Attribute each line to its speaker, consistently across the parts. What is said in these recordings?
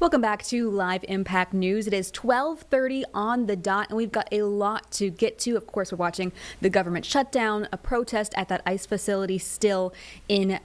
Speaker 1: Welcome back to Live Impact News. It is 12:30 on the dot, and we've got a lot to get to. Of course, we're watching the government shutdown, a protest at that ICE facility still in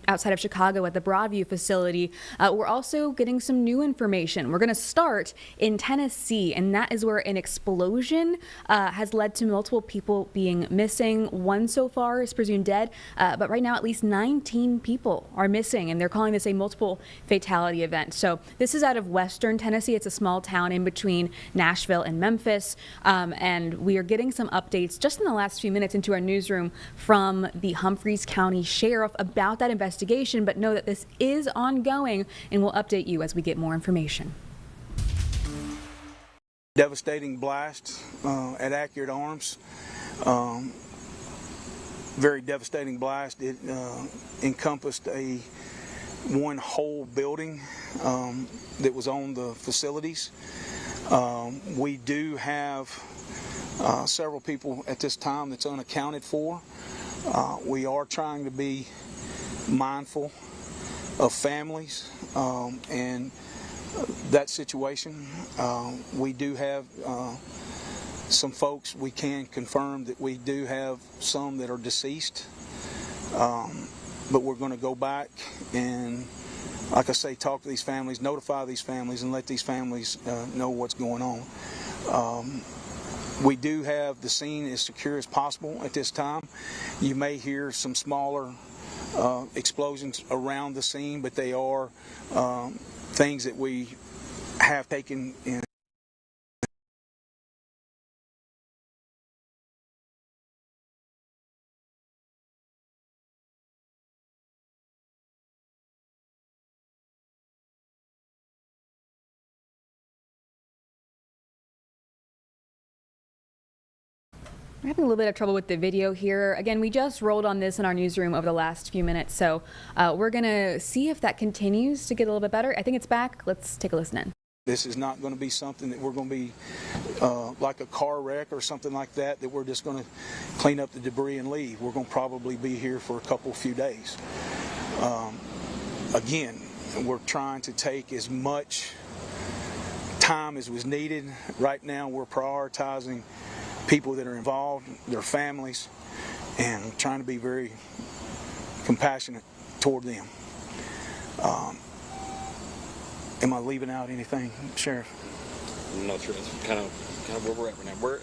Speaker 1: outside of Chicago at the Broadview facility. We're also getting some new information. We're going to start in Tennessee, and that is where an explosion has led to multiple people being missing. One so far is presumed dead, but right now at least 19 people are missing, and they're calling this a multiple fatality event. So this is out of western Tennessee. It's a small town in between Nashville and Memphis. And we are getting some updates just in the last few minutes into our newsroom from the Humphreys County Sheriff about that investigation. But know that this is ongoing, and we'll update you as we get more information.
Speaker 2: Devastating blast at Accurate Arms. Very devastating blast. It encompassed one whole building that was on the facilities. We do have several people at this time that's unaccounted for. We are trying to be mindful of families and that situation. We do have some folks, we can confirm that we do have some that are deceased. But we're going to go back and, like I say, talk to these families, notify these families, and let these families know what's going on. We do have the scene as secure as possible at this time. You may hear some smaller explosions around the scene, but they are things that we have taken in.
Speaker 1: We're having a little bit of trouble with the video here. Again, we just rolled on this in our newsroom over the last few minutes, so we're going to see if that continues to get a little bit better. I think it's back. Let's take a listen in.
Speaker 2: This is not going to be something that we're going to be like a car wreck or something like that we're just going to clean up the debris and leave. We're going to probably be here for a few days. Again, we're trying to take as much time as was needed. Right now, we're prioritizing people that are involved, their families, and trying to be very compassionate toward them. Am I leaving out anything, Sheriff?
Speaker 3: No, sir. That's kind of where we're at right now. We're,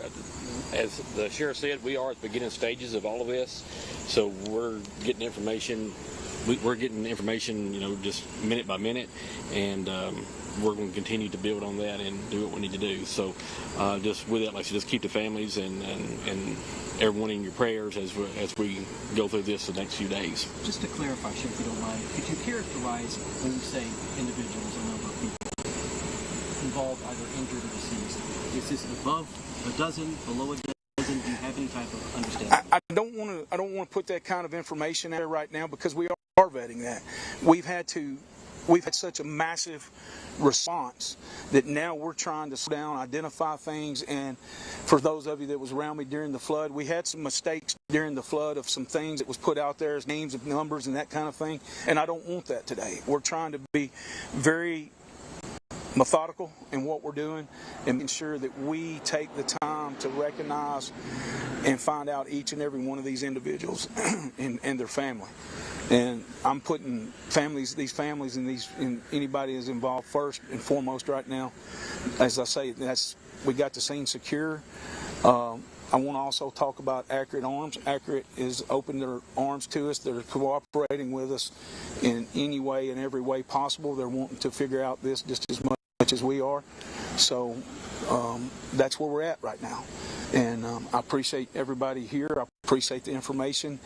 Speaker 3: as the sheriff said, we are at the beginning stages of all of this, so we're getting information we're getting information, just minute by minute, and we're going to continue to build on that and do what we need to do. So, just with that, like I said, just keep the families and everyone in your prayers as we go through this the next few days.
Speaker 4: Just to clarify, Sheriff, if you don't mind, could you characterize when you say individuals, a number of people involved, either injured or deceased? Is this above a dozen, below a dozen? Do you have any type of understanding?
Speaker 2: I don't want to put that kind of information out there right now because we are vetting that. We've had such a massive response that now we're trying to slow down, identify things. And for those of you that was around me during the flood, we had some mistakes during the flood of some things that was put out there as names and numbers and that kind of thing. And I don't want that today. We're trying to be very methodical in what we're doing and ensure that we take the time to recognize and find out each and every one of these individuals and their family. And I'm putting these families and anybody that's involved first and foremost right now. As I say, we got the scene secure. I want to also talk about Accurate Arms. Accurate is open their arms to us. They're cooperating with us in any way and every way possible. They're wanting to figure out this just as much as we are. So that's where we're at right now. And I appreciate everybody here. I appreciate the information.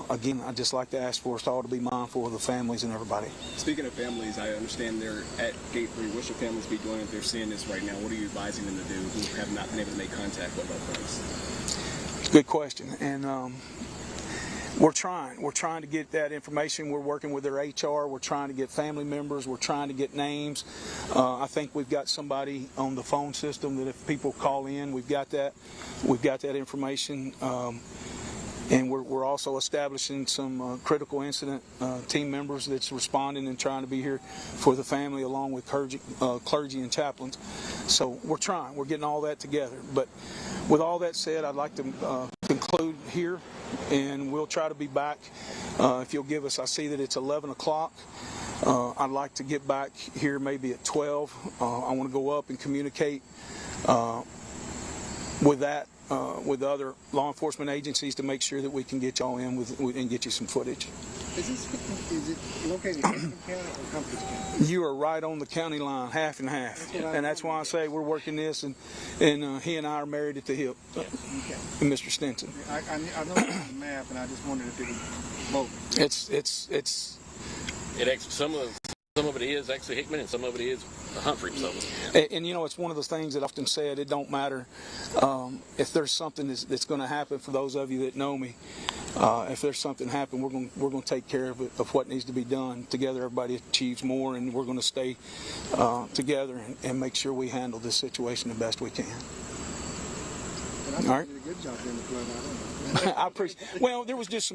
Speaker 2: Again, I'd just like to ask for us all to be mindful of the families and everybody.
Speaker 5: Speaking of families, I understand they're at Gate 3. What should families be doing if they're seeing this right now? What are you advising them to do who have not been able to make contact with loved ones?
Speaker 2: Good question. And we're trying to get that information. We're working with their HR. We're trying to get family members. We're trying to get names. I think we've got somebody on the phone system that if people call in, we've got that information. And we're also establishing some critical incident team members that's responding and trying to be here for the family along with clergy and chaplains. So we're getting all that together. But with all that said, I'd like to conclude here, and we'll try to be back if you'll give us, I see that it's 11 o'clock. I'd like to get back here maybe at 12. I want to go up and communicate with the other law enforcement agencies to make sure that we can get y'all in and get you some footage.
Speaker 6: Is it located in Hampton County or Compass County?
Speaker 2: You are right on the county line, half and half. And that's why I say we're working this, and he and I are married at the hip,
Speaker 6: Okay.
Speaker 2: and Mr. Stinson.
Speaker 6: I know it's on the map, and I just wondered if it was both.
Speaker 2: It's
Speaker 3: It actually, some of it is actually Hickman, and some of it is Humphrey. So,
Speaker 2: and it's one of those things that I often said, it don't matter if there's something that's going to happen. For those of you that know me, if there's something happen, we're going to take care of it, of what needs to be done. Together, everybody achieves more, and we're going to stay together and make sure we handle this situation the best we can.
Speaker 6: And
Speaker 2: All
Speaker 6: I
Speaker 2: right.
Speaker 6: think you did a good job during the flood. I don't know.
Speaker 2: I appreciate. Well, there was just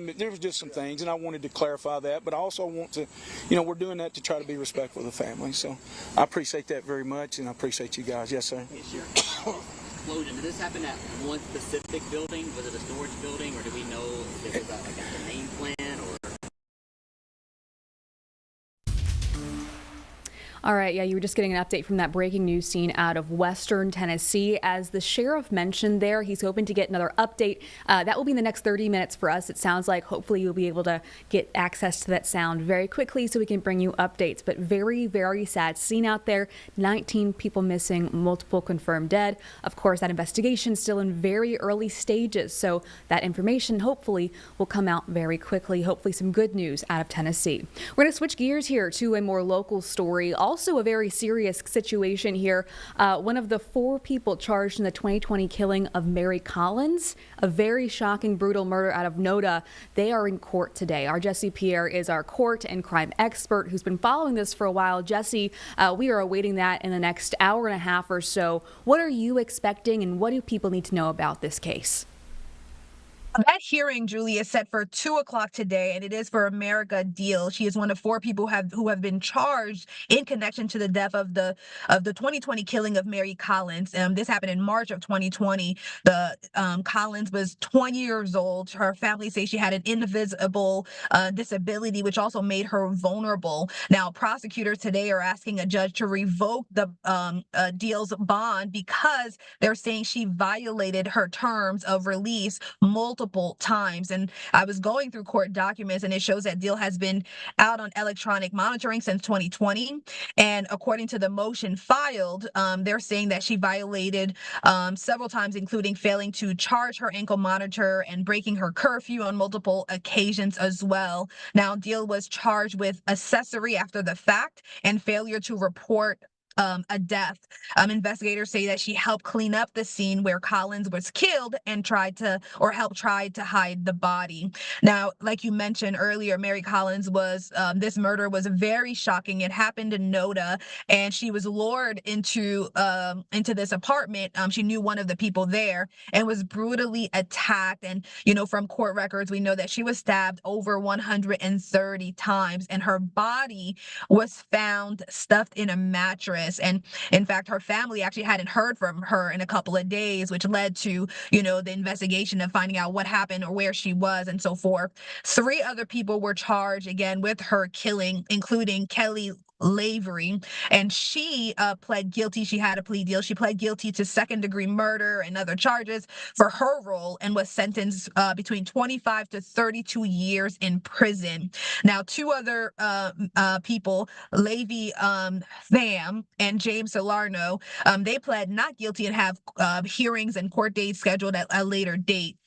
Speaker 2: some things, and I wanted to clarify that. But I also want to, we're doing that to try to be respectful of the family. So I appreciate that very much, and I appreciate you guys. Yes, sir.
Speaker 7: Hey, Explosion. Did this happen at one specific building? Was it a storage building, or do we know if this was at the main plan, or?
Speaker 1: All right, yeah, you were just getting an update from that breaking news scene out of Western Tennessee. As the sheriff mentioned there, he's hoping to get another update. That will be in the next 30 minutes for us. It sounds like hopefully you'll be able to get access to that sound very quickly so we can bring you updates. But very, very sad scene out there. 19 people missing, multiple confirmed dead. Of course, that investigation is still in very early stages, so that information hopefully will come out very quickly. Hopefully some good news out of Tennessee. We're going to switch gears here to a more local story. Also a very serious situation here. One of the 4 people charged in the 2020 killing of Mary Collins, a very shocking, brutal murder out of Noda. They are in court today. Our Jesse Pierre is our court and crime expert who's been following this for a while. Jesse, we are awaiting that in the next hour and a half or so. What are you expecting, and what do people need to know about this case?
Speaker 8: That hearing, Julie, is set for 2 o'clock today, and it is for America Deal. She is one of 4 people who have been charged in connection to the death of the 2020 killing of Mary Collins. This happened in March of 2020. The Collins was 20 years old. Her family say she had an invisible disability, which also made her vulnerable. Now, prosecutors today are asking a judge to revoke the Deal's bond because they're saying she violated her terms of release multiple multiple times. And I was going through court documents, and it shows that Deal has been out on electronic monitoring since 2020. And according to the motion filed, they're saying that she violated several times, including failing to charge her ankle monitor and breaking her curfew on multiple occasions as well. Now, Deal was charged with accessory after the fact and failure to report a death. Investigators say that she helped clean up the scene where Collins was killed and helped try to hide the body. Now, like you mentioned earlier, Mary Collins this murder was very shocking. It happened in Noda, and she was lured into this apartment. She knew one of the people there and was brutally attacked. And, from court records, we know that she was stabbed over 130 times, and her body was found stuffed in a mattress. And in fact, her family actually hadn't heard from her in a couple of days, which led to, the investigation of finding out what happened or where she was and so forth. 3 other people were charged again with her killing, including Kelly Lavery, and she pled guilty. She had a plea deal. She pled guilty to second-degree murder and other charges for her role, and was sentenced between 25 to 32 years in prison. Now, 2 other people, Levy Pham and James Salerno, they pled not guilty and have hearings and court dates scheduled at a later date.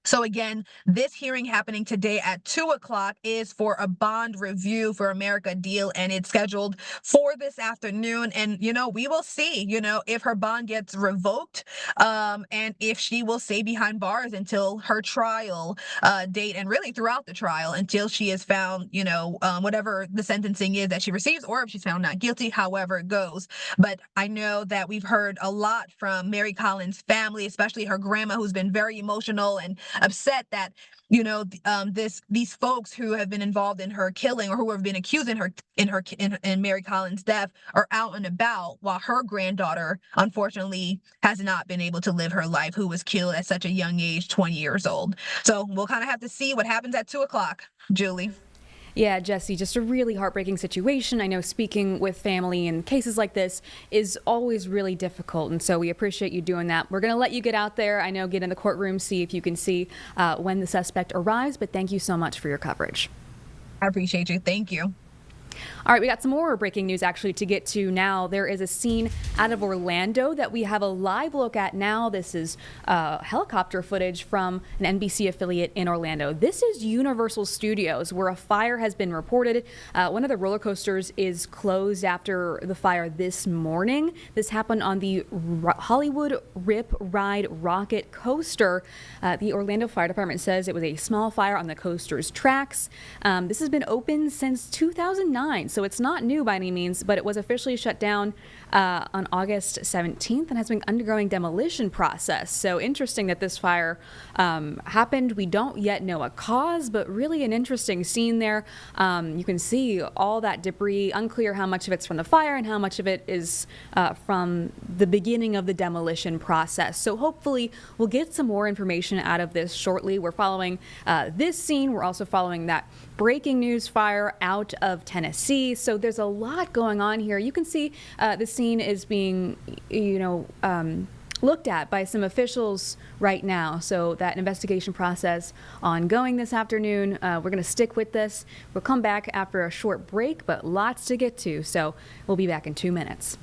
Speaker 8: So again, this hearing happening today at 2:00 is for a bond review for America Deal, and it's scheduled for this afternoon. And, we will see, if her bond gets revoked, and if she will stay behind bars until her trial date, and really throughout the trial until she is found, whatever the sentencing is that she receives, or if she's found not guilty, however it goes. But I know that we've heard a lot from Mary Collins' family, especially her grandma, who's been very emotional and upset that these folks who have been involved in her killing, or who have been accused in Mary Collins' death, are out and about, while her granddaughter unfortunately has not been able to live her life, who was killed at such a young age, 20 years old. So we'll kind of have to see what happens at 2:00, Julie.
Speaker 1: Yeah, Jesse, just a really heartbreaking situation. I know speaking with family in cases like this is always really difficult, and so we appreciate you doing that. We're going to let you get out there. I know, get in the courtroom, see if you can see when the suspect arrives, but thank you so much for your coverage.
Speaker 8: I appreciate you. Thank you.
Speaker 1: All right, we got some more breaking news actually to get to now. There is a scene out of Orlando that we have a live look at now. This is helicopter footage from an NBC affiliate in Orlando. This is Universal Studios, where a fire has been reported. One of the roller coasters is closed after the fire this morning. This happened on the Hollywood Rip Ride rocket coaster. The Orlando Fire Department says it was a small fire on the coaster's tracks. This has been open since 2009. So it's not new by any means, but it was officially shut down on August 17th and has been undergoing demolition process. So interesting that this fire happened. We don't yet know a cause, but really an interesting scene there. You can see all that debris, unclear how much of it's from the fire and how much of it is from the beginning of the demolition process. So hopefully we'll get some more information out of this shortly. We're following this scene. We're also following that breaking news fire out of Tennessee. So there's a lot going on here. You can see this scene is being, looked at by some officials right now. So that investigation process ongoing this afternoon. We're going to stick with this. We'll come back after a short break, but lots to get to. So we'll be back in 2 minutes.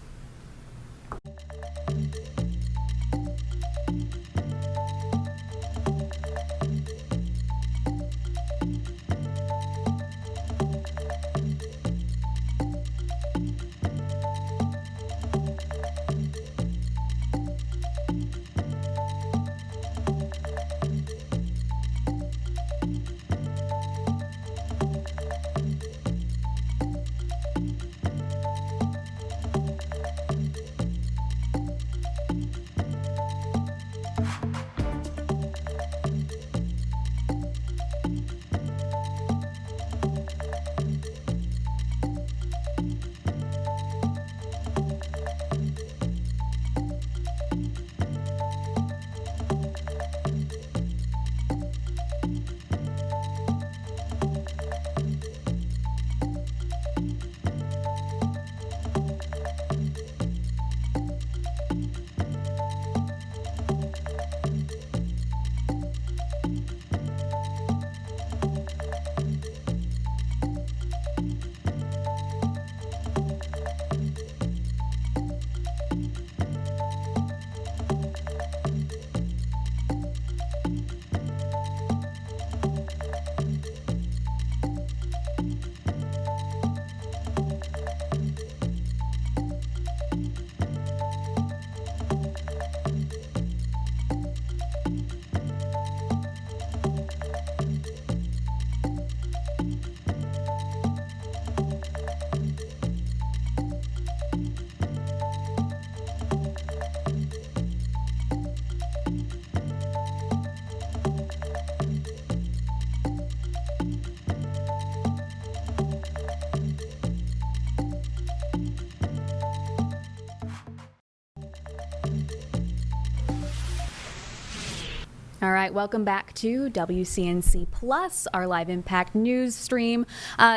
Speaker 1: All right, welcome back to WCNC Plus, our live impact news stream.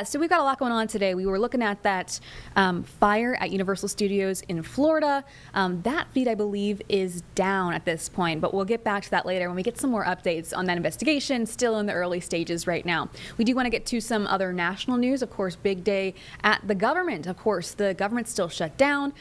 Speaker 1: So we've got a lot going on today. We were looking at that fire at Universal Studios in Florida. That feed, I believe, is down at this point, but we'll get back to that later when we get some more updates on that investigation, still in the early stages right now. We do want to get to some other national news. Of course, big day at the government. Of course, the government's still shut down.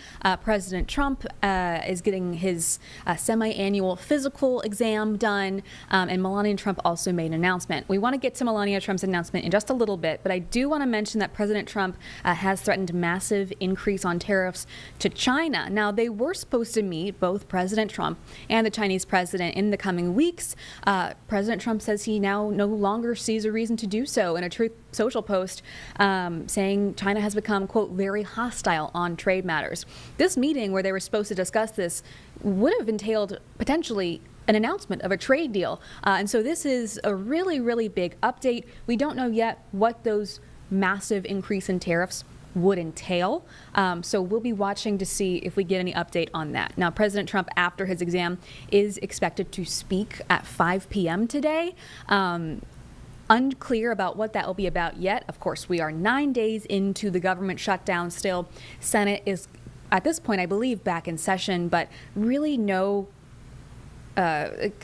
Speaker 1: President Trump is getting his semi-annual physical exam done. And Melania Trump also made an announcement. We want to get to Melania Trump's announcement in just a little bit, but I do want to mention that President Trump has threatened massive increase on tariffs to China. Now, they were supposed to meet, both President Trump and the Chinese president, in the coming weeks. President Trump says he now no longer sees a reason to do so in a Truth Social post, saying China has become, quote, very hostile on trade matters. This meeting where they were supposed to discuss this would have entailed potentially an announcement of a trade deal. And so this is a really, really big update. We don't know yet what those massive increase in tariffs would entail. So we'll be watching to see if we get any update on that. Now, President Trump, after his exam, is expected to speak at 5 p.m. today. Unclear about what that will be about yet. Of course, we are 9 days into the government shutdown still. Senate is, at this point, I believe, back in session, but really no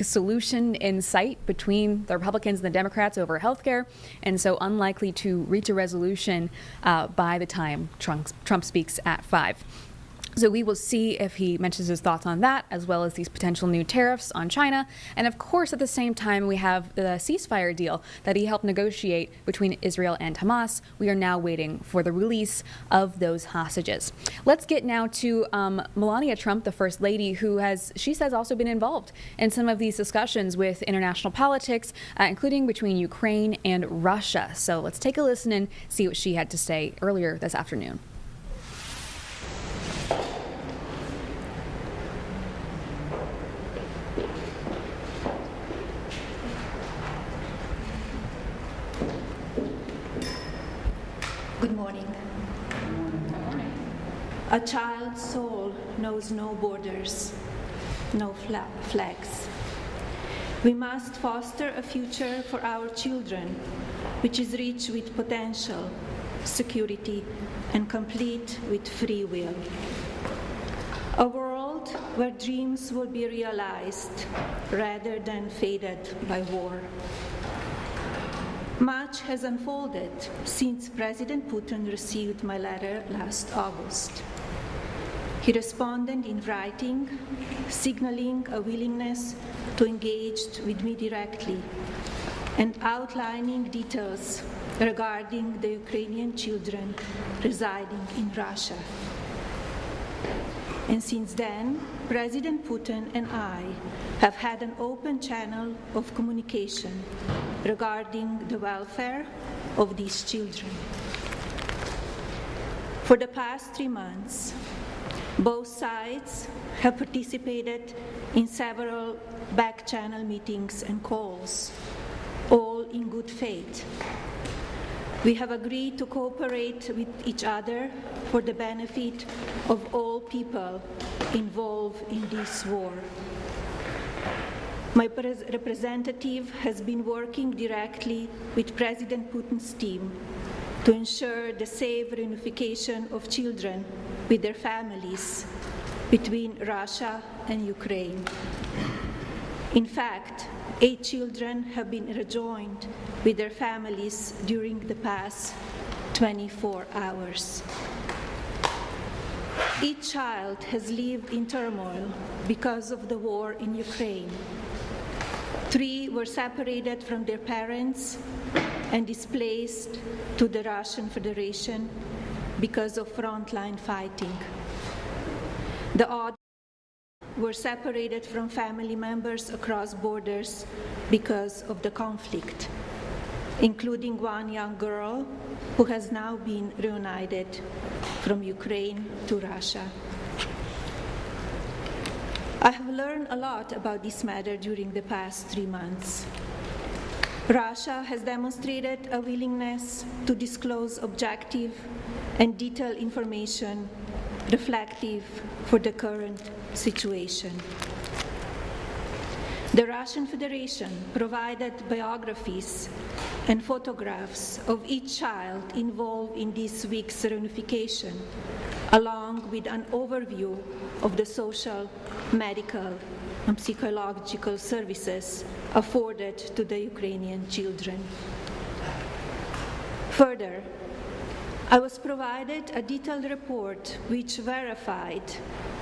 Speaker 1: solution in sight between the Republicans and the Democrats over health care, and so unlikely to reach a resolution by the time Trump speaks at 5. So we will see if he mentions his thoughts on that, as well as these potential new tariffs on China. And of course, at the same time, we have the ceasefire deal that he helped negotiate between Israel and Hamas. We are now waiting for the release of those hostages. Let's get now to Melania Trump, the First Lady, who has, she says, also been involved in some of these discussions with international politics, including between Ukraine and Russia. So let's take a listen and see what she had to say earlier this afternoon.
Speaker 9: Good morning. A child's soul knows no borders, no flags. We must foster a future for our children, which is rich with potential, security, and complete with free will. A world where dreams will be realized rather than faded by war. Much has unfolded since President Putin received my letter last August. He responded in writing, signaling a willingness to engage with me directly and outlining details regarding the Ukrainian children residing in Russia. And since then, President Putin and I have had an open channel of communication regarding the welfare of these children. For the past 3 months, both sides have participated in several back-channel meetings and calls, all in good faith. We have agreed to cooperate with each other for the benefit of all people involved in this war. My representative has been working directly with President Putin's team to ensure the safe reunification of children with their families between Russia and Ukraine. In fact, 8 children have been rejoined with their families during the past 24 hours. Each child has lived in turmoil because of the war in Ukraine. 3 were separated from their parents and displaced to the Russian Federation because of frontline fighting. The others were separated from family members across borders because of the conflict, including one young girl who has now been reunited from Ukraine to Russia. I have learned a lot about this matter during the past 3 months. Russia has demonstrated a willingness to disclose objective and detailed information reflective for the current situation. The Russian Federation provided biographies and photographs of each child involved in this week's reunification, along with an overview of the social, medical, and psychological services afforded to the Ukrainian children. Further, I was provided a detailed report which verified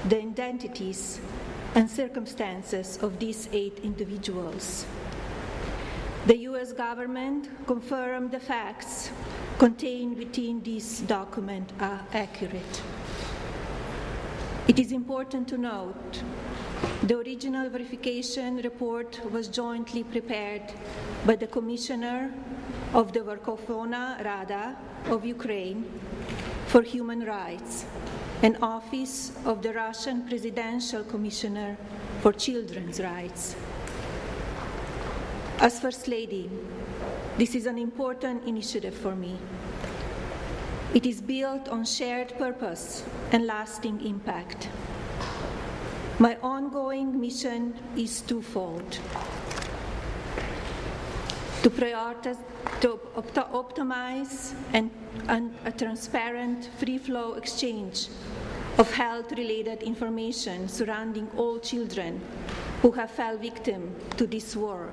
Speaker 9: the identities and circumstances of these 8 individuals. The U.S. government confirmed the facts contained within this document are accurate. It is important to note the original verification report was jointly prepared by the Commissioner of the Verkhovna Rada of Ukraine for Human Rights and Office of the Russian Presidential Commissioner for Children's Rights. As First Lady, this is an important initiative for me. It is built on shared purpose and lasting impact. My ongoing mission is twofold: to optimize a transparent, free-flow exchange of health-related information surrounding all children who have fell victim to this war,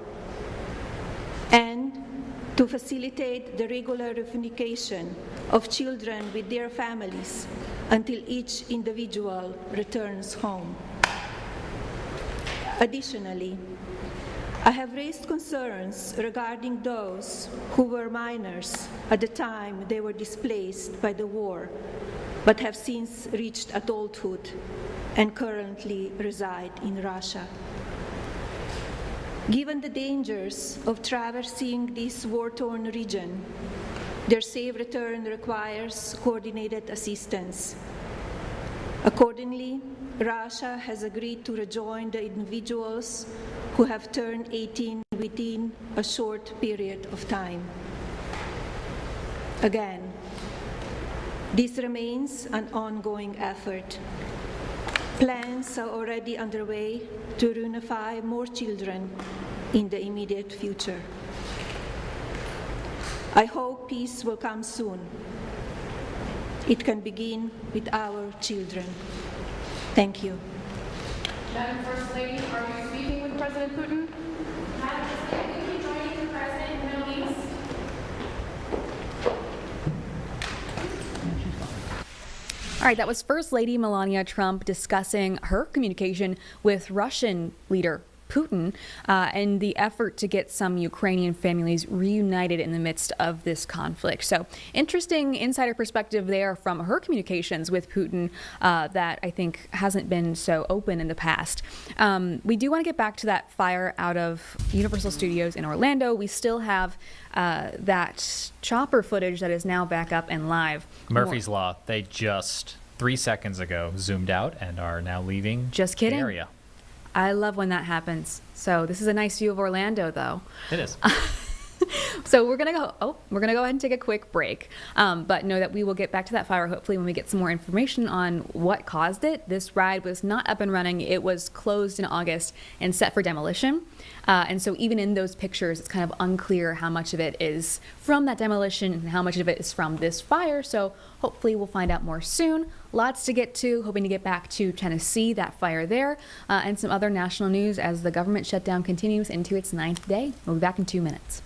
Speaker 9: and to facilitate the regular reunification of children with their families until each individual returns home. Additionally, I have raised concerns regarding those who were minors at the time they were displaced by the war, but have since reached adulthood and currently reside in Russia. Given the dangers of traversing this war-torn region, their safe return requires coordinated assistance. Accordingly, Russia has agreed to rejoin the individuals who have turned 18 within a short period of time. Again, this remains an ongoing effort. Plans are already underway to reunify more children in the immediate future. I hope peace will come soon. It can begin with our children. Thank you.
Speaker 10: Madam First Lady, are you speaking with President Putin? Madam President, will you be joining the President in the Middle East?
Speaker 1: All right, that was First Lady Melania Trump discussing her communication with Russian leader Putin and the effort to get some Ukrainian families reunited in the midst of this conflict. So interesting insider perspective there from her communications with Putin that I think hasn't been so open in the past. We do want to get back to that fire out of Universal Studios in Orlando. We still have that chopper footage that is now back up and live.
Speaker 11: Murphy's Law, they just 3 seconds ago zoomed out and are now leaving
Speaker 1: Just kidding.
Speaker 11: the area.
Speaker 1: I love when that happens. So this is a nice view of Orlando, though.
Speaker 11: It is.
Speaker 1: So we're gonna go ahead and take a quick break, but know that we will get back to that fire hopefully when we get some more information on what caused it. This ride was not up and running. It was closed in August and set for demolition. And so even in those pictures, it's kind of unclear how much of it is from that demolition and how much of it is from this fire. So hopefully we'll find out more soon. Lots to get to, hoping to get back to Tennessee, that fire there, and some other national news as the government shutdown continues into its 9th day. We'll be back in 2 minutes.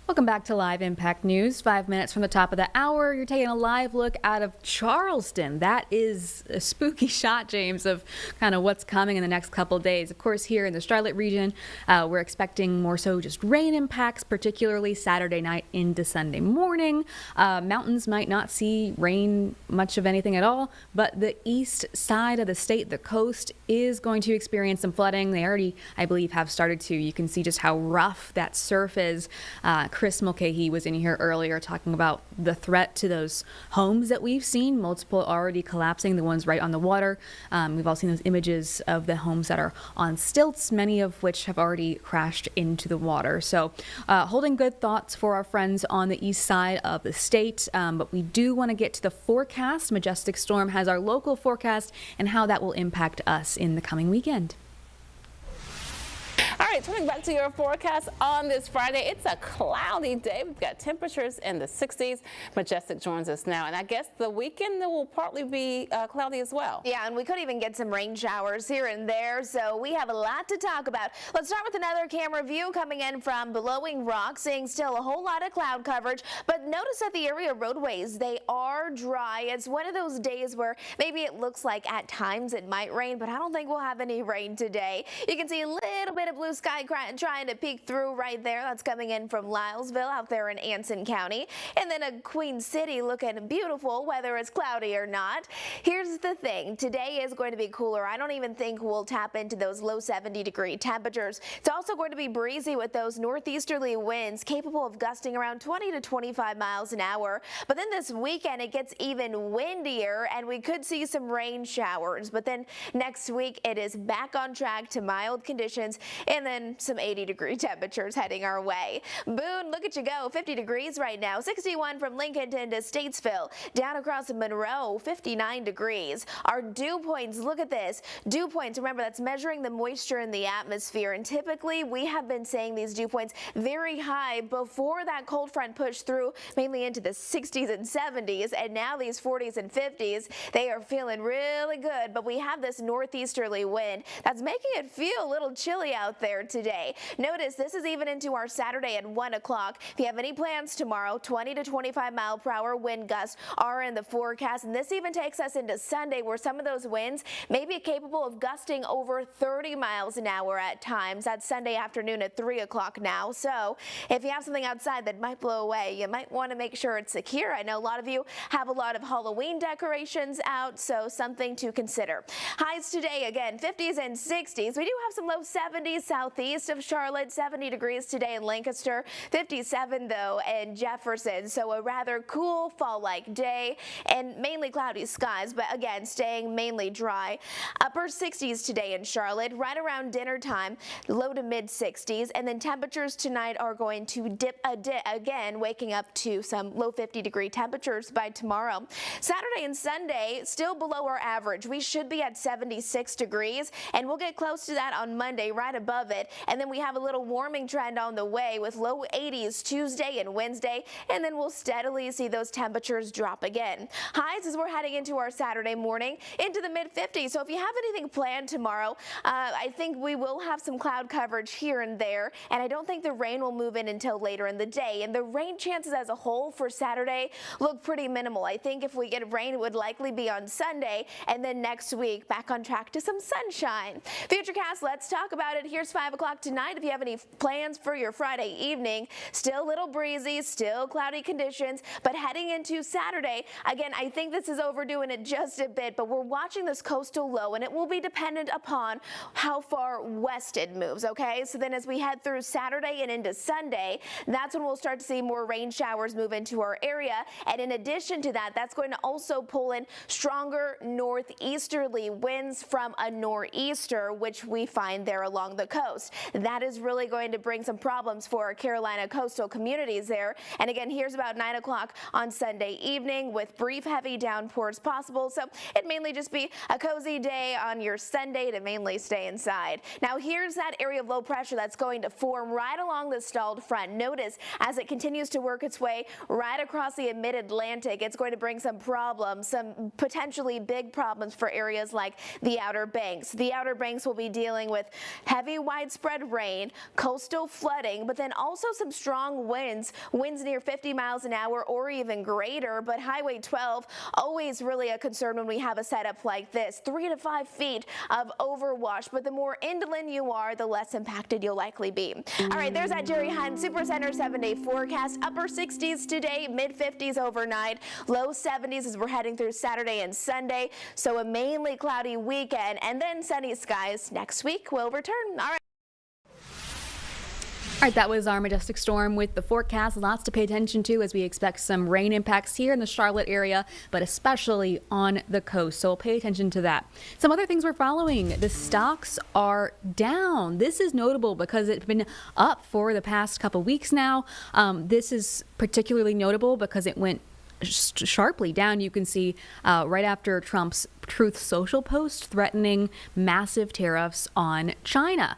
Speaker 1: Welcome back to Live Impact News. 5 minutes from the top of the hour, you're taking a live look out of Charleston. That is a spooky shot, James, of kind of what's coming in the next couple of days. Of course, here in the Charlotte region, we're expecting more so just rain impacts, particularly Saturday night into Sunday morning. Mountains might not see rain much of anything at all, but the east side of the state, the coast, is going to experience some flooding. They already, I believe, have started to. You can see just how rough that surf is. Chris Mulcahy was in here earlier talking about the threat to those homes that we've seen, multiple already collapsing, the ones right on the water. We've all seen those images of the homes that are on stilts, many of which have already crashed into the water. So holding good thoughts for our friends on the east side of the state. But we do want to get to the forecast. Majestic Storm has our local forecast and how that will impact us in the coming weekend.
Speaker 12: All right, turning back to your forecast on this Friday, it's a cloudy day. We've got temperatures in the 60s. Majestic joins us now, and I guess the weekend will partly be cloudy as well.
Speaker 13: Yeah, and we could even get some rain showers here and there, so we have a lot to talk about. Let's start with another camera view coming in from Blowing Rock, seeing still a whole lot of cloud coverage, but notice that the area roadways, they are dry. It's one of those days where maybe it looks like at times it might rain, but I don't think we'll have any rain today. You can see a little bit of blue sky trying to peek through right there. That's coming in from Lylesville out there in Anson County. And then a Queen City looking beautiful, whether it's cloudy or not. Here's the thing. Today is going to be cooler. I don't even think we'll tap into those low 70-degree temperatures. It's also going to be breezy with those northeasterly winds capable of gusting around 20 to 25 miles an hour. But then this weekend it gets even windier and we could see some rain showers. But then next week it is back on track to mild conditions and then some 80-degree temperatures heading our way. Boone, look at you go. 50 degrees right now. 61 from Lincoln to Statesville. Down across Monroe, 59 degrees. Our dew points, look at this. Dew points, remember that's measuring the moisture in the atmosphere. And typically we have been saying these dew points very high before that cold front pushed through, mainly into the 60s and 70s. And now these 40s and 50s, they are feeling really good. But we have this northeasterly wind that's making it feel a little chilly out there today. Notice this is even into our Saturday at 1 o'clock. If you have any plans tomorrow, 20 to 25 mile per hour wind gusts are in the forecast. And this even takes us into Sunday where some of those winds may be capable of gusting over 30 miles an hour at times. That's Sunday afternoon at 3 o'clock now. So if you have something outside that might blow away, you might want to make sure it's secure. I know a lot of you have a lot of Halloween decorations out, so something to consider. Highs today, again, 50s and 60s. We do have some low 70s southeast of Charlotte, 70 degrees today in Lancaster, 57 though in Jefferson. So a rather cool fall-like day and mainly cloudy skies, but again staying mainly dry. Upper 60s today in Charlotte, right around dinner time, low to mid 60s, and then temperatures tonight are going to dip again, waking up to some low 50-degree temperatures by tomorrow. Saturday and Sunday still below our average. We should be at 76 degrees, and we'll get close to that on Monday, right above it. And then we have a little warming trend on the way with low 80s Tuesday and Wednesday, and then we'll steadily see those temperatures drop again. Highs as we're heading into our Saturday morning into the mid 50s. So if you have anything planned tomorrow, I think we will have some cloud coverage here and there, and I don't think the rain will move in until later in the day. And the rain chances as a whole for Saturday look pretty minimal. I think if we get rain, it would likely be on Sunday, and then next week back on track to some sunshine. Futurecast, let's talk about it. Here's 5 o'clock tonight. If you have any plans for your Friday evening, still a little breezy, still cloudy conditions, but heading into Saturday, again, I think this is overdoing it just a bit, but we're watching this coastal low, and it will be dependent upon how far west it moves, okay? So then as we head through Saturday and into Sunday, that's when we'll start to see more rain showers move into our area, and in addition to that, that's going to also pull in stronger northeasterly winds from a nor'easter, which we find there along the coast. That is really going to bring some problems for our Carolina coastal communities there. And again, here's about 9 o'clock on Sunday evening with brief heavy downpours possible. So it mainly just be a cozy day on your Sunday to mainly stay inside. Now here's that area of low pressure that's going to form right along the stalled front. Notice as it continues to work its way right across the mid-Atlantic, it's going to bring some problems, some potentially big problems for areas like the Outer Banks. The Outer Banks will be dealing with heavy widespread widespread rain, coastal flooding, but then also some strong winds near 50 miles an hour or even greater. But Highway 12, always really a concern when we have a setup like this. 3 to 5 feet of overwash, but the more inland you are, the less impacted you'll likely be. All right, there's that Jerry Hunt SuperCenter 7-day forecast. Upper 60s today, mid 50s overnight, low 70s as we're heading through Saturday and Sunday. So a mainly cloudy weekend, and then sunny skies next week will return. All right.
Speaker 1: All right, that was our Majestic Storm with the forecast. Lots to pay attention to as we expect some rain impacts here in the Charlotte area, but especially on the coast. So we'll pay attention to that. Some other things we're following. The stocks are down. This is notable because it's been up for the past couple weeks now. This is particularly notable because it went sharply down. You can see right after Trump's Truth Social post threatening massive tariffs on China.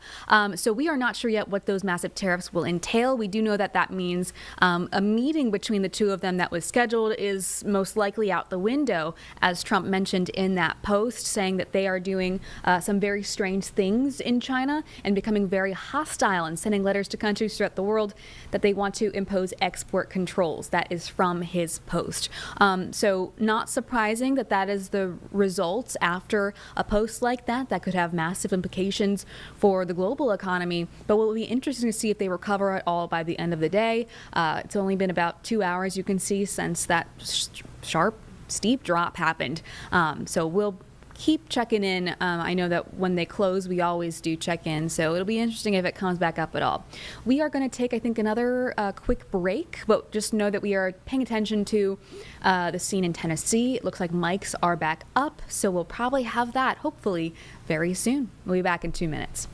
Speaker 1: So we are not sure yet what those massive tariffs will entail. We do know that that means a meeting between the two of them that was scheduled is most likely out the window, as Trump mentioned in that post, saying that they are doing some very strange things in China and becoming very hostile and sending letters to countries throughout the world that they want to impose export controls. That is from his post. So not surprising that that is the results after a post like that could have massive implications for the global economy. But what will be interesting to see if they recover at all by the end of the day. It's only been about 2 hours, you can see, since that sharp, steep drop happened. So we'll keep checking in. I know that when they close, we always do check in, so it'll be interesting if it comes back up at all. We are going to take, I think, another quick break, but just know that we are paying attention to the scene in Tennessee. It looks like mics are back up, so we'll probably have that, hopefully, very soon. We'll be back in 2 minutes.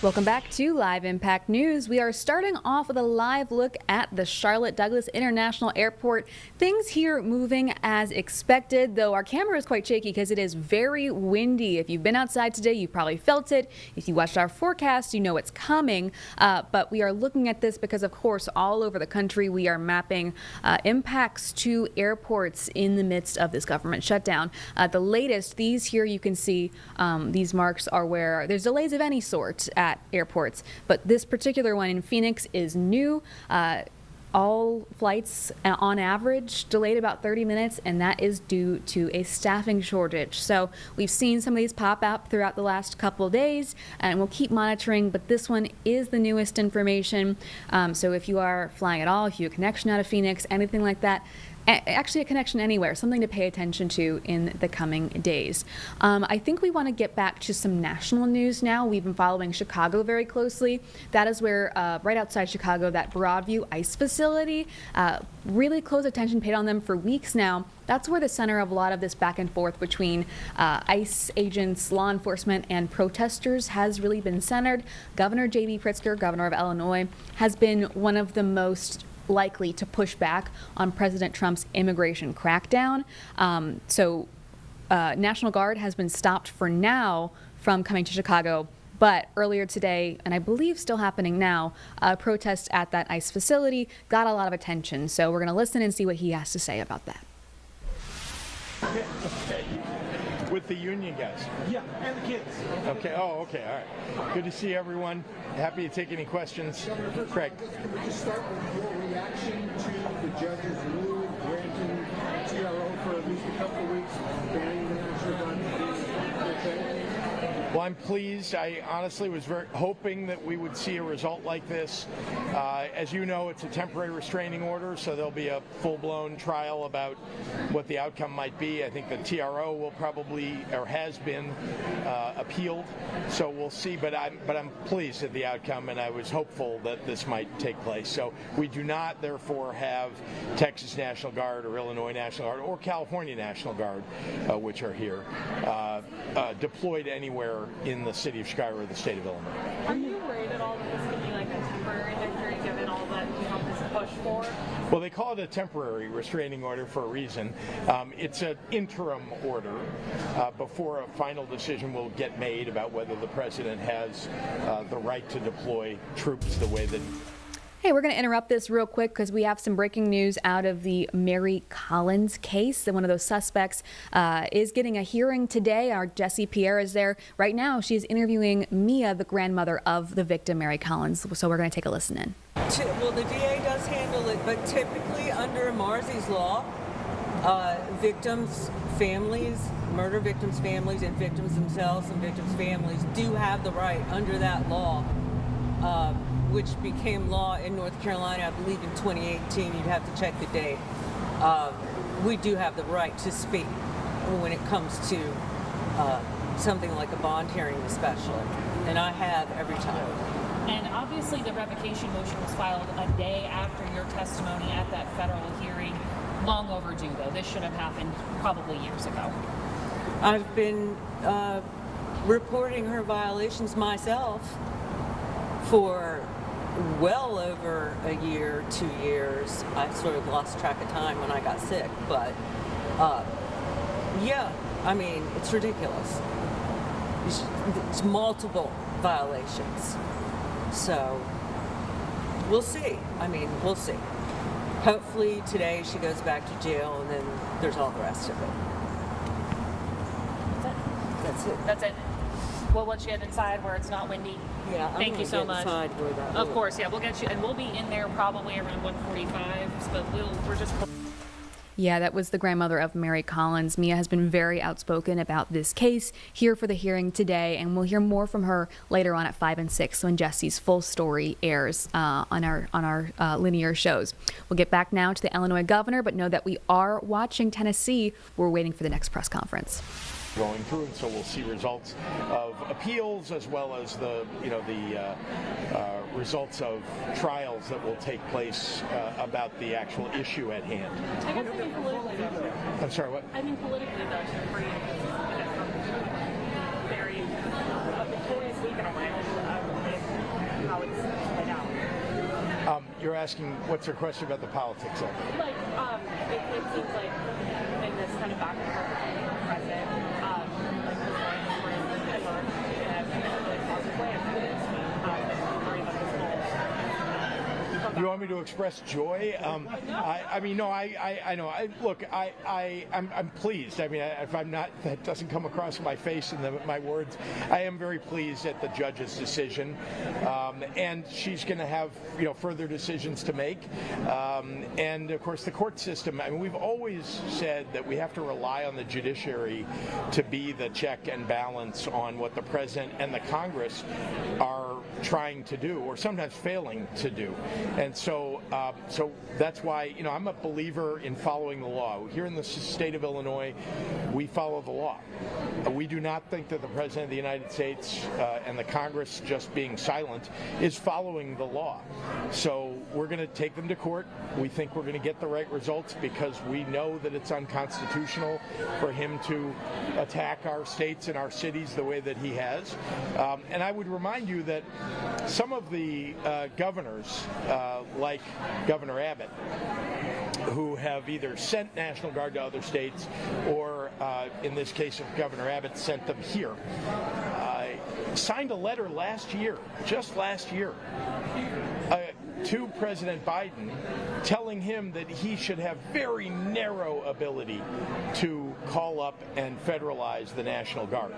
Speaker 1: Welcome back to Live Impact News. We are starting off with a live look at the Charlotte Douglas International Airport. Things here moving as expected, though our camera is quite shaky because it is very windy. If you've been outside today, you probably felt it. If you watched our forecast, you know it's coming. But we are looking at this because, of course, all over the country, we are mapping impacts to airports in the midst of this government shutdown. The latest, these here you can see, these marks are where there's delays of any sort at airports, but this particular one in Phoenix is new. all flights on average delayed about 30 minutes, and that is due to a staffing shortage. So we've seen some of these pop up throughout the last couple of days, and we'll keep monitoring, but this one is the newest information. So if you are flying at all, if you have a connection out of Phoenix, anything like that, actually a connection anywhere, something to pay attention to in the coming days. I think we want to get back to some national news now. We've been following Chicago very closely. That is where, right outside Chicago, that Broadview ICE facility, really close attention paid on them for weeks now. That's where the center of a lot of this back and forth between ICE agents, law enforcement, and protesters has really been centered. Governor J.B. Pritzker, governor of Illinois, has been one of the most likely to push back on President Trump's immigration crackdown. National Guard has been stopped for now from coming to Chicago. But earlier today, and I believe still happening now, a protest at that ICE facility got a lot of attention. So we're going to listen and see what he has to say about that.
Speaker 14: With the union guys?
Speaker 6: Yeah, and the kids.
Speaker 14: Okay, all right. Good to see everyone. Happy to take any questions. Craig.
Speaker 6: Can we just start with your reaction to the judge's ruling granting TRO for at least a couple of weeks, banning the National Guard from being okay?
Speaker 14: Well, I'm pleased. I honestly was hoping that we would see a result like this. As you know, it's a temporary restraining order, so there'll be a full-blown trial about what the outcome might be. I think the TRO will probably, or has been, appealed, so we'll see. But I'm pleased at the outcome, and I was hopeful that this might take place. So we do not, therefore, have Texas National Guard or Illinois National Guard or California National Guard, which are here, deployed anywhere in the city of Chicago or the state of Illinois.
Speaker 10: Are you worried at all that this could be like a temporary victory given all that Trump has pushed for?
Speaker 14: Well, they call it a temporary restraining order for a reason. It's an interim order before a final decision will get made about whether the president has the right to deploy troops the way that.
Speaker 1: Hey, we're going to interrupt this real quick because we have some breaking news out of the Mary Collins case. One of those suspects is getting a hearing today. Our Jessie Pierre is there right now. She's interviewing Mia, the grandmother of the victim, Mary Collins. So we're going to take a listen in.
Speaker 15: Well, the DA does handle it, but typically under Marzi's law, victims' families, murder victims' families, and victims themselves and victims' families do have the right under that law, which became law in North Carolina, I believe in 2018. You'd have to check the date. We do have the right to speak when it comes to something like a bond hearing especially, and I have every time.
Speaker 10: And obviously the revocation motion was filed a day after your testimony at that federal hearing. Long overdue, though. This should have happened probably years ago.
Speaker 15: I've been reporting her violations myself for well over a year, 2 years. I sort of lost track of time when I got sick, but yeah, I mean, it's ridiculous. It's multiple violations. So we'll see. I mean, we'll see. Hopefully today she goes back to jail and then there's all the rest of it. That's it.
Speaker 10: That's it. We'll let you get inside where it's not windy.
Speaker 15: Yeah,
Speaker 10: Thank you so much.
Speaker 15: Inside where that
Speaker 10: of course, yeah, we'll get you, and we'll be in there probably around 1:45. But we're just.
Speaker 1: Yeah, that was the grandmother of Mary Collins. Mia has been very outspoken about this case here for the hearing today, and we'll hear more from her later on at 5 and 6 when Jesse's full story airs on our linear shows. We'll get back now to the Illinois governor, but know that we are watching Tennessee. We're waiting for the next press conference.
Speaker 14: Going through, and so we'll see results of appeals as well as the results of trials that will take place about the actual issue at hand.
Speaker 10: I guess I mean politically though.
Speaker 14: I'm sorry, what?
Speaker 10: I mean politically though, for you, very victorious week in Atlanta, how it's played out.
Speaker 14: You're asking, what's your question about the politics of it?
Speaker 10: Like, it seems like in this kind of back and forth between the president,
Speaker 14: You want me to express joy? I mean, no, I know. Look, I'm pleased. I mean, if I'm not, that doesn't come across my face in my words. I am very pleased at the judge's decision, and she's going to have further decisions to make. And of course, the court system. I mean, we've always said that we have to rely on the judiciary to be the check and balance on what the president and the Congress are trying to do, or sometimes failing to do. And so that's why I'm a believer in following the law. Here in the state of Illinois, we follow the law. We do not think that the President of the United States and the Congress just being silent is following the law. So we're going to take them to court. We think we're going to get the right results because we know that it's unconstitutional for him to attack our states and our cities the way that he has. And I would remind you that some of the governors, like Governor Abbott, who have either sent National Guard to other states or, in this case of Governor Abbott, sent them here, signed a letter just last year, to President Biden telling him that he should have very narrow ability to call up and federalize the National Guard.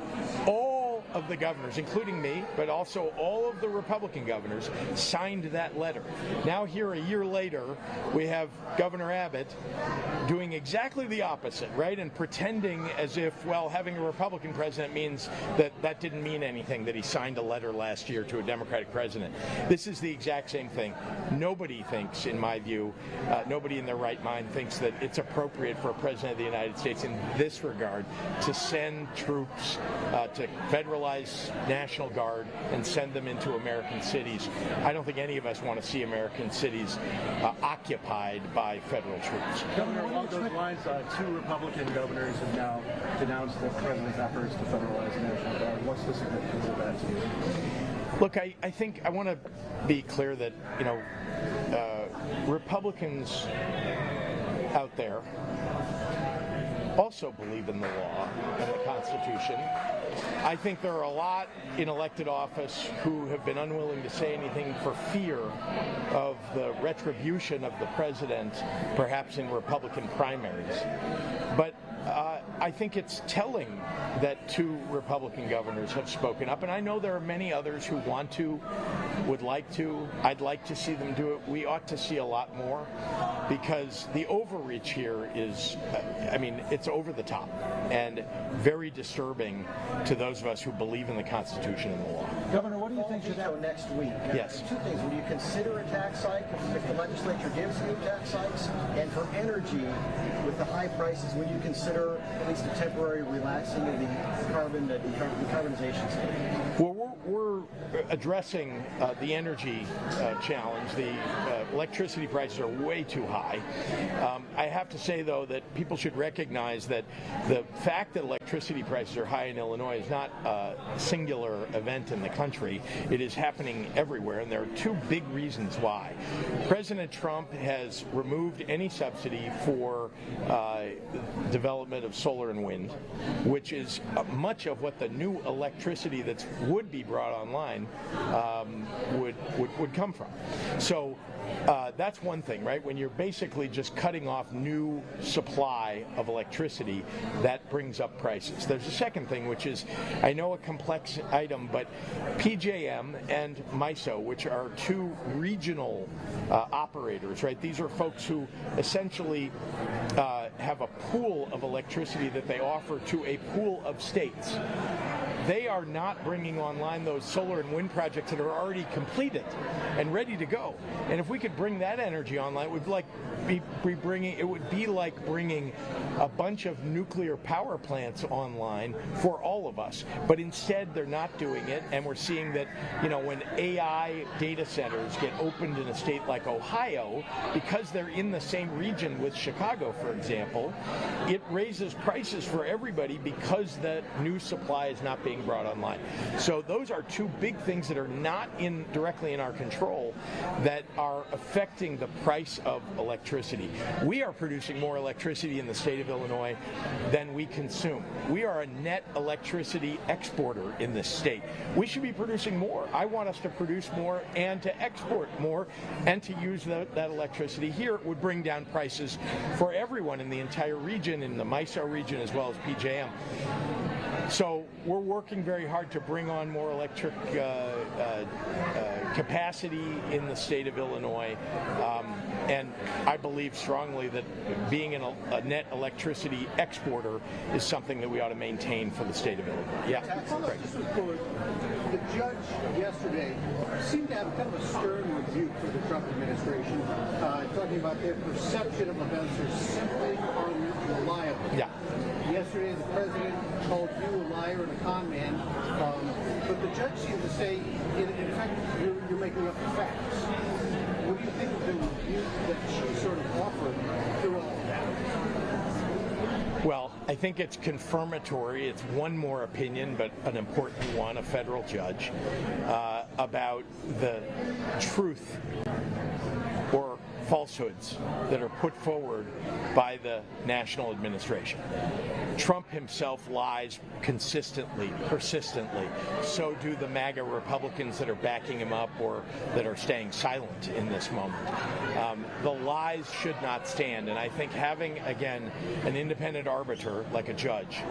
Speaker 14: All of the governors, including me, but also all of the Republican governors, signed that letter. Now here a year later, we have Governor Abbott doing exactly the opposite, right? And pretending as if, well, having a Republican president means that didn't mean anything, that he signed a letter last year to a Democratic president. This is the exact same thing. Nobody thinks, in my view, nobody in their right mind thinks that it's appropriate for a president of the United States in this regard to send troops to federalize National Guard and send them into American cities. I don't think any of us want to see American cities occupied by federal troops.
Speaker 6: Governor, along those lines, 2 Republican governors have now denounced the president's efforts to federalize the National Guard. What's the significance of that to you?
Speaker 14: Look, I think I want to be clear that, Republicans out there also believe in the law and the Constitution. I think there are a lot in elected office who have been unwilling to say anything for fear of the retribution of the president, perhaps in Republican primaries. But I think it's telling that 2 Republican governors have spoken up, and I know there are many others who want to, would like to. I'd like to see them do it. We ought to see a lot more, because the overreach here is, it's over the top and very disturbing to those of us who believe in the Constitution and the law.
Speaker 6: Governor, what do you think should happen next week?
Speaker 14: Yes.
Speaker 6: 2 things. Would you consider a tax hike if the legislature gives you tax hikes? And for energy, with the high prices, would you consider at least a temporary relaxing of the decarbonization standard?
Speaker 14: Well, we're addressing the energy challenge. The electricity prices are way too high. I have to say, though, that people should recognize that the fact that electricity prices are high in Illinois is not a singular event in the country. It is happening everywhere, and there are 2 big reasons why. President Trump has removed any subsidy for development of solar and wind, which is much of what the new electricity that would be brought online would come from. So that's one thing, right? When you're basically just cutting off new supply of electricity, that brings up prices. There's a second thing, which is, I know a complex item, but PJM and MISO, which are 2 regional operators, right? These are folks who essentially have a pool of electricity that they offer to a pool of states. They are not bringing online those solar and wind projects that are already completed and ready to go. And if we could bring that energy online, it would be like bringing a bunch of nuclear power plants online for all of us. But instead, they're not doing it, and we're seeing that, when AI data centers get opened in a state like Ohio, because they're in the same region with Chicago, for example, it raises prices for everybody because the new supply is not being being brought online. So those are two big things that are not directly in our control that are affecting the price of electricity. We are producing more electricity in the state of Illinois than we consume. We are a net electricity exporter in this state. We should be producing more. I want us to produce more and to export more and to use that electricity here. It would bring down prices for everyone in the entire region, in the MISO region as well as PJM. So we're working very hard to bring on more electric capacity in the state of Illinois, and I believe strongly that being a net electricity exporter is something that we ought to maintain for the state of Illinois. Yeah.
Speaker 6: The judge yesterday seemed to have kind of a stern rebuke for the Trump administration, talking about their perception of events are simply unreliable.
Speaker 14: Yeah.
Speaker 6: Yesterday, the president called you a liar and a con man, but the judge seemed to say, in effect, you're making up the facts. What do you think of the rebuke that she sort of offered through all of that?
Speaker 14: Well, I think it's confirmatory. It's one more opinion, but an important one, a federal judge, about the truth or falsehoods that are put forward by the national administration. Trump himself lies consistently, persistently. So do the MAGA Republicans that are backing him up or that are staying silent in this moment. The lies should not stand, and I think having, again, an independent arbiter like a judge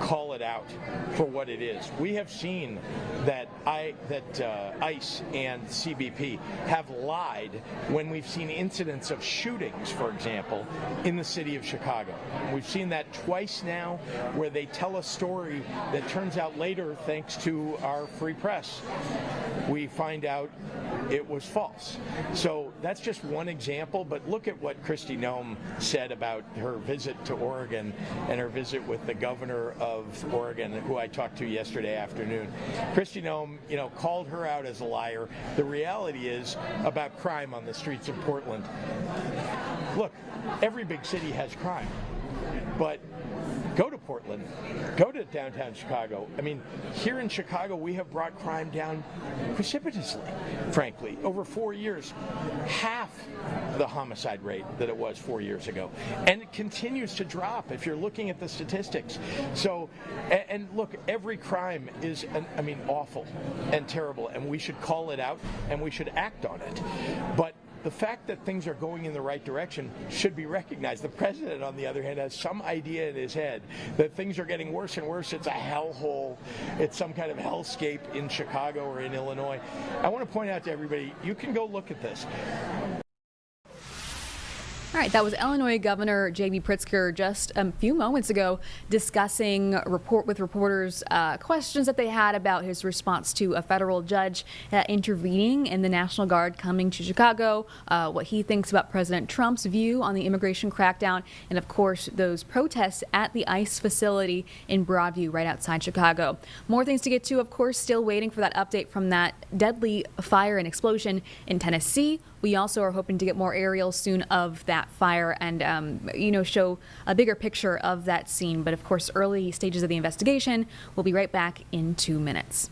Speaker 14: call it out for what it is. We have seen that ICE and CBP have lied when we've seen incidents of shootings, for example, in the city of Chicago. We've seen that twice now, where they tell a story that turns out later, thanks to our free press, we find out it was false. So that's just one example, but look at what Kristi Noem said about her visit to Oregon and her visit with the governor of Oregon, who I talked to yesterday afternoon. Kristi Noem, called her out as a liar. The reality is about crime on the streets of Portland. Look, every big city has crime, but go to Portland, go to downtown Chicago. I mean, here in Chicago, we have brought crime down precipitously, frankly. Over 4 years, half the homicide rate that it was 4 years ago. And it continues to drop if you're looking at the statistics. So, and look, every crime is, awful and terrible, and we should call it out and we should act on it. But the fact that things are going in the right direction should be recognized. The president, on the other hand, has some idea in his head that things are getting worse and worse. It's a hellhole. It's some kind of hellscape in Chicago or in Illinois. I want to point out to everybody, you can go look at this.
Speaker 1: All right, that was Illinois Governor J.B. Pritzker just a few moments ago discussing with reporters questions that they had about his response to a federal judge intervening in the National Guard coming to Chicago, what he thinks about President Trump's view on the immigration crackdown, and of course those protests at the ICE facility in Broadview right outside Chicago. More things to get to, of course, still waiting for that update from that deadly fire and explosion in Tennessee. We also are hoping to get more aerials soon of that fire and, show a bigger picture of that scene. But of course, early stages of the investigation. We'll be right back in 2 minutes.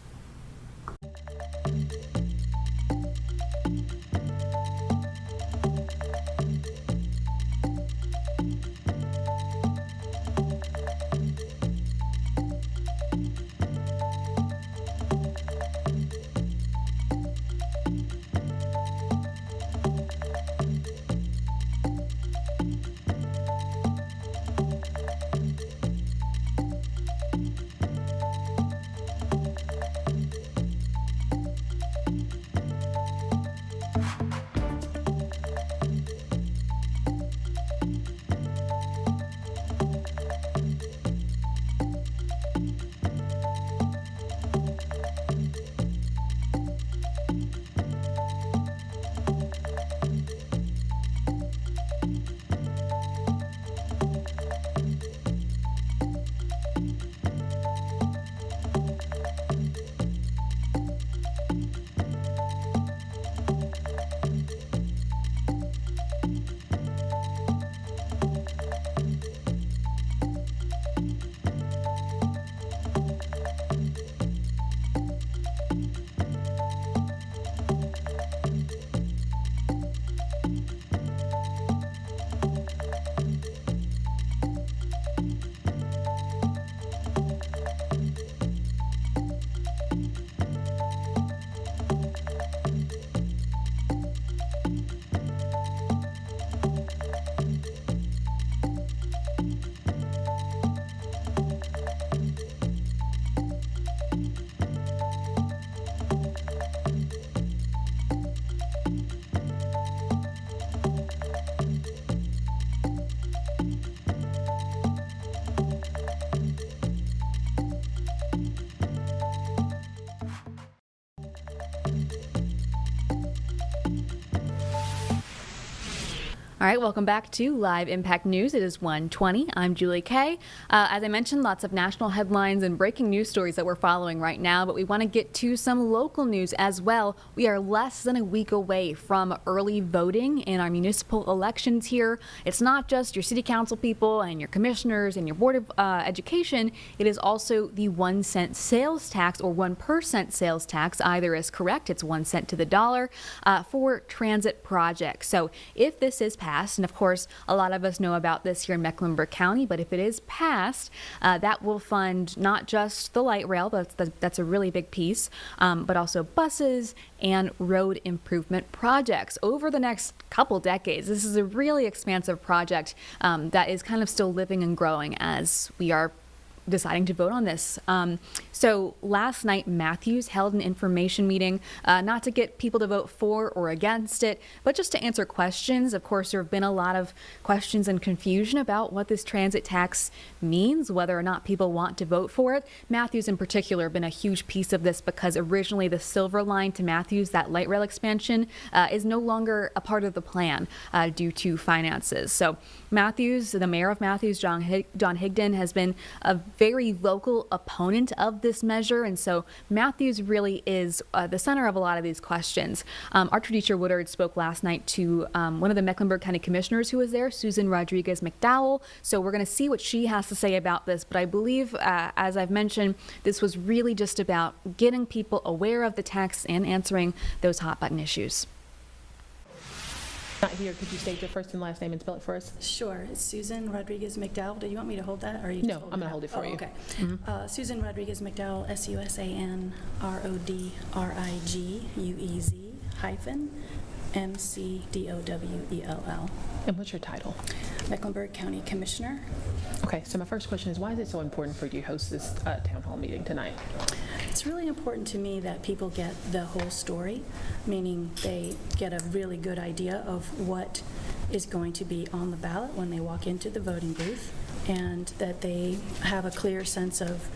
Speaker 1: All right, welcome back to Live Impact News. It is 1:20. I'm Julie Kay. As I mentioned, lots of national headlines and breaking news stories that we're following right now, but we want to get to some local news as well. We are less than a week away from early voting in our municipal elections here. It's not just your city council people and your commissioners and your board of education. It is also the 1 cent sales tax, or 1% sales tax. Either is correct. It's 1 cent to the dollar for transit projects. So if this is passed, and of course, a lot of us know about this here in Mecklenburg County, but if it is passed, that will fund not just the light rail, but that's a really big piece, but also buses and road improvement projects over the next couple decades. This is a really expansive project that is kind of still living and growing as we are deciding to vote on this. So last night, Matthews held an information meeting, not to get people to vote for or against it, but just to answer questions. Of course, there have been a lot of questions and confusion about what this transit tax means, whether or not people want to vote for it. Matthews in particular have been a huge piece of this because originally the Silver Line to Matthews, that light rail expansion, is no longer a part of the plan due to finances. So Matthews, the mayor of Matthews, John Higdon, has been a very vocal opponent of this measure, and so Matthews really is the center of a lot of these questions. Our teacher Woodard spoke last night to one of the Mecklenburg County Commissioners who was there, Susan Rodriguez McDowell, so we're going to see what she has to say about this, but I believe, as I've mentioned, this was really just about getting people aware of the tax and answering those hot button issues.
Speaker 16: Not here. Could you state your first and last name and spell it for us?
Speaker 17: Sure. It's Susan Rodriguez McDowell. Do you want me to hold that? Or are you
Speaker 16: No, I'm going to hold it for you.
Speaker 17: Okay. Susan Rodriguez McDowell, SUSANRODRIGUEZ-MCDOWELL.
Speaker 16: And what's your title?
Speaker 17: Mecklenburg County Commissioner.
Speaker 16: Okay, so my first question is, why is it so important for you to host this town hall meeting tonight?
Speaker 17: It's really important to me that people get the whole story, meaning they get a really good idea of what is going to be on the ballot when they walk into the voting booth, and that they have a clear sense of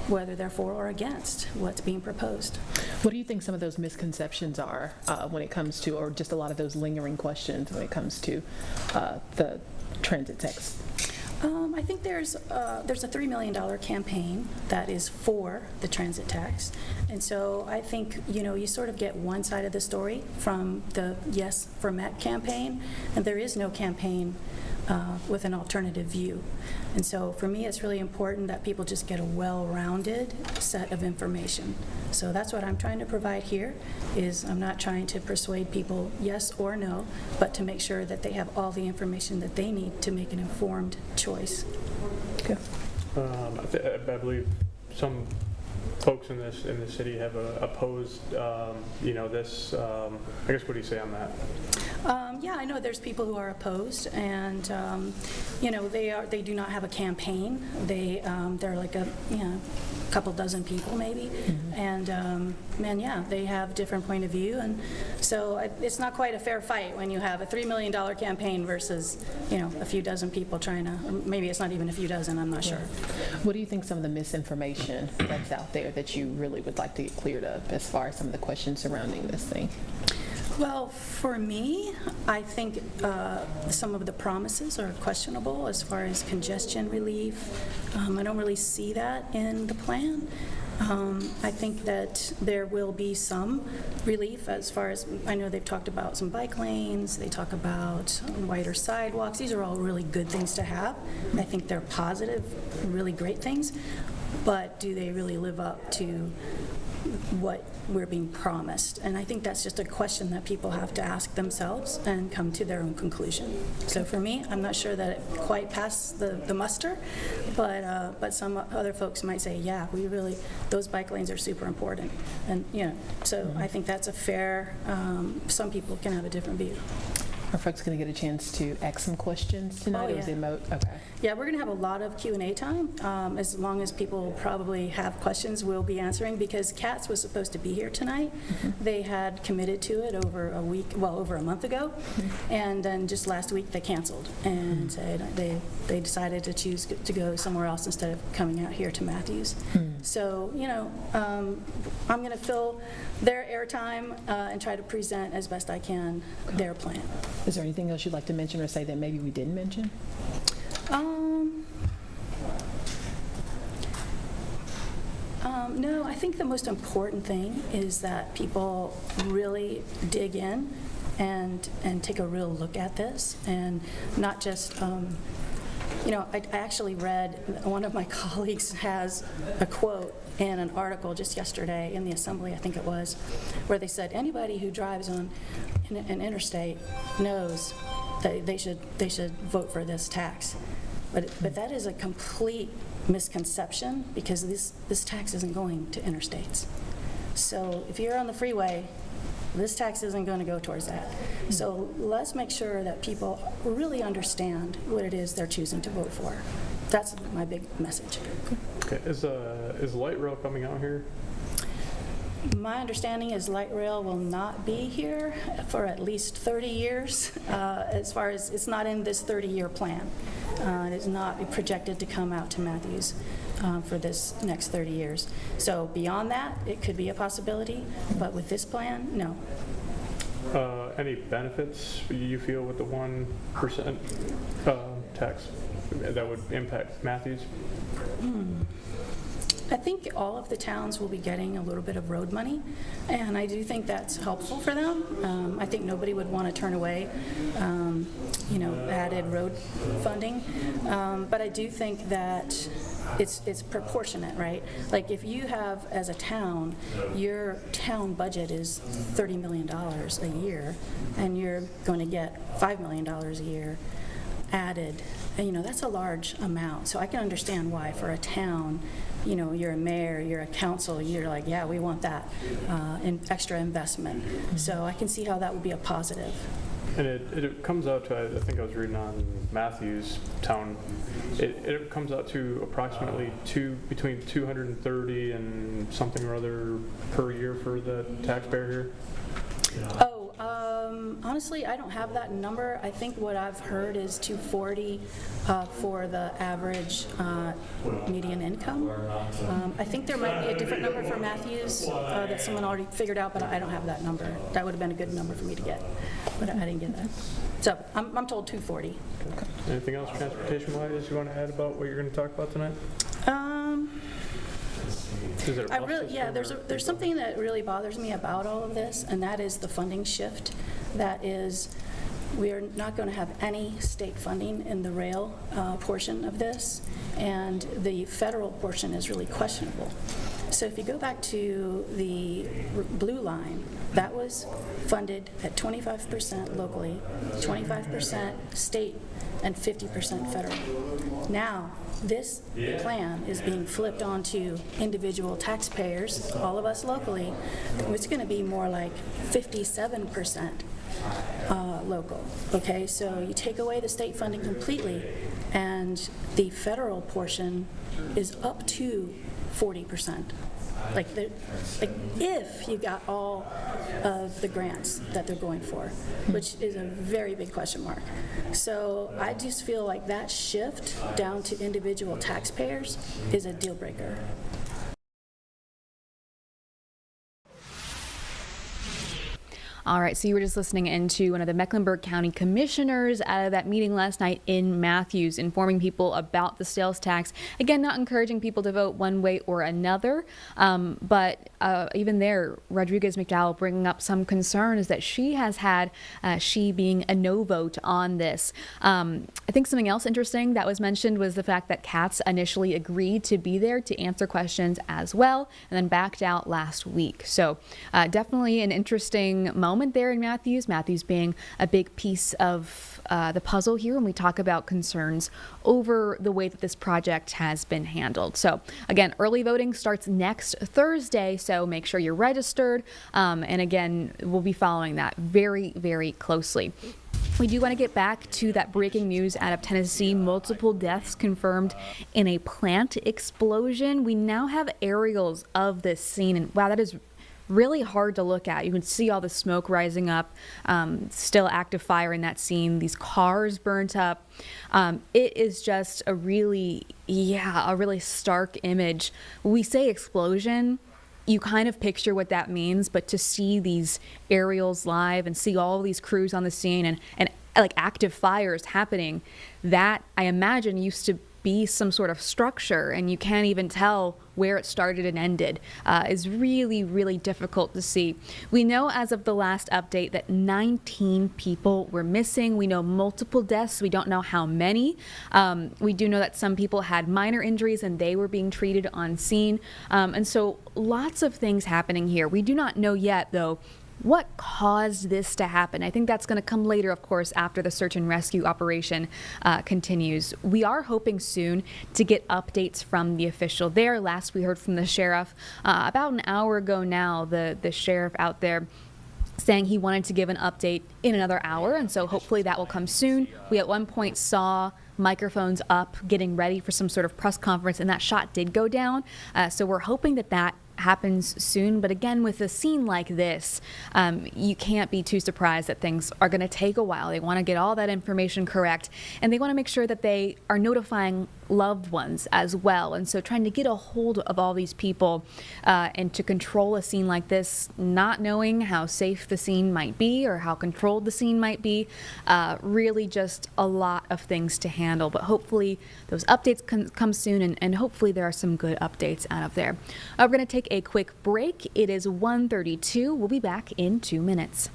Speaker 17: whether they're for or against what's being proposed.
Speaker 16: What do you think some of those misconceptions are when it comes to, or just a lot of those lingering questions when it comes to the transit tax?
Speaker 17: I think there's a $3 million campaign that is for the transit tax. And so I think, you sort of get one side of the story from the Yes for Met campaign, and there is no campaign with an alternative view. And so for me, it's really important that people just get a well-rounded set of information. So that's what I'm trying to provide here, is I'm not trying to persuade people yes or no, but to make sure that they have all the information that they need to make an informed choice.
Speaker 16: Okay.
Speaker 18: I believe some folks in this city have opposed, this. I guess, what do you say on that?
Speaker 17: Yeah, I know there's people who are opposed, and they do not have a campaign. They're like a couple dozen people maybe, and yeah, they have different point of view, and so it's not quite a fair fight when you have a $3 million campaign versus a few dozen people trying to, or maybe it's not even a few dozen. I'm not sure.
Speaker 16: What do you think some of the misinformation that's out there that you really would like to get cleared up as far as some of the questions surrounding this thing?
Speaker 17: Well, for me, I think some of the promises are questionable as far as congestion relief. I don't really see that in the plan. I think that there will be some relief as far as, I know they've talked about some bike lanes, they talk about wider sidewalks. These are all really good things to have. I think they're positive, really great things, but do they really live up to what we're being promised? And I think that's just a question that people have to ask themselves and come to their own conclusion. So for me, I'm not sure that it quite passed the muster, but some other folks might say, yeah, we really, those bike lanes are super important. And so I think that's a fair, some people can have a different view.
Speaker 16: Are folks going to get a chance to ask some questions tonight?
Speaker 17: Oh, yeah.
Speaker 16: Okay.
Speaker 17: Yeah, we're going to have a lot of Q&A time. As long as people probably have questions, we'll be answering, because CATS was supposed to be here tonight. They had committed to it over a month ago, and then just last week they canceled and said they decided to choose to go somewhere else instead of coming out here to Matthews. So, I'm going to fill their airtime and try to present as best I can their plan.
Speaker 16: Is there anything else you'd like to mention or say that maybe we didn't mention?
Speaker 17: No, I think the most important thing is that people really dig in and take a real look at this, and not just, you know, I actually read, one of my colleagues has a quote in an article just yesterday in the Assembly, I think it was, where they said anybody who drives on an interstate knows that they should vote for this tax. But that is a complete misconception, because this tax isn't going to interstates. So if you're on the freeway, this tax isn't going to go towards that. So let's make sure that people really understand what it is they're choosing to vote for. That's my big message.
Speaker 18: Okay. Is light rail coming out here?
Speaker 17: My understanding is light rail will not be here for at least 30 years. As far as, it's not in this 30-year plan. It is not projected to come out to Matthews for this next 30 years. So beyond that, it could be a possibility, but with this plan, no.
Speaker 18: Any benefits you feel with the 1% tax that would impact Matthews?
Speaker 17: I think all of the towns will be getting a little bit of road money, and I do think that's helpful for them. I think nobody would want to turn away, you know, added road funding, but I do think that it's proportionate, right? Like if you have, as a town, your town budget is $30 million a year, and you're going to get $5 million a year added, and, you know, that's a large amount. So I can understand why for a town, you know, you're a mayor, you're a council, you're like, yeah, we want that extra investment. So I can see how that would be a positive.
Speaker 18: And it comes out to, I think I was reading on Matthews Town, it comes out to approximately between 230 and something or other per year for the taxpayer here.
Speaker 17: Honestly, I don't have that number. I think what I've heard is 240 for the average median income. I think there might be a different number for Matthews that someone already figured out, but I don't have that number. That would have been a good number for me to get, but I didn't get that. So I'm told 240.
Speaker 18: Okay. Anything else transportation-wise you want to add about what you're going to talk about tonight? Is there a
Speaker 17: there's something that really bothers me about all of this, and that is the funding shift. That is, we are not going to have any state funding in the rail portion of this, and the federal portion is really questionable. So if you go back to the blue line, that was funded at 25% locally, 25% state, and 50% federal. Now, this plan is being flipped onto individual taxpayers, all of us locally. It's going to be more like 57% local. Okay, so you take away the state funding completely, and the federal portion is up to 40%. Like if you got all of the grants that they're going for, which is a very big question mark. So I just feel like that shift down to individual taxpayers is a deal breaker.
Speaker 1: All right, so you were just listening into one of the Mecklenburg County commissioners out of that meeting last night in Matthews, informing people about the sales tax. Again, not encouraging people to vote one way or another, but even there, Rodriguez McDowell bringing up some concerns that she has had, she being a no vote on this. I think something else interesting that was mentioned was the fact that Katz initially agreed to be there to answer questions as well, and then backed out last week. So definitely an interesting moment there in Matthews being a big piece of the puzzle here when we talk about concerns over the way that this project has been handled. So again, early voting starts next Thursday, so make sure you're registered. And again, we'll be following that very, very closely. We do want to get back to that breaking news out of Tennessee. Multiple deaths confirmed in a plant explosion. We now have aerials of this scene, and wow, that is really hard to look at. You can see all the smoke rising up, still active fire in that scene, these cars burnt up. It is just a really stark image. When we say explosion, you kind of picture what that means, but to see these aerials live and see all these crews on the scene and like active fires happening, that I imagine used to be some sort of structure and you can't even tell where it started and ended, is really, really difficult to see. We know as of the last update that 19 people were missing. We know multiple deaths. We don't know how many. We do know that some people had minor injuries and they were being treated on scene. And so lots of things happening here. We do not know yet, though, what caused this to happen. I think that's going to come later, of course, after the search and rescue operation continues. We are hoping soon to get updates from the official there. Last we heard from the sheriff about an hour ago now, the sheriff out there saying he wanted to give an update in another hour, and so hopefully that will come soon. We at one point saw microphones up getting ready for some sort of press conference, and that shot did go down. So we're hoping that that happens soon. But again, with a scene like this, you can't be too surprised that things are going to take a while. They want to get all that information correct, and they want to make sure that they are notifying loved ones as well. And so trying to get a hold of all these people and to control a scene like this, not knowing how safe the scene might be or how controlled the scene might be, really just a lot of things to handle. But hopefully those updates come soon, and hopefully there are some good updates out of there. We're going to take a quick break. It is 1:32. We'll be back in 2 minutes.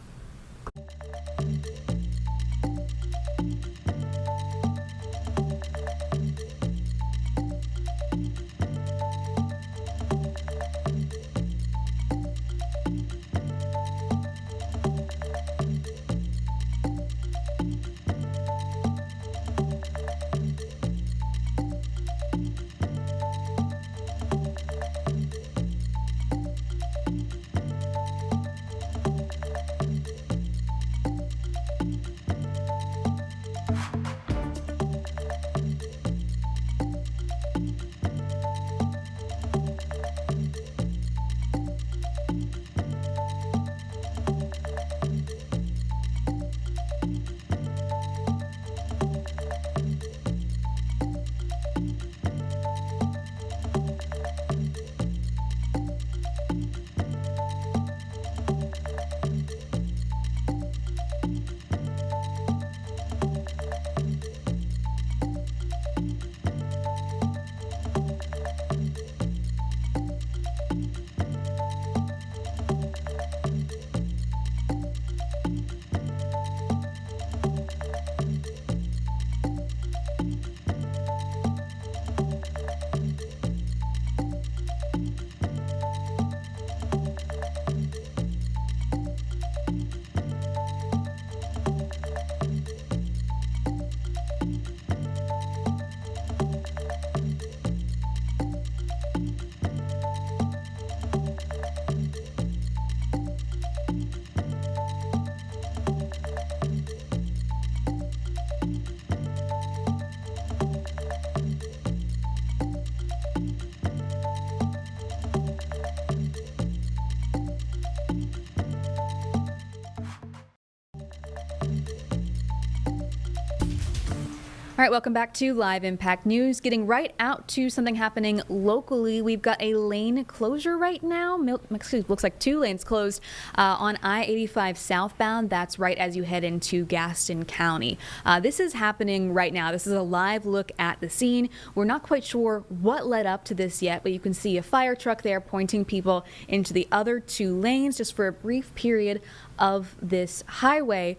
Speaker 1: All right, welcome back to Live Impact News. Getting right out to something happening locally. We've got a lane closure right now. Looks like 2 lanes closed on I-85 southbound. That's right as you head into Gaston County. This is happening right now. This is a live look at the scene. We're not quite sure what led up to this yet, but you can see a fire truck there pointing people into the other 2 lanes just for a brief period of this highway.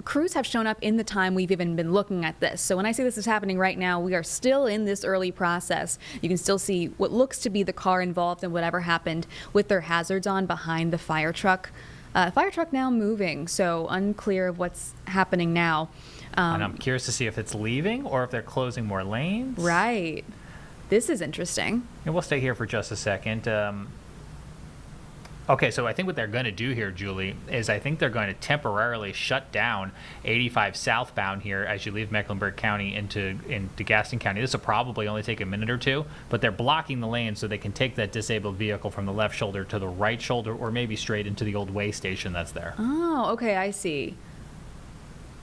Speaker 1: Crews have shown up in the time we've even been looking at this. So when I say this is happening right now, we are still in this early process. You can still see what looks to be the car involved in whatever happened with their hazards on behind the fire truck. Fire truck now moving, so unclear of what's happening now.
Speaker 11: And I'm curious to see if it's leaving or if they're closing more lanes.
Speaker 1: Right. This is interesting.
Speaker 11: And we'll stay here for just a second. Okay, so I think what they're going to do here, Julie, is I think they're going to temporarily shut down 85 southbound here as you leave Mecklenburg County into Gaston County. This will probably only take a minute or 2, but they're blocking the lane so they can take that disabled vehicle from the left shoulder to the right shoulder or maybe straight into the old way station that's there.
Speaker 1: Oh, okay, I see.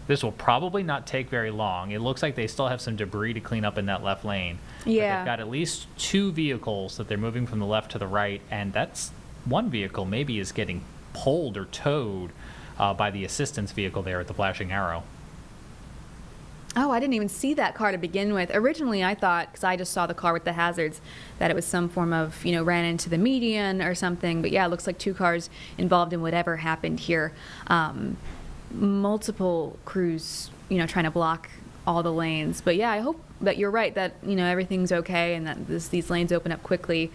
Speaker 11: This will probably not take very long. It looks like they still have some debris to clean up in that left lane.
Speaker 1: Yeah.
Speaker 11: But they've got at least 2 vehicles that they're moving from the left to the right, and that's one vehicle maybe is getting pulled or towed by the assistance vehicle there at the Flashing Arrow.
Speaker 1: Oh, I didn't even see that car to begin with. Originally, I thought, because I just saw the car with the hazards, that it was some form of, ran into the median or something. But yeah, it looks like 2 cars involved in whatever happened here. Multiple crews, trying to block all the lanes. But yeah, I hope that you're right, that, everything's okay and that these lanes open up quickly.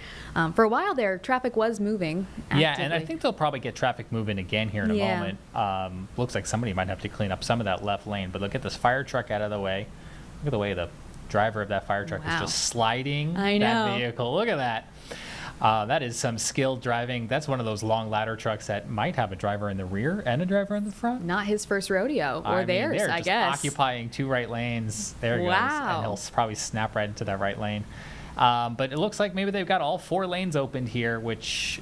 Speaker 1: For a while there, traffic was moving actively.
Speaker 11: Yeah, and I think they'll probably get traffic moving again here in a moment. Looks like somebody might have to clean up some of that left lane. But look at this fire truck out of the way. Look at the way the driver of that fire truck is just sliding that vehicle. Look at that. That is some skilled driving. That's one of those long ladder trucks that might have a driver in the rear and a driver in the front.
Speaker 1: Not his first rodeo, or theirs,
Speaker 11: they're
Speaker 1: I
Speaker 11: just
Speaker 1: guess.
Speaker 11: Occupying 2 right lanes. There he goes. And he'll probably snap right into that right lane. But it looks like maybe they've got all 4 lanes opened here, which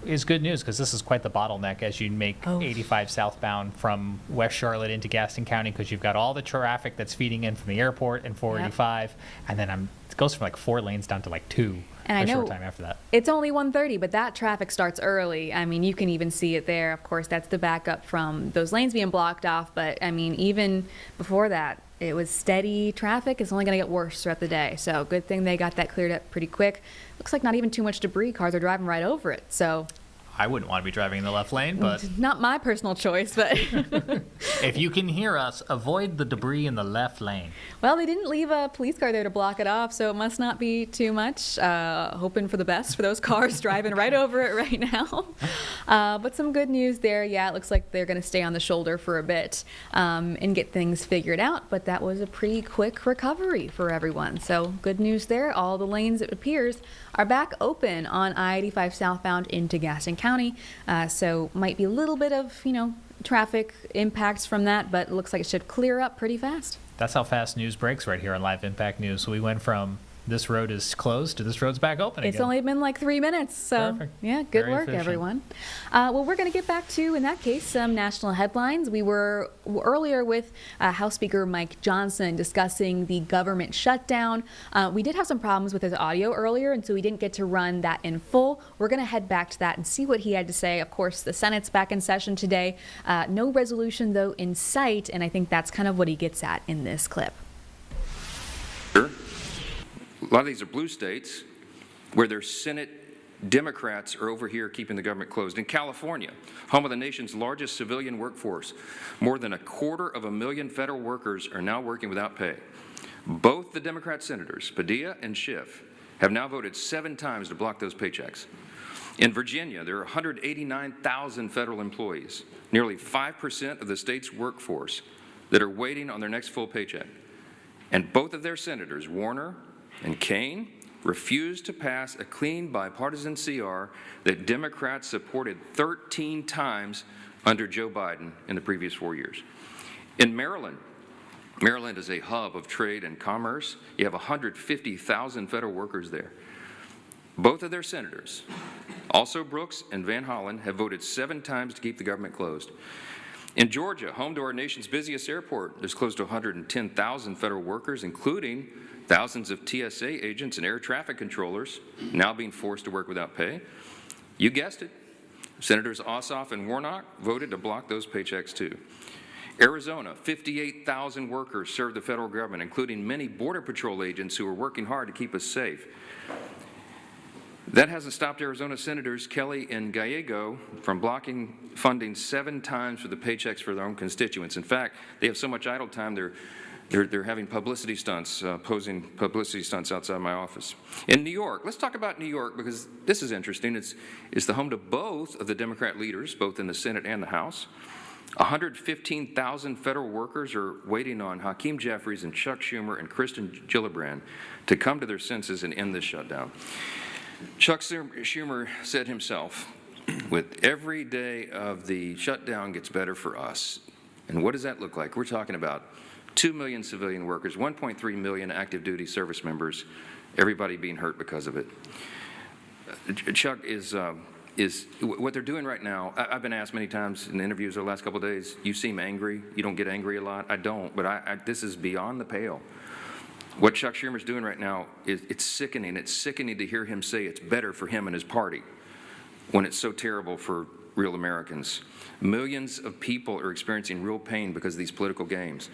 Speaker 11: is good news because this is quite the bottleneck as you make 85 southbound from West Charlotte into Gaston County, because you've got all the traffic that's feeding in from the airport and 485, and then it goes from like 4 lanes down to like 2.
Speaker 1: And I know
Speaker 11: short time after that.
Speaker 1: It's only 1:30, but that traffic starts early. I mean, you can even see it there. Of course, that's the backup from those lanes being blocked off. But I mean, even before that, it was steady traffic. It's only going to get worse throughout the day. So good thing they got that cleared up pretty quick. Looks like not even too much debris. Cars are driving right over it. So
Speaker 11: I wouldn't want to be driving in the left lane, but
Speaker 1: not my personal choice, but
Speaker 11: if you can hear us, avoid the debris in the left lane.
Speaker 1: Well, they didn't leave a police car there to block it off, so it must not be too much. Hoping for the best for those cars driving right over it right now. But some good news there. Yeah, it looks like they're going to stay on the shoulder for a bit and get things figured out. But that was a pretty quick recovery for everyone. So good news there. All the lanes, it appears, are back open on I-85 southbound into Gaston County. So might be a little bit of, traffic impacts from that, but it looks like it should clear up pretty fast.
Speaker 11: That's how fast news breaks right here on Live Impact News. So we went from this road is closed to this road's back open again.
Speaker 1: It's only been like 3 minutes, so
Speaker 11: perfect.
Speaker 1: Yeah, good
Speaker 11: Very
Speaker 1: work,
Speaker 11: efficient.
Speaker 1: everyone. Well, we're going to get back to, in that case, some national headlines. We were earlier with House Speaker Mike Johnson discussing the government shutdown. We did have some problems with his audio earlier, and so we didn't get to run that in full. We're going to head back to that and see what he had to say. Of course, the Senate's back in session today. No resolution, though, in sight, and I think that's kind of what he gets at in this clip.
Speaker 19: A lot of these are blue states where their Senate Democrats are over here keeping the government closed. In California, home of the nation's largest civilian workforce, more than 250,000 federal workers are now working without pay. Both the Democrat senators, Padilla and Schiff, have now voted 7 times to block those paychecks. In Virginia, there are 189,000 federal employees, nearly 5% of the state's workforce, that are waiting on their next full paycheck. And both of their senators, Warner and Kaine, refused to pass a clean bipartisan CR that Democrats supported 13 times under Joe Biden in the previous 4 years. In Maryland is a hub of trade and commerce. You have 150,000 federal workers there. Both of their senators, also Brooks and Van Hollen, have voted 7 times to keep the government closed. In Georgia, home to our nation's busiest airport, there's close to 110,000 federal workers, including thousands of TSA agents and air traffic controllers now being forced to work without pay. You guessed it. Senators Ossoff and Warnock voted to block those paychecks too. Arizona, 58,000 workers serve the federal government, including many Border Patrol agents who are working hard to keep us safe. That hasn't stopped Arizona Senators Kelly and Gallego from blocking funding 7 times for the paychecks for their own constituents. In fact, they have so much idle time, they're having publicity stunts, posing publicity stunts outside my office. In New York, let's talk about New York because this is interesting. It's the home to both of the Democrat leaders, both in the Senate and the House. 115,000 federal workers are waiting on Hakeem Jeffries and Chuck Schumer and Kristen Gillibrand to come to their senses and end this shutdown. Chuck Schumer said himself, with every day of the shutdown gets better for us. And what does that look like? We're talking about 2 million civilian workers, 1.3 million active duty service members, everybody being hurt because of it. Chuck is what they're doing right now. I've been asked many times in interviews over the last couple of days, you seem angry. You don't get angry a lot. I don't, but this is beyond the pale. What Chuck Schumer's doing right now it's sickening. It's sickening to hear him say it's better for him and his party. when it's so terrible for real Americans. Millions of people are experiencing real pain because of these political games.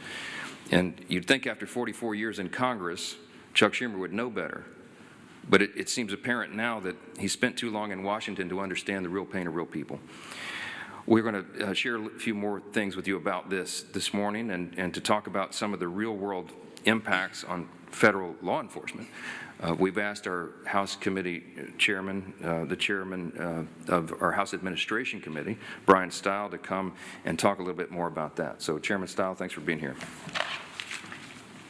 Speaker 19: And you'd think after 44 years in Congress, Chuck Schumer would know better. But it seems apparent now that he spent too long in Washington to understand the real pain of real people. We're going to share a few more things with you about this morning and to talk about some of the real-world impacts on federal law enforcement. We've asked our House Committee Chairman, the Chairman of our House Administration Committee, Brian Stile, to come and talk a little bit more about that. So, Chairman Stile, thanks for being here.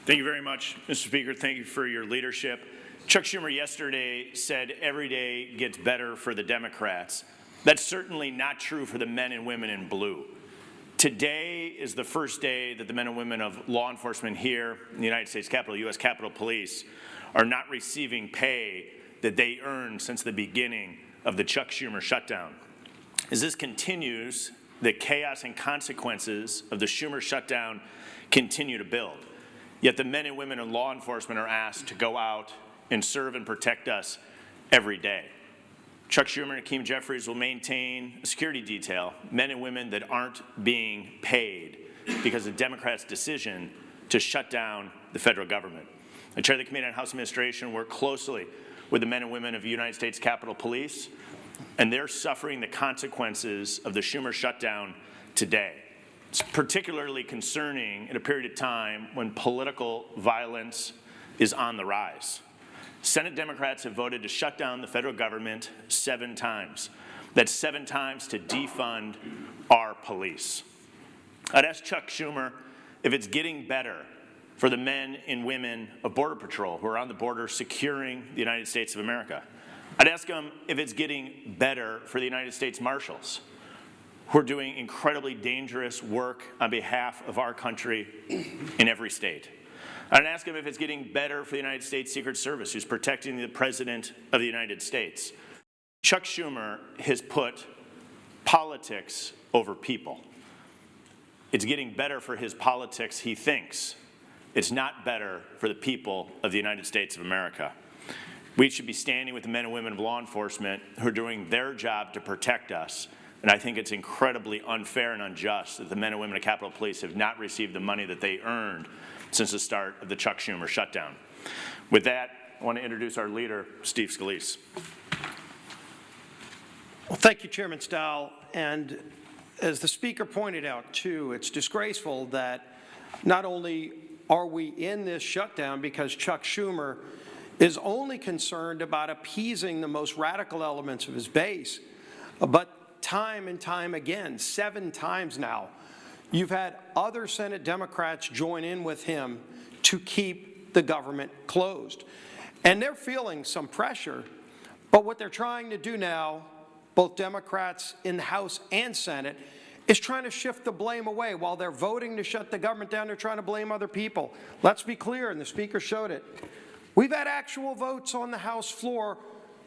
Speaker 20: Thank you very much, Mr. Speaker. Thank you for your leadership. Chuck Schumer yesterday said every day gets better for the Democrats. That's certainly not true for the men and women in blue. Today is the first day that the men and women of law enforcement here in the United States Capitol, U.S. Capitol Police, are not receiving pay that they earned since the beginning of the Chuck Schumer shutdown. As this continues, the chaos and consequences of the Schumer shutdown continue to build. Yet the men and women in law enforcement are asked to go out and serve and protect us every day. Chuck Schumer and Hakeem Jeffries will maintain a security detail, men and women that aren't being paid because of Democrats' decision to shut down the federal government. I chair the Committee on House Administration, work closely with the men and women of the United States Capitol Police, and they're suffering the consequences of the Schumer shutdown today. It's particularly concerning at a period of time when political violence is on the rise. Senate Democrats have voted to shut down the federal government 7 times. That's 7 times to defund our police. I'd ask Chuck Schumer if it's getting better for the men and women of Border Patrol who are on the border securing the United States of America. I'd ask him if it's getting better for the United States Marshals who are doing incredibly dangerous work on behalf of our country in every state. I'd ask him if it's getting better for the United States Secret Service, who's protecting the President of the United States. Chuck Schumer has put politics over people. It's getting better for his politics, he thinks. It's not better for the people of the United States of America. We should be standing with the men and women of law enforcement who are doing their job to protect us. And I think it's incredibly unfair and unjust that the men and women of Capitol Police have not received the money that they earned since the start of the Chuck Schumer shutdown. With that, I want to introduce our leader, Steve Scalise.
Speaker 21: Well, thank you, Chairman Stile. And as the Speaker pointed out, too, it's disgraceful that not only are we in this shutdown because Chuck Schumer is only concerned about appeasing the most radical elements of his base, but time and time again, 7 times now, you've had other Senate Democrats join in with him to keep the government closed. And they're feeling some pressure, but what they're trying to do now, both Democrats in the House and Senate, is trying to shift the blame away. While they're voting to shut the government down, they're trying to blame other people. Let's be clear, and the Speaker showed it. We've had actual votes on the House floor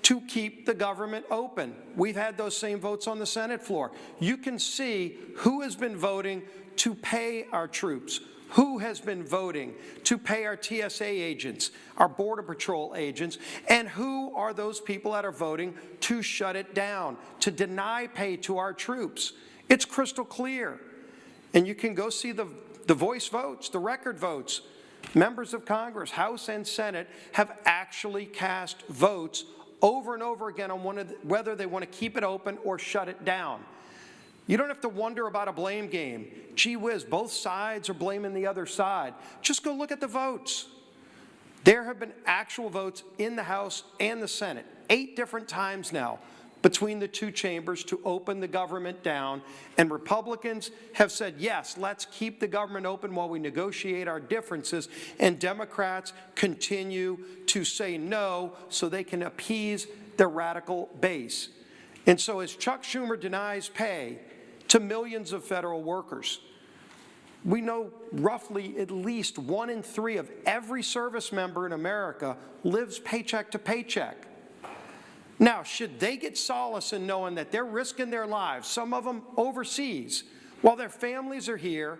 Speaker 21: to keep the government open. We've had those same votes on the Senate floor. You can see who has been voting to pay our troops, who has been voting to pay our TSA agents, our Border Patrol agents, and who are those people that are voting to shut it down, to deny pay to our troops. It's crystal clear. And you can go see the voice votes, the record votes. Members of Congress, House and Senate, have actually cast votes over and over again on whether they want to keep it open or shut it down. You don't have to wonder about a blame game. Gee whiz, both sides are blaming the other side. Just go look at the votes. There have been actual votes in the House and the Senate, 8 different times now, between the 2 chambers to open the government down, and Republicans have said, yes, let's keep the government open while we negotiate our differences, and Democrats continue to say no so they can appease their radical base. And so as Chuck Schumer denies pay to millions of federal workers, we know roughly at least 1 in 3 of every service member in America lives paycheck to paycheck. Now, should they get solace in knowing that they're risking their lives, some of them overseas, while their families are here,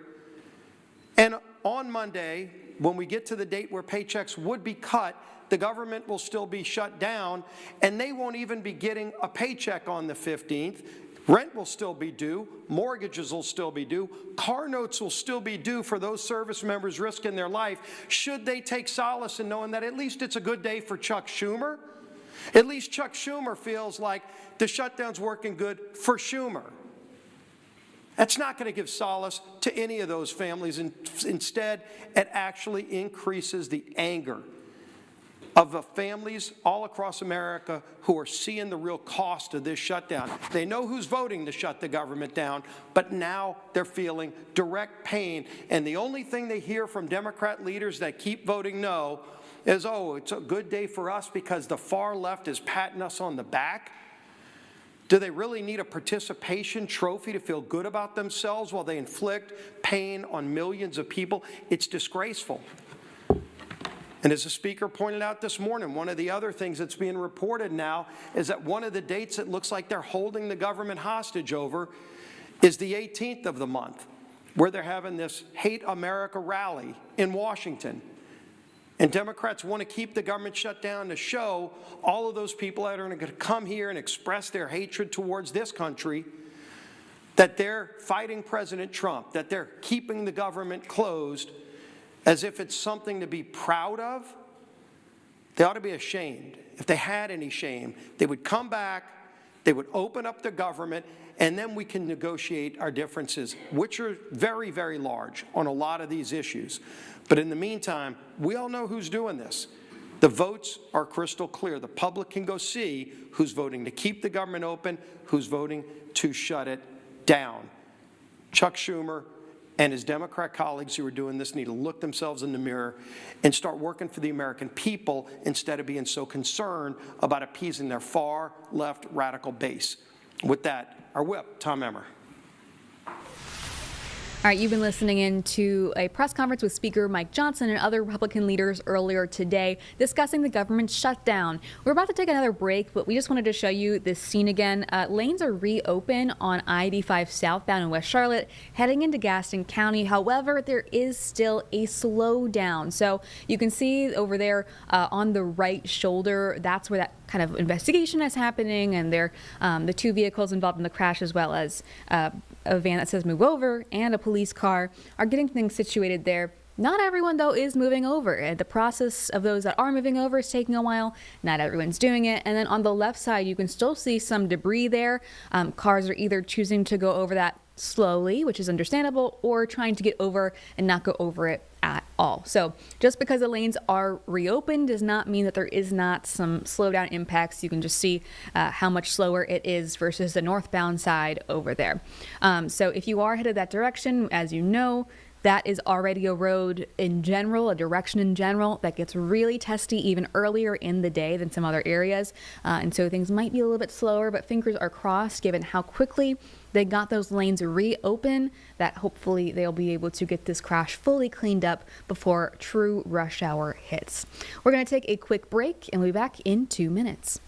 Speaker 21: and on Monday, when we get to the date where paychecks would be cut, the government will still be shut down, and they won't even be getting a paycheck on the 15th. Rent will still be due, mortgages will still be due, car notes will still be due for those service members risking their life. Should they take solace in knowing that at least it's a good day for Chuck Schumer? At least Chuck Schumer feels like the shutdown's working good for Schumer. That's not going to give solace to any of those families. Instead, it actually increases the anger of the families all across America who are seeing the real cost of this shutdown. They know who's voting to shut the government down, but now they're feeling direct pain. And the only thing they hear from Democrat leaders that keep voting no is, oh, it's a good day for us because the far left is patting us on the back. Do they really need a participation trophy to feel good about themselves while they inflict pain on millions of people? It's disgraceful. And as the Speaker pointed out this morning, one of the other things that's being reported now is that one of the dates it looks like they're holding the government hostage over is the 18th of the month, where they're having this Hate America rally in Washington. And Democrats want to keep the government shut down to show all of those people that are going to come here and express their hatred towards this country that they're fighting President Trump, that they're keeping the government closed as if it's something to be proud of. They ought to be ashamed. If they had any shame, they would come back, they would open up the government, and then we can negotiate our differences, which are very, very large on a lot of these issues. But in the meantime, we all know who's doing this. The votes are crystal clear. The public can go see who's voting to keep the government open, who's voting to shut it down. Chuck Schumer and his Democrat colleagues who are doing this need to look themselves in the mirror and start working for the American people instead of being so concerned about appeasing their far left radical base. With that, our whip, Tom Emmer.
Speaker 1: All right, you've been listening in to a press conference with Speaker Mike Johnson and other Republican leaders earlier today discussing the government shutdown. We're about to take another break, but we just wanted to show you this scene again. Lanes are reopened on I-85 southbound in West Charlotte, heading into Gaston County. However, there is still a slowdown. So you can see over there on the right shoulder, that's where that kind of investigation is happening, and they're the two vehicles involved in the crash, as well as a van that says move over and a police car, are getting things situated there. Not everyone, though, is moving over. The process of those that are moving over is taking a while. Not everyone's doing it. And then on the left side, you can still see some debris there. Cars are either choosing to go over that slowly, which is understandable, or trying to get over and not go over it at all. So just because the lanes are reopened does not mean that there is not some slowdown impacts. You can just see how much slower it is versus the northbound side over there. So if you are headed that direction, as you know, that is already a road in general, a direction in general, that gets really testy even earlier in the day than some other areas. And so things might be a little bit slower, but fingers are crossed given how quickly they got those lanes reopened, that hopefully they'll be able to get this crash fully cleaned up before true rush hour hits. We're going to take a quick break and we'll be back in 2 minutes.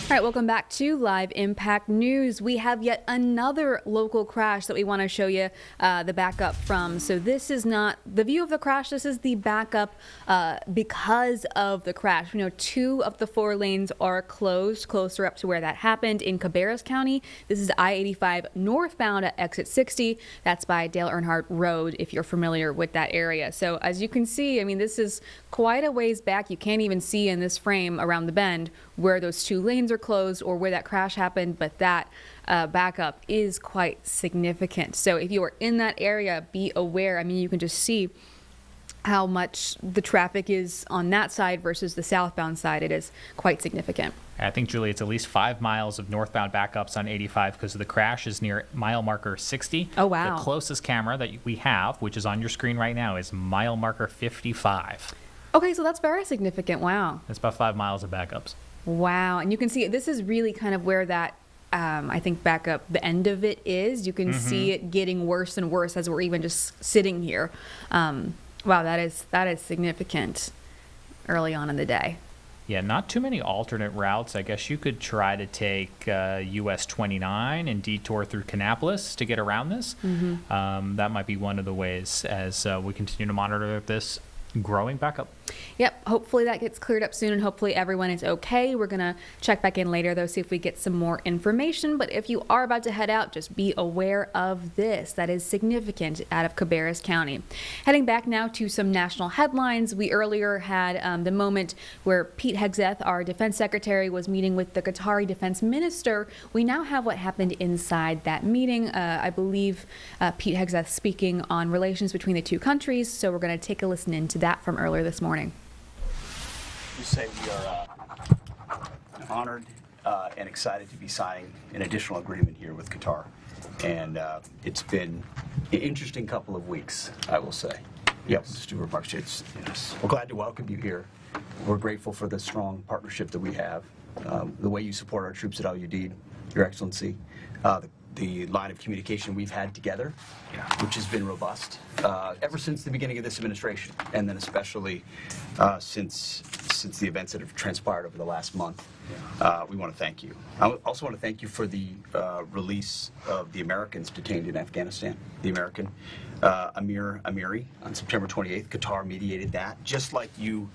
Speaker 1: All right, welcome back to Live Impact News. We have yet another local crash that we want to show you the backup from. So this is not the view of the crash. This is the backup because of the crash. We know 2 of the 4 lanes are closed, closer up to where that happened in Cabarrus County. This is I-85 northbound at exit 60. That's by Dale Earnhardt Road, if you're familiar with that area. So as you can see, I mean, this is quite a ways back. You can't even see in this frame around the bend where those 2 lanes are closed or where that crash happened, but that backup is quite significant. So if you are in that area, be aware. I mean, you can just see how much the traffic is on that side versus the southbound side. It is quite significant.
Speaker 11: I think, Julie, it's at least 5 miles of northbound backups on 85 because the crash is near mile marker 60.
Speaker 1: Oh, wow.
Speaker 11: The closest camera that we have, which is on your screen right now, is mile marker 55.
Speaker 1: Okay, so that's very significant. Wow.
Speaker 11: It's about 5 miles of backups.
Speaker 1: Wow. And you can see this is really kind of where that, I think, backup, the end of it is. You can see it getting worse and worse as we're even just sitting here. Wow, that is significant early on in the day.
Speaker 11: Yeah, not too many alternate routes. I guess you could try to take US 29 and detour through Kannapolis to get around this. That might be one of the ways as we continue to monitor this growing backup.
Speaker 1: Yep, hopefully that gets cleared up soon and hopefully everyone is okay. We're going to check back in later though, see if we get some more information. But if you are about to head out, just be aware of this. That is significant out of Cabarrus County. Heading back now to some national headlines. We earlier had the moment where Pete Hegseth, our defense secretary, was meeting with the Qatari defense minister. We now have what happened inside that meeting. I believe Pete Hegseth speaking on relations between the 2 countries. So we're going to take a listen into that from earlier this morning.
Speaker 4: You say we are honored and excited to be signing an additional agreement here with Qatar. And it's been an interesting couple of weeks, I will say. Yes, Stuart Marks. Yes. We're glad to welcome you here. We're grateful for the strong partnership that we have, the way you support our troops at Al-Udeid, Your Excellency, the line of communication we've had together, which has been robust ever since the beginning of this administration, and then especially since the events that have transpired over the last month. We want to thank you. I also want to thank you for the release of the Americans detained in Afghanistan. The American Amir Amiri on September 28th. Qatar mediated that, just like you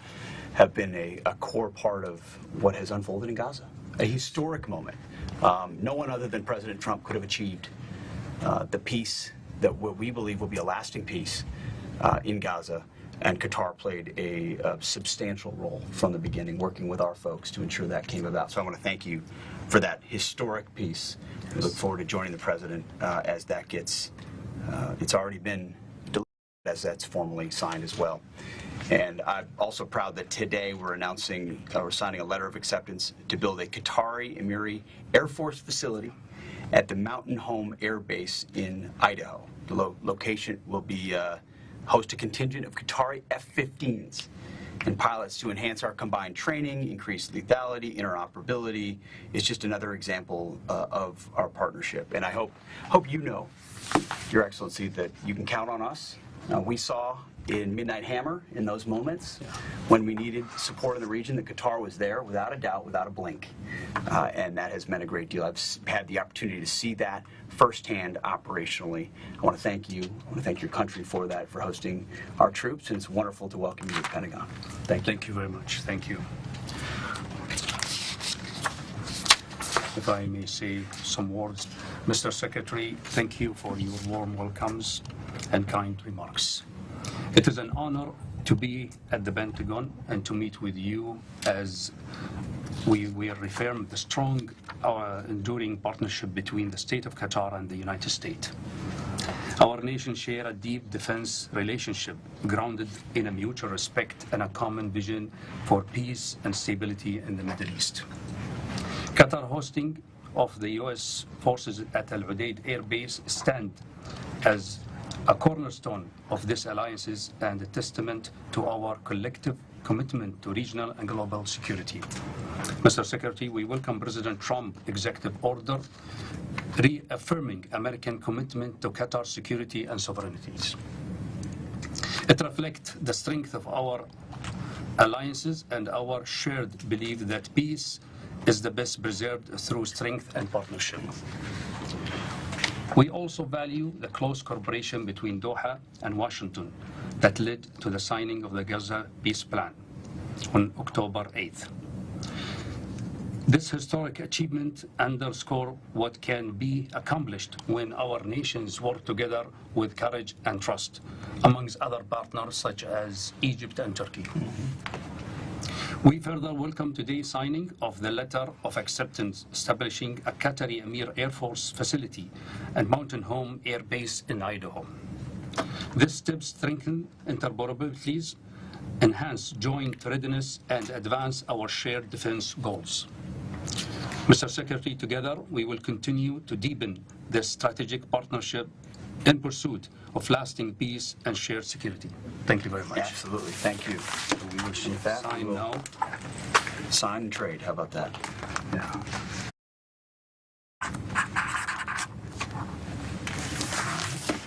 Speaker 4: have been a core part of what has unfolded in Gaza. A historic moment. No one other than President Trump could have achieved the peace that what we believe will be a lasting peace in Gaza, and Qatar played a substantial role from the beginning, working with our folks to ensure that came about. So I want to thank you for that historic peace. We look forward to joining the President as that gets, it's already been delivered as that's formally signed as well. And I'm also proud that today we're announcing, we're signing a letter of acceptance to build a Qatari Emiri Air Force facility at the Mountain Home Air Base in Idaho. The location will be host a contingent of Qatari F-15s and pilots to enhance our combined training, increase lethality, interoperability. It's just another example of our partnership. And I hope you know, Your Excellency, that you can count on us. We saw in Midnight Hammer, in those moments, when we needed support in the region, that Qatar was there without a doubt, without a blink. And that has meant a great deal. I've had the opportunity to see that firsthand operationally. I want to thank you. I want to thank your country for that, for hosting our troops, and it's wonderful to welcome you to the Pentagon. Thank you.
Speaker 22: Thank you very much. Thank you. If I may say some words. Mr. Secretary, thank you for your warm welcomes and kind remarks. It is an honor to be at the Pentagon and to meet with you as we reaffirm the strong, enduring partnership between the State of Qatar and the United States. Our nations share a deep defense relationship grounded in a mutual respect and a common vision for peace and stability in the Middle East. Qatar hosting of the U.S. forces at Al-Udeid Air Base stand as a cornerstone of this alliances and a testament to our collective commitment to regional and global security. Mr. Secretary, we welcome President Trump's executive order reaffirming American commitment to Qatar's security and sovereignties. It reflects the strength of our alliances and our shared belief that peace is the best preserved through strength and partnership. We also value the close cooperation between Doha and Washington that led to the signing of the Gaza Peace Plan on October 8th. This historic achievement underscores what can be accomplished when our nations work together with courage and trust, amongst other partners such as Egypt and Turkey. We further welcome today's signing of the letter of acceptance establishing a Qatari Emir Air Force facility and Mountain Home Air Base in Idaho. This step strengthens interoperabilities, enhance joint readiness, and advance our shared defense goals. Mr. Secretary, together we will continue to deepen this strategic partnership in pursuit of lasting peace and shared security. Thank you very much.
Speaker 4: Absolutely. Thank you. We wish you that.
Speaker 22: Sign now.
Speaker 4: Sign and trade. How about that?
Speaker 22: Yeah.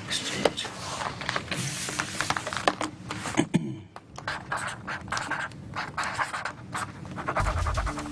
Speaker 4: Exchange.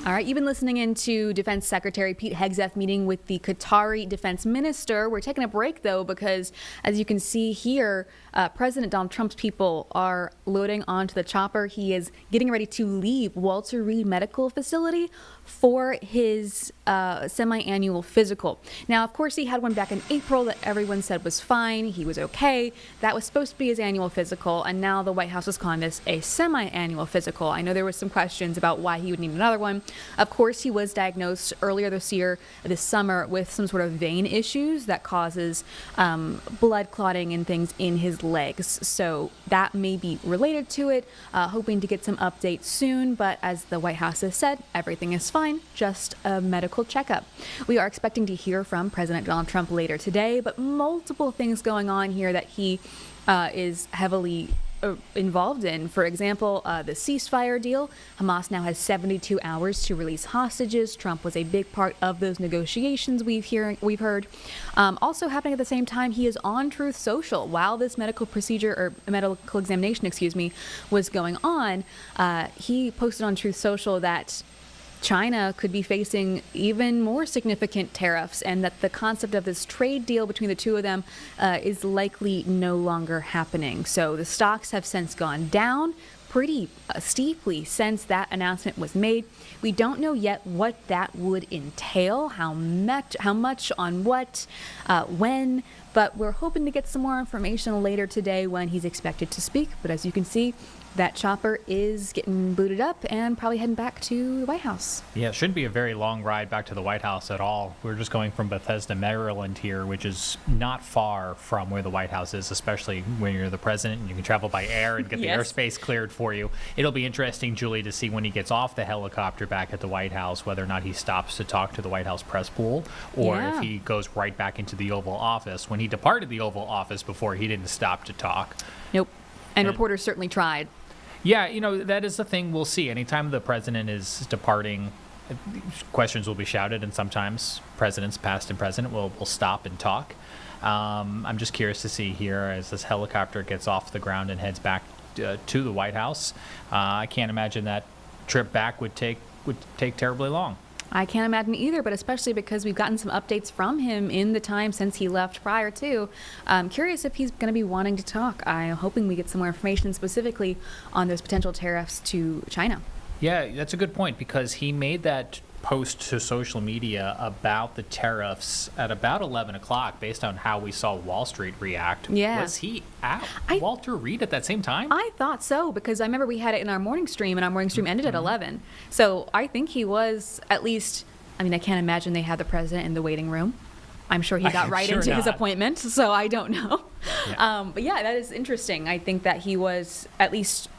Speaker 1: All right, you've been listening into Defense Secretary Pete Hegseth meeting with the Qatari Defense Minister. We're taking a break, though, because as you can see here, President Donald Trump's people are loading onto the chopper. He is getting ready to leave Walter Reed Medical Facility for his semi-annual physical. Now, of course, he had one back in April that everyone said was fine. He was okay. That was supposed to be his annual physical, and now the White House is calling this a semi-annual physical. I know there was some questions about why he would need another one. Of course, he was diagnosed earlier this summer, with some sort of vein issues that causes blood clotting and things in his legs. So that may be related to it. Hoping to get some updates soon, but as the White House has said, everything is fine, just a medical checkup. We are expecting to hear from President Donald Trump later today, but multiple things going on here that he is heavily involved in. For example, the ceasefire deal. Hamas now has 72 hours to release hostages. Trump was a big part of those negotiations we've heard. Also happening at the same time, he is on Truth Social while this medical examination, was going on. He posted on Truth Social that China could be facing even more significant tariffs, and that the concept of this trade deal between the two of them is likely no longer happening. So the stocks have since gone down pretty steeply since that announcement was made. We don't know yet what that would entail, how much on what, when, but we're hoping to get some more information later today when he's expected to speak. But as you can see, that chopper is getting booted up and probably heading back to the White House.
Speaker 11: Yeah, it shouldn't be a very long ride back to the White House at all. We're just going from Bethesda, Maryland here, which is not far from where the White House is, especially when you're the president and you can travel by air and get the airspace cleared for you. It'll be interesting, Julie, to see when he gets off the helicopter back at the White House, whether or not he stops to talk to the White House press pool, or if he goes right back into the Oval Office. When he departed the Oval Office before, he didn't stop to talk.
Speaker 1: Nope. And reporters certainly tried.
Speaker 11: Yeah, that is the thing we'll see. Anytime the president is departing, questions will be shouted, and sometimes presidents, past and present, will stop and talk. I'm just curious to see here as this helicopter gets off the ground and heads back to the White House. I can't imagine that trip back would take terribly long.
Speaker 1: I can't imagine either, but especially because we've gotten some updates from him in the time since he left prior to. I'm curious if he's going to be wanting to talk. I'm hoping we get some more information specifically on those potential tariffs to China.
Speaker 11: Yeah, that's a good point, because he made that post to social media about the tariffs at about 11 o'clock based on how we saw Wall Street react.
Speaker 1: Yeah.
Speaker 11: Was he at Walter Reed at that same time?
Speaker 1: I thought so, because I remember we had it in our morning stream, and our morning stream ended at 11. So I think he was at least, I can't imagine they had the president in the waiting room. I'm sure he got right into his appointment, so I don't know. Yeah. But yeah, that is interesting. I think that he was at least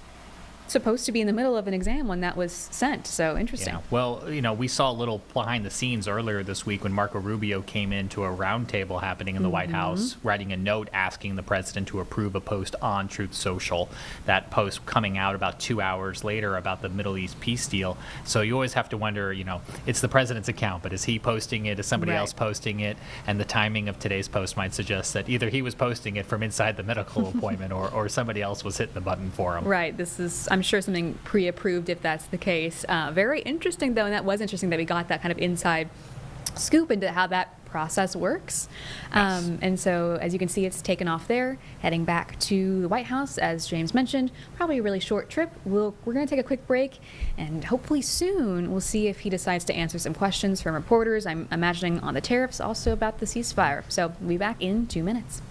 Speaker 1: supposed to be in the middle of an exam when that was sent. So interesting.
Speaker 11: Yeah. Well, we saw a little behind the scenes earlier this week when Marco Rubio came into a roundtable happening in the White House, writing a note asking the president to approve a post on Truth Social. That post coming out about 2 hours later about the Middle East peace deal. So you always have to wonder, it's the president's account, but is he posting it? Is somebody else posting it? And the timing of today's post might suggest that either he was posting it from inside the medical appointment or somebody else was hitting the button for him.
Speaker 1: Right. I'm I'm sure something pre-approved if that's the case. Very interesting, though, and that was interesting that we got that kind of inside scoop into how that process works. And so, as you can see, it's taken off there, heading back to the White House, as James mentioned. Probably a really short trip. We're going to take a quick break, and hopefully soon we'll see if he decides to answer some questions from reporters. I'm imagining on the tariffs, also about the ceasefire. So we'll be back in 2 minutes.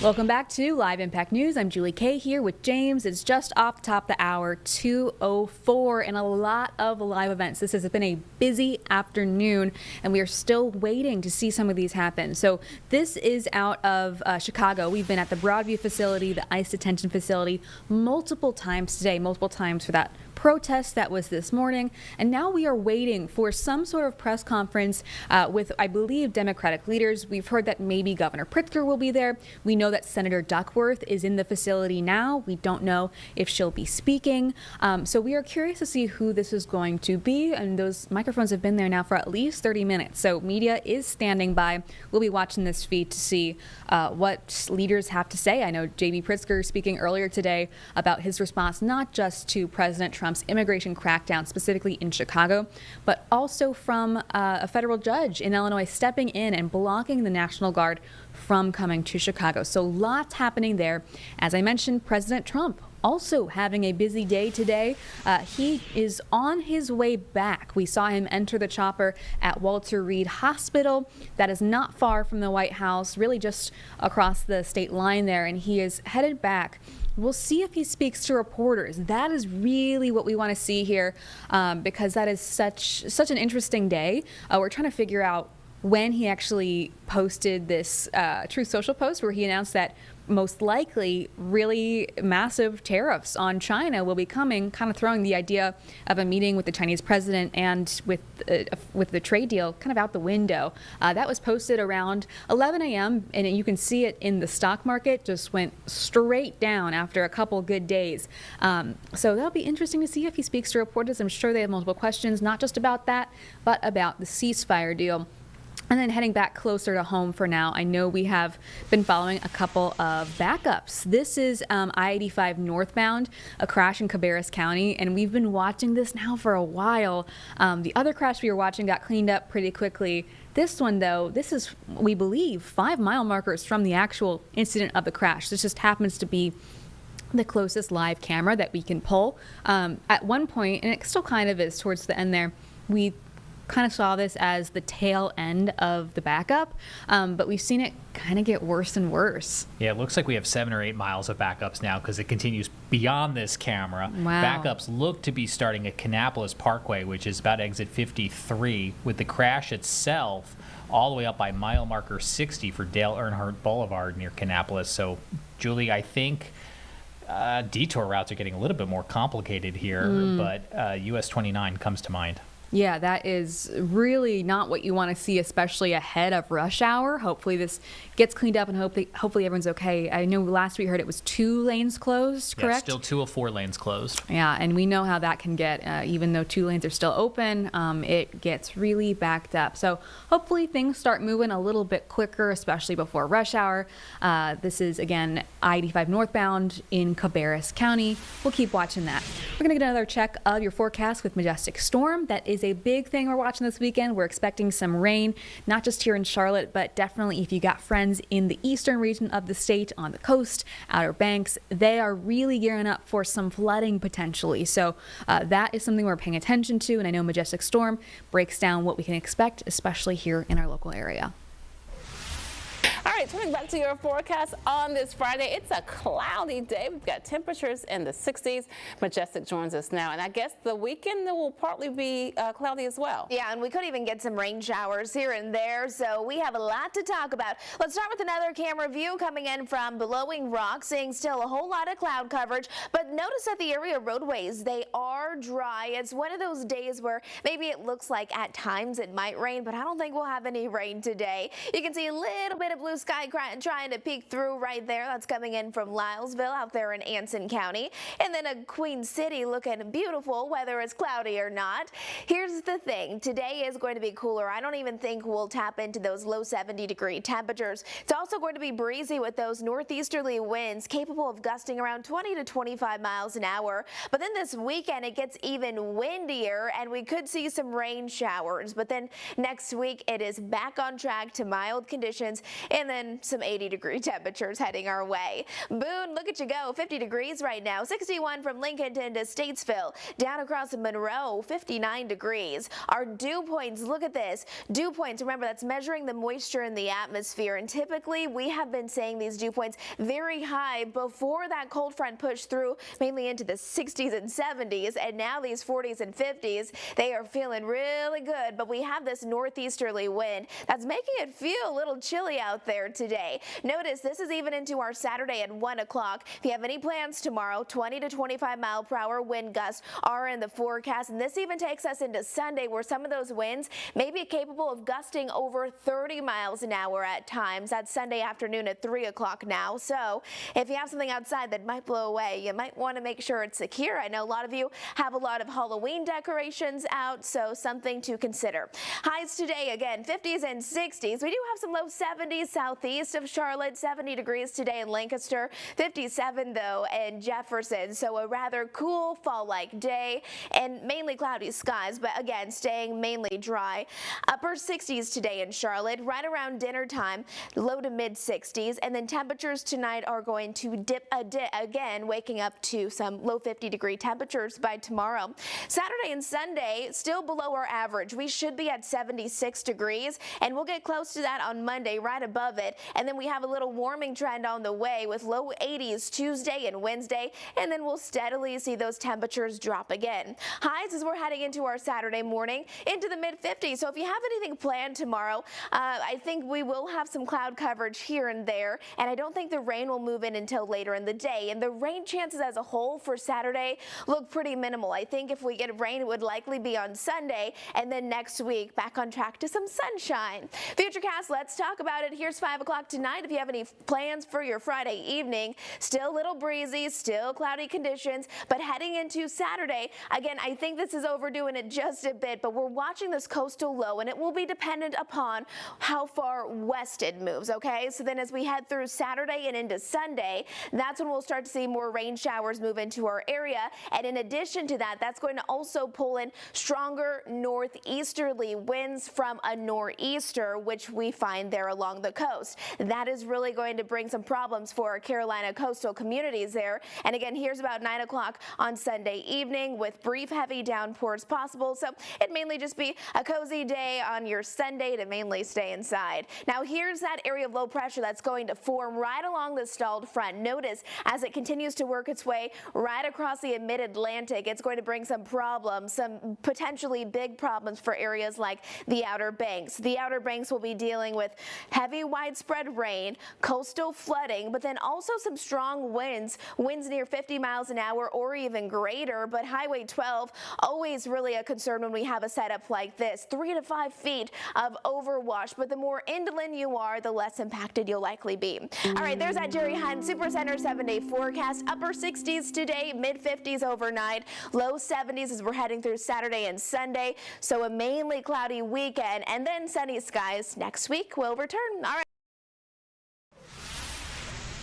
Speaker 1: Welcome back to Live Impact News. I'm Julie Kay here with James. It's just off the top of the hour, 2:04, and a lot of live events. This has been a busy afternoon, and we are still waiting to see some of these happen. So this is out of Chicago. We've been at the Broadview facility, the ICE detention facility, multiple times today, multiple times for that protest that was this morning, and now we are waiting for some sort of press conference with, I believe, Democratic leaders. We've heard that maybe Governor Pritzker will be there. We know that Senator Duckworth is in the facility now. We don't know if she'll be speaking. So we are curious to see who this is going to be, and those microphones have been there now for at least 30 minutes. So media is standing by. We'll be watching this feed to see what leaders have to say. I know J.B. Pritzker speaking earlier today about his response not just to President Trump's immigration crackdown, specifically in Chicago, but also from a federal judge in Illinois stepping in and blocking the National Guard from coming to Chicago. So lots happening there. As I mentioned, President Trump also having a busy day today. He is on his way back. We saw him enter the chopper at Walter Reed Hospital. That is not far from the White House, really just across the state line there, and he is headed back. We'll see if he speaks to reporters. That is really what we want to see here, because that is such an interesting day. We're trying to figure out when he actually posted this Truth Social post where he announced that most likely really massive tariffs on China will be coming, kind of throwing the idea of a meeting with the Chinese president and with the trade deal kind of out the window. That was posted around 11 a.m. and you can see it in the stock market, just went straight down after a couple good days. So that'll be interesting to see if he speaks to reporters. I'm sure they have multiple questions, not just about that, but about the ceasefire deal. And then heading back closer to home for now, I know we have been following a couple of backups. This is I-85 northbound, a crash in Cabarrus County, and we've been watching this now for a while. The other crash we were watching got cleaned up pretty quickly. This one, though, this is, we believe, 5 mile markers from the actual incident of the crash. This just happens to be the closest live camera that we can pull. At one point, and it still kind of is towards the end there, we kind of saw this as the tail end of the backup, but we've seen it kind of get worse and worse.
Speaker 11: Yeah, it looks like we have 7 or 8 miles of backups now because it continues beyond this camera.
Speaker 1: Wow.
Speaker 11: Backups look to be starting at Kannapolis Parkway, which is about exit 53, with the crash itself all the way up by mile marker 60 for Dale Earnhardt Boulevard near Kannapolis. So, Julie, I think detour routes are getting a little bit more complicated here, but US 29 comes to mind.
Speaker 1: Yeah, that is really not what you want to see, especially ahead of rush hour. Hopefully this gets cleaned up and hopefully everyone's okay. I know last we heard it was 2 lanes closed, correct?
Speaker 11: Yeah, still 2 of 4 lanes closed.
Speaker 1: Yeah, and we know how that can get. Even though 2 lanes are still open, it gets really backed up. So hopefully things start moving a little bit quicker, especially before rush hour. This is, again, I-85 northbound in Cabarrus County. We'll keep watching that. We're going to get another check of your forecast with Majestic Storm. That is a big thing we're watching this weekend. We're expecting some rain, not just here in Charlotte, but definitely if you got friends in the eastern region of the state, on the coast, Outer Banks, they are really gearing up for some flooding potentially. So that is something we're paying attention to, and I know Majestic Storm breaks down what we can expect, especially here in our local area.
Speaker 12: All right, turning back to your forecast on this Friday, it's a cloudy day. We've got temperatures in the 60s. Majestic joins us now, and I guess the weekend will partly be cloudy as well.
Speaker 13: Yeah, and we could even get some rain showers here and there, so we have a lot to talk about. Let's start with another camera view coming in from Blowing Rock, seeing still a whole lot of cloud coverage, but notice that the area roadways, they are dry. It's one of those days where maybe it looks like at times it might rain, but I don't think we'll have any rain today. You can see a little bit of blue sky trying to peek through right there. That's coming in from Lylesville out there in Anson County. And then a Queen City looking beautiful, whether it's cloudy or not. Here's the thing. Today is going to be cooler. I don't even think we'll tap into those low 70-degree temperatures. It's also going to be breezy with those northeasterly winds capable of gusting around 20 to 25 miles an hour. But then this weekend it gets even windier and we could see some rain showers. But then next week it is back on track to mild conditions and then some 80-degree temperatures heading our way. Boone, look at you go. 50 degrees right now. 61 from Lincoln to Statesville. Down across Monroe, 59 degrees. Our dew points, look at this. Dew points, remember that's measuring the moisture in the atmosphere. And typically we have been saying these dew points very high before that cold front pushed through, mainly into the 60s and 70s. And now these 40s and 50s, they are feeling really good. But we have this northeasterly wind that's making it feel a little chilly out there today. Notice this is even into our Saturday at 1 o'clock. If you have any plans tomorrow, 20 to 25 mile per hour wind gusts are in the forecast. And this even takes us into Sunday where some of those winds may be capable of gusting over 30 miles an hour at times. That's Sunday afternoon at 3 o'clock now. So if you have something outside that might blow away, you might want to make sure it's secure. I know a lot of you have a lot of Halloween decorations out, so something to consider. Highs today, again, 50s and 60s. We do have some low 70s southeast of Charlotte, 70 degrees today in Lancaster, 57 though in Jefferson. So a rather cool fall-like day and mainly cloudy skies, but again, staying mainly dry. Upper 60s today in Charlotte, right around dinner time, low to mid 60s, and then temperatures tonight are going to dip again, waking up to some low 50-degree temperatures by tomorrow. Saturday and Sunday, still below our average. We should be at 76 degrees, and we'll get close to that on Monday, right above it. And then we have a little warming trend on the way with low 80s Tuesday and Wednesday, and then we'll steadily see those temperatures drop again. Highs as we're heading into our Saturday morning into the mid 50s. So if you have anything planned tomorrow, I think we will have some cloud coverage here and there, and I don't think the rain will move in until later in the day. And the rain chances as a whole for Saturday look pretty minimal. I think if we get rain, it would likely be on Sunday, and then next week back on track to some sunshine. Futurecast, let's talk about it. Here's 5 5 o'clock tonight if you have any plans for your Friday evening. Still a little breezy, still cloudy conditions, but heading into Saturday, again, I think this is overdoing it just a bit, but we're watching this coastal low, and it will be dependent upon how far west it moves, okay? So then as we head through Saturday and into Sunday, that's when we'll start to see more rain showers move into our area. And in addition to that, that's going to also pull in stronger northeasterly winds from a nor'easter, which we find there along the coast. That is really going to bring some problems for our Carolina coastal communities there. And again, here's about 9 o'clock on Sunday evening with brief heavy downpours possible. So it mainly just be a cozy day on your Sunday to mainly stay inside. Now here's that area of low pressure that's going to form right along the stalled front. Notice as it continues to work its way right across the mid-Atlantic, it's going to bring some problems, some potentially big problems for areas like the Outer Banks. The Outer Banks will be dealing with heavy widespread rain, coastal flooding, but then also some strong winds near 50 miles an hour or even greater. But Highway 12, always really a concern when we have a setup like this. 3 to 5 feet of overwash, but the more inland you are, the less impacted you'll likely be. All right, there's that Jerry Hunt Supercenter 7-day forecast. Upper 60s today, mid 50s overnight, low 70s as we're heading through Saturday and Sunday. So a mainly cloudy weekend, and then sunny skies next week will return. All right.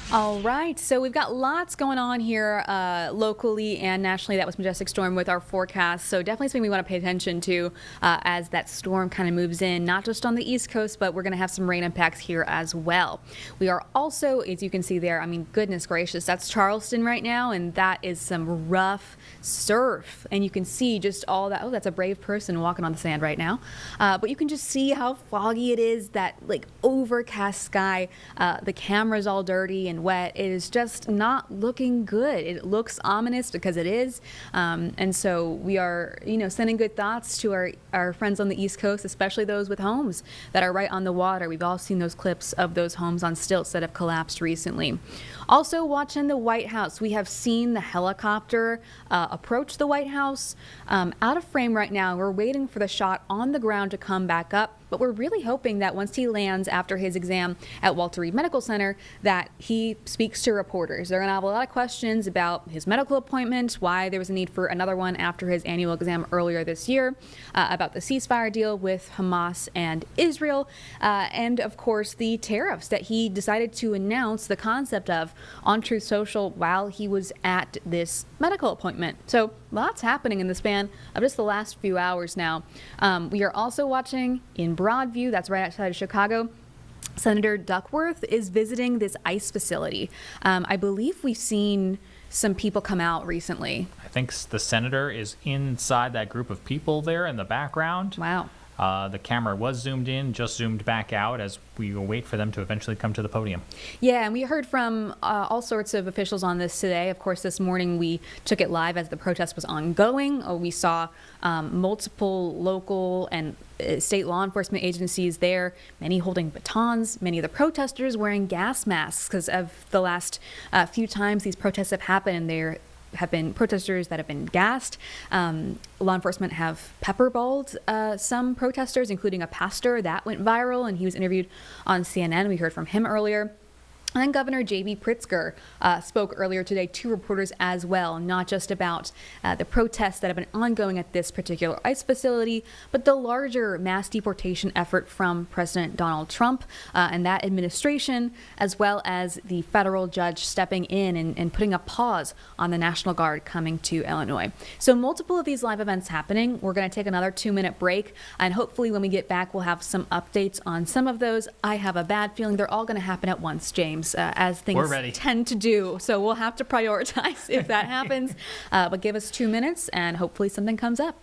Speaker 1: All right, so we've got lots going on here locally and nationally. That was Majestic Storm with our forecast. So definitely something we want to pay attention to as that storm kind of moves in, not just on the East Coast, but we're going to have some rain impacts here as well. We are also, as you can see there, I mean, goodness gracious, that's Charleston right now, and that is some rough surf. And you can see just all that. Oh, that's a brave person walking on the sand right now. But you can just see how foggy it is, that like overcast sky. The camera's all dirty and wet. It is just not looking good. It looks ominous because it is. And so we are, sending good thoughts to our friends on the East Coast, especially those with homes that are right on the water. We've all seen those clips of those homes on stilts that have collapsed recently. Also watching the White House, we have seen the helicopter approach the White House. Out of frame right now. We're waiting for the shot on the ground to come back up. But we're really hoping that once he lands after his exam at Walter Reed Medical Center, that he speaks to reporters. They're going to have a lot of questions about his medical appointment, why there was a need for another one after his annual exam earlier this year, about the ceasefire deal with Hamas and Israel, and of course the tariffs that he decided to announce the concept of on Truth Social while he was at this medical appointment. So lots happening in the span of just the last few hours now. We are also watching in Broadview, that's right outside of Chicago, Senator Duckworth is visiting this ICE facility. I believe we've seen some people come out recently.
Speaker 11: I think the senator is inside that group of people there in the background.
Speaker 1: Wow.
Speaker 11: The camera was zoomed in, just zoomed back out as we wait for them to eventually come to the podium.
Speaker 1: Yeah, and we heard from all sorts of officials on this today. Of course, this morning we took it live as the protest was ongoing. We saw multiple local and state law enforcement agencies there, many holding batons, many of the protesters wearing gas masks because of the last few times these protests have happened, and there have been protesters that have been gassed. Law enforcement have pepperballed some protesters, including a pastor. That went viral, and he was interviewed on CNN. We heard from him earlier. And then Governor J.B. Pritzker spoke earlier today to reporters as well, not just about the protests that have been ongoing at this particular ICE facility, but the larger mass deportation effort from President Donald Trump and that administration, as well as the federal judge stepping in and putting a pause on the National Guard coming to Illinois. So multiple of these live events happening. We're going to take another 2-minute break, and hopefully when we get back, we'll have some updates on some of those. I have a bad feeling they're all going to happen at once, James. As things tend to do. So we'll have to prioritize if that happens. But give us 2 minutes and hopefully something comes up.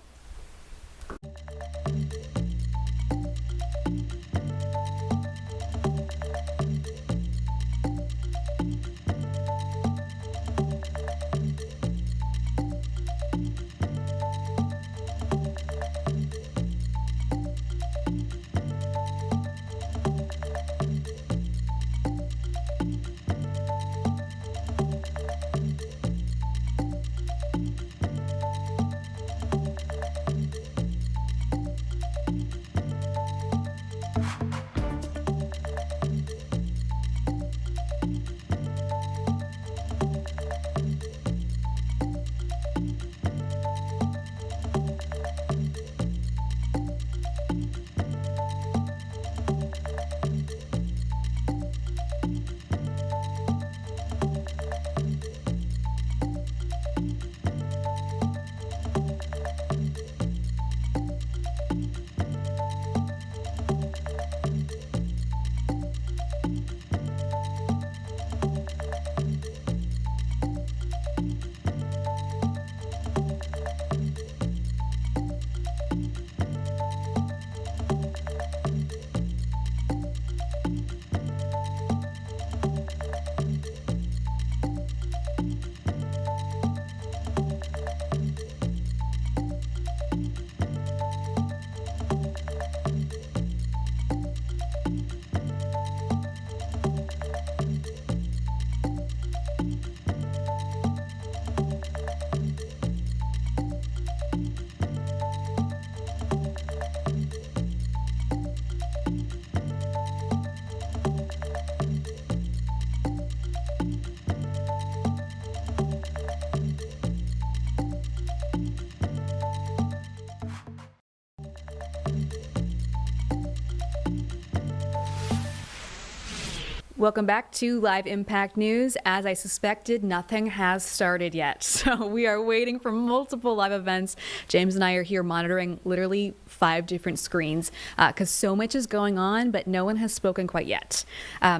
Speaker 1: Welcome back to Live Impact News. As I suspected, nothing has started yet. So we are waiting for multiple live events. James and I are here monitoring literally 5 different screens because so much is going on, but no one has spoken quite yet.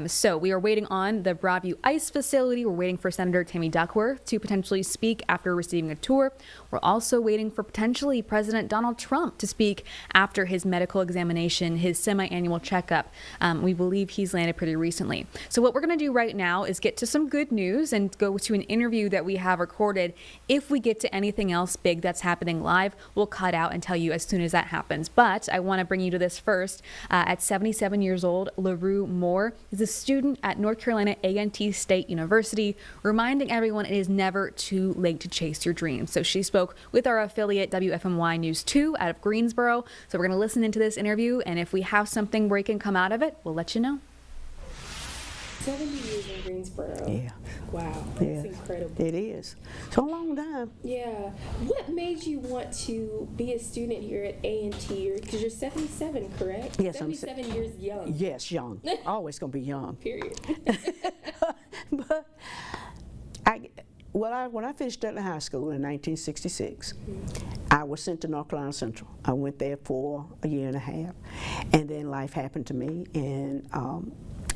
Speaker 1: So we are waiting on the Broadview ICE facility. We're waiting for Senator Tammy Duckworth to potentially speak after receiving a tour. We're also waiting for potentially President Donald Trump to speak after his medical examination, his semi-annual checkup. We believe he's landed pretty recently. So what we're going to do right now is get to some good news and go to an interview that we have recorded. If we get to anything else big that's happening live, we'll cut out and tell you as soon as that happens. But I want to bring you to this first. At 77 years old, LaRue Moore is a student at North Carolina A&T State University, reminding everyone it is never too late to chase your dreams. So she spoke with our affiliate WFMY News 2 out of Greensboro. So we're going to listen into this interview, and if we have something where it can come out of it, we'll let you know.
Speaker 3: 70 years in Greensboro.
Speaker 5: Yeah.
Speaker 3: Wow, that's incredible.
Speaker 5: It is. It's a long time.
Speaker 3: Yeah. What made you want to be a student here at A&T? Because you're 77, correct?
Speaker 5: Yes,
Speaker 3: 77 years young.
Speaker 5: Yes, young. Always going to be young.
Speaker 3: Period.
Speaker 5: But when I finished Dudley High School in 1966, I was sent to North Carolina Central. I went there for a year and a half, and then life happened to me, and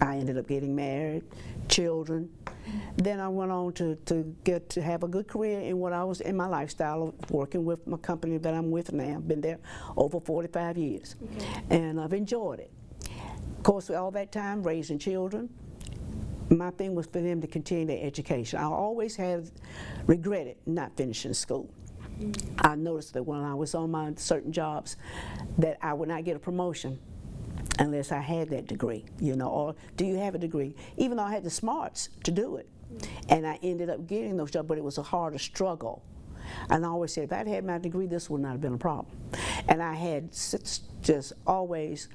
Speaker 5: I ended up getting married, children. Then I went on to have a good career in what I was in my lifestyle of working with my company that I'm with now. I've been there over 45 years, and I've enjoyed it. Of course, all that time raising children, my thing was for them to continue their education. I always had regretted not finishing school. I noticed that when I was on my certain jobs that I would not get a promotion unless I had that degree, or do you have a degree? Even though I had the smarts to do it. And I ended up getting those jobs, but it was a harder struggle. And I always said, if I'd had my degree, this would not have been a problem. And I had just always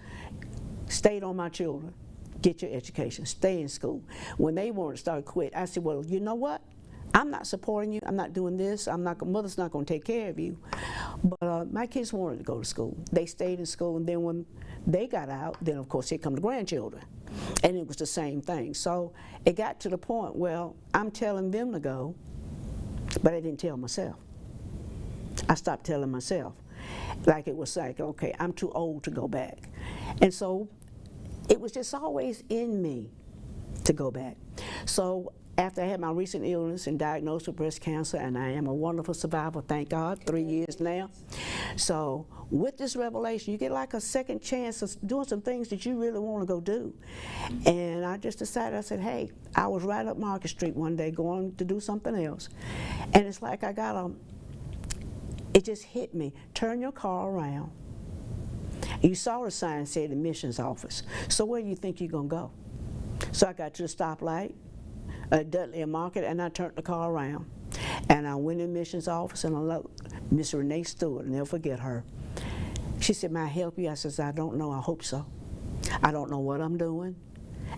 Speaker 5: stayed on my children. Get your education, stay in school. When they wanted to start quit, I said, well, you know what? I'm not supporting you. I'm not doing this. Mother's not going to take care of you. But my kids wanted to go to school. They stayed in school, and then when they got out, then of course here come the grandchildren. And it was the same thing. So it got to the point, well, I'm telling them to go, but I didn't tell myself. I stopped telling myself. Like it was like, okay, I'm too old to go back. And so it was just always in me to go back. So after I had my recent illness and diagnosed with breast cancer, and I am a wonderful survivor, thank God, 3 years now. So with this revelation, you get like a second chance of doing some things that you really want to go do. And I just decided, I said, hey, I was right up Market Street one day going to do something else. And it's like I got it just hit me, turn your car around. You saw the sign said admissions office. So where do you think you're going to go? So I got to the stoplight at Dudley Market, and I turned the car around. And I went in the admissions office, and I looked, Miss Renee Stewart, I'll never forget her. She said, may I help you? I said, I don't know, I hope so. I don't know what I'm doing,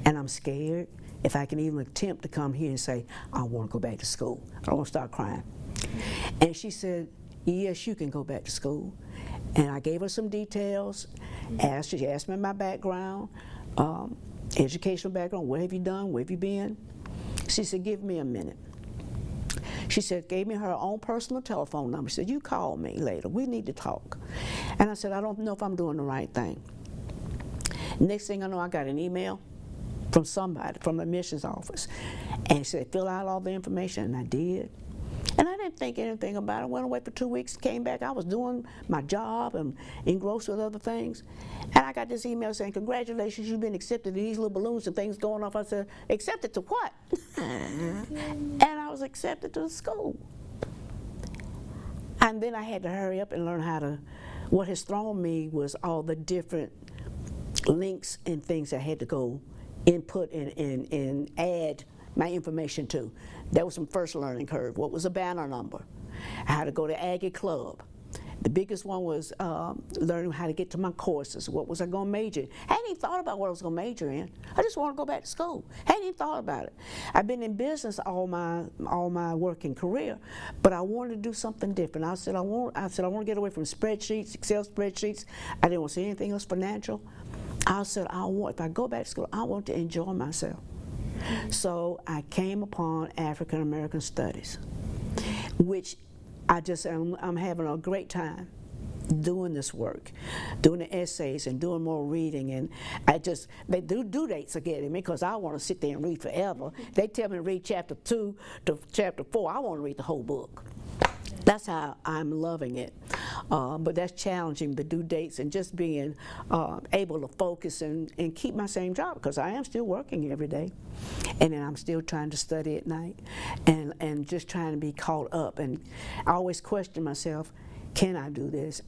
Speaker 5: and I'm scared if I can even attempt to come here and say, I want to go back to school. I don't want to start crying. And she said, yes, you can go back to school. And I gave her some details. She asked me my background, educational background, what have you done, where have you been? She said, give me a minute. She said, gave me her own personal telephone number. She said, you call me later, we need to talk. And I said, I don't know if I'm doing the right thing. Next thing I know, I got an email from somebody, from the admissions office. And she said, fill out all the information, and I did. And I didn't think anything about it. Went away for 2 weeks, came back. I was doing my job and engrossed with other things. And I got this email saying, congratulations, you've been accepted to these little balloons and things going off. I said, accepted to what? And I was accepted to the school. And then I had to hurry up and learn how to, what has thrown me was all the different links and things I had to go input and add my information to. That was some first learning curve. What was a banner number? I had to go to Aggie Club. The biggest one was learning how to get to my courses. What was I going to major in? I hadn't even thought about what I was going to major in. I just want to go back to school. I hadn't even thought about it. I've been in business all my working career, but I wanted to do something different. I said I want to get away from spreadsheets, Excel spreadsheets. I didn't want to see anything else financial. I said if I go back to school, I want to enjoy myself. So I came upon African American Studies, which I'm having a great time doing this work, doing the essays and doing more reading, and they do due dates are getting me because I want to sit there and read forever. They tell me to read chapter 2 to chapter 4. I want to read the whole book. That's how I'm loving it. But that's challenging, the due dates, and just being able to focus and keep my same job, because I am still working every day. And then I'm still trying to study at night and just trying to be caught up. And I always question myself, can I do this?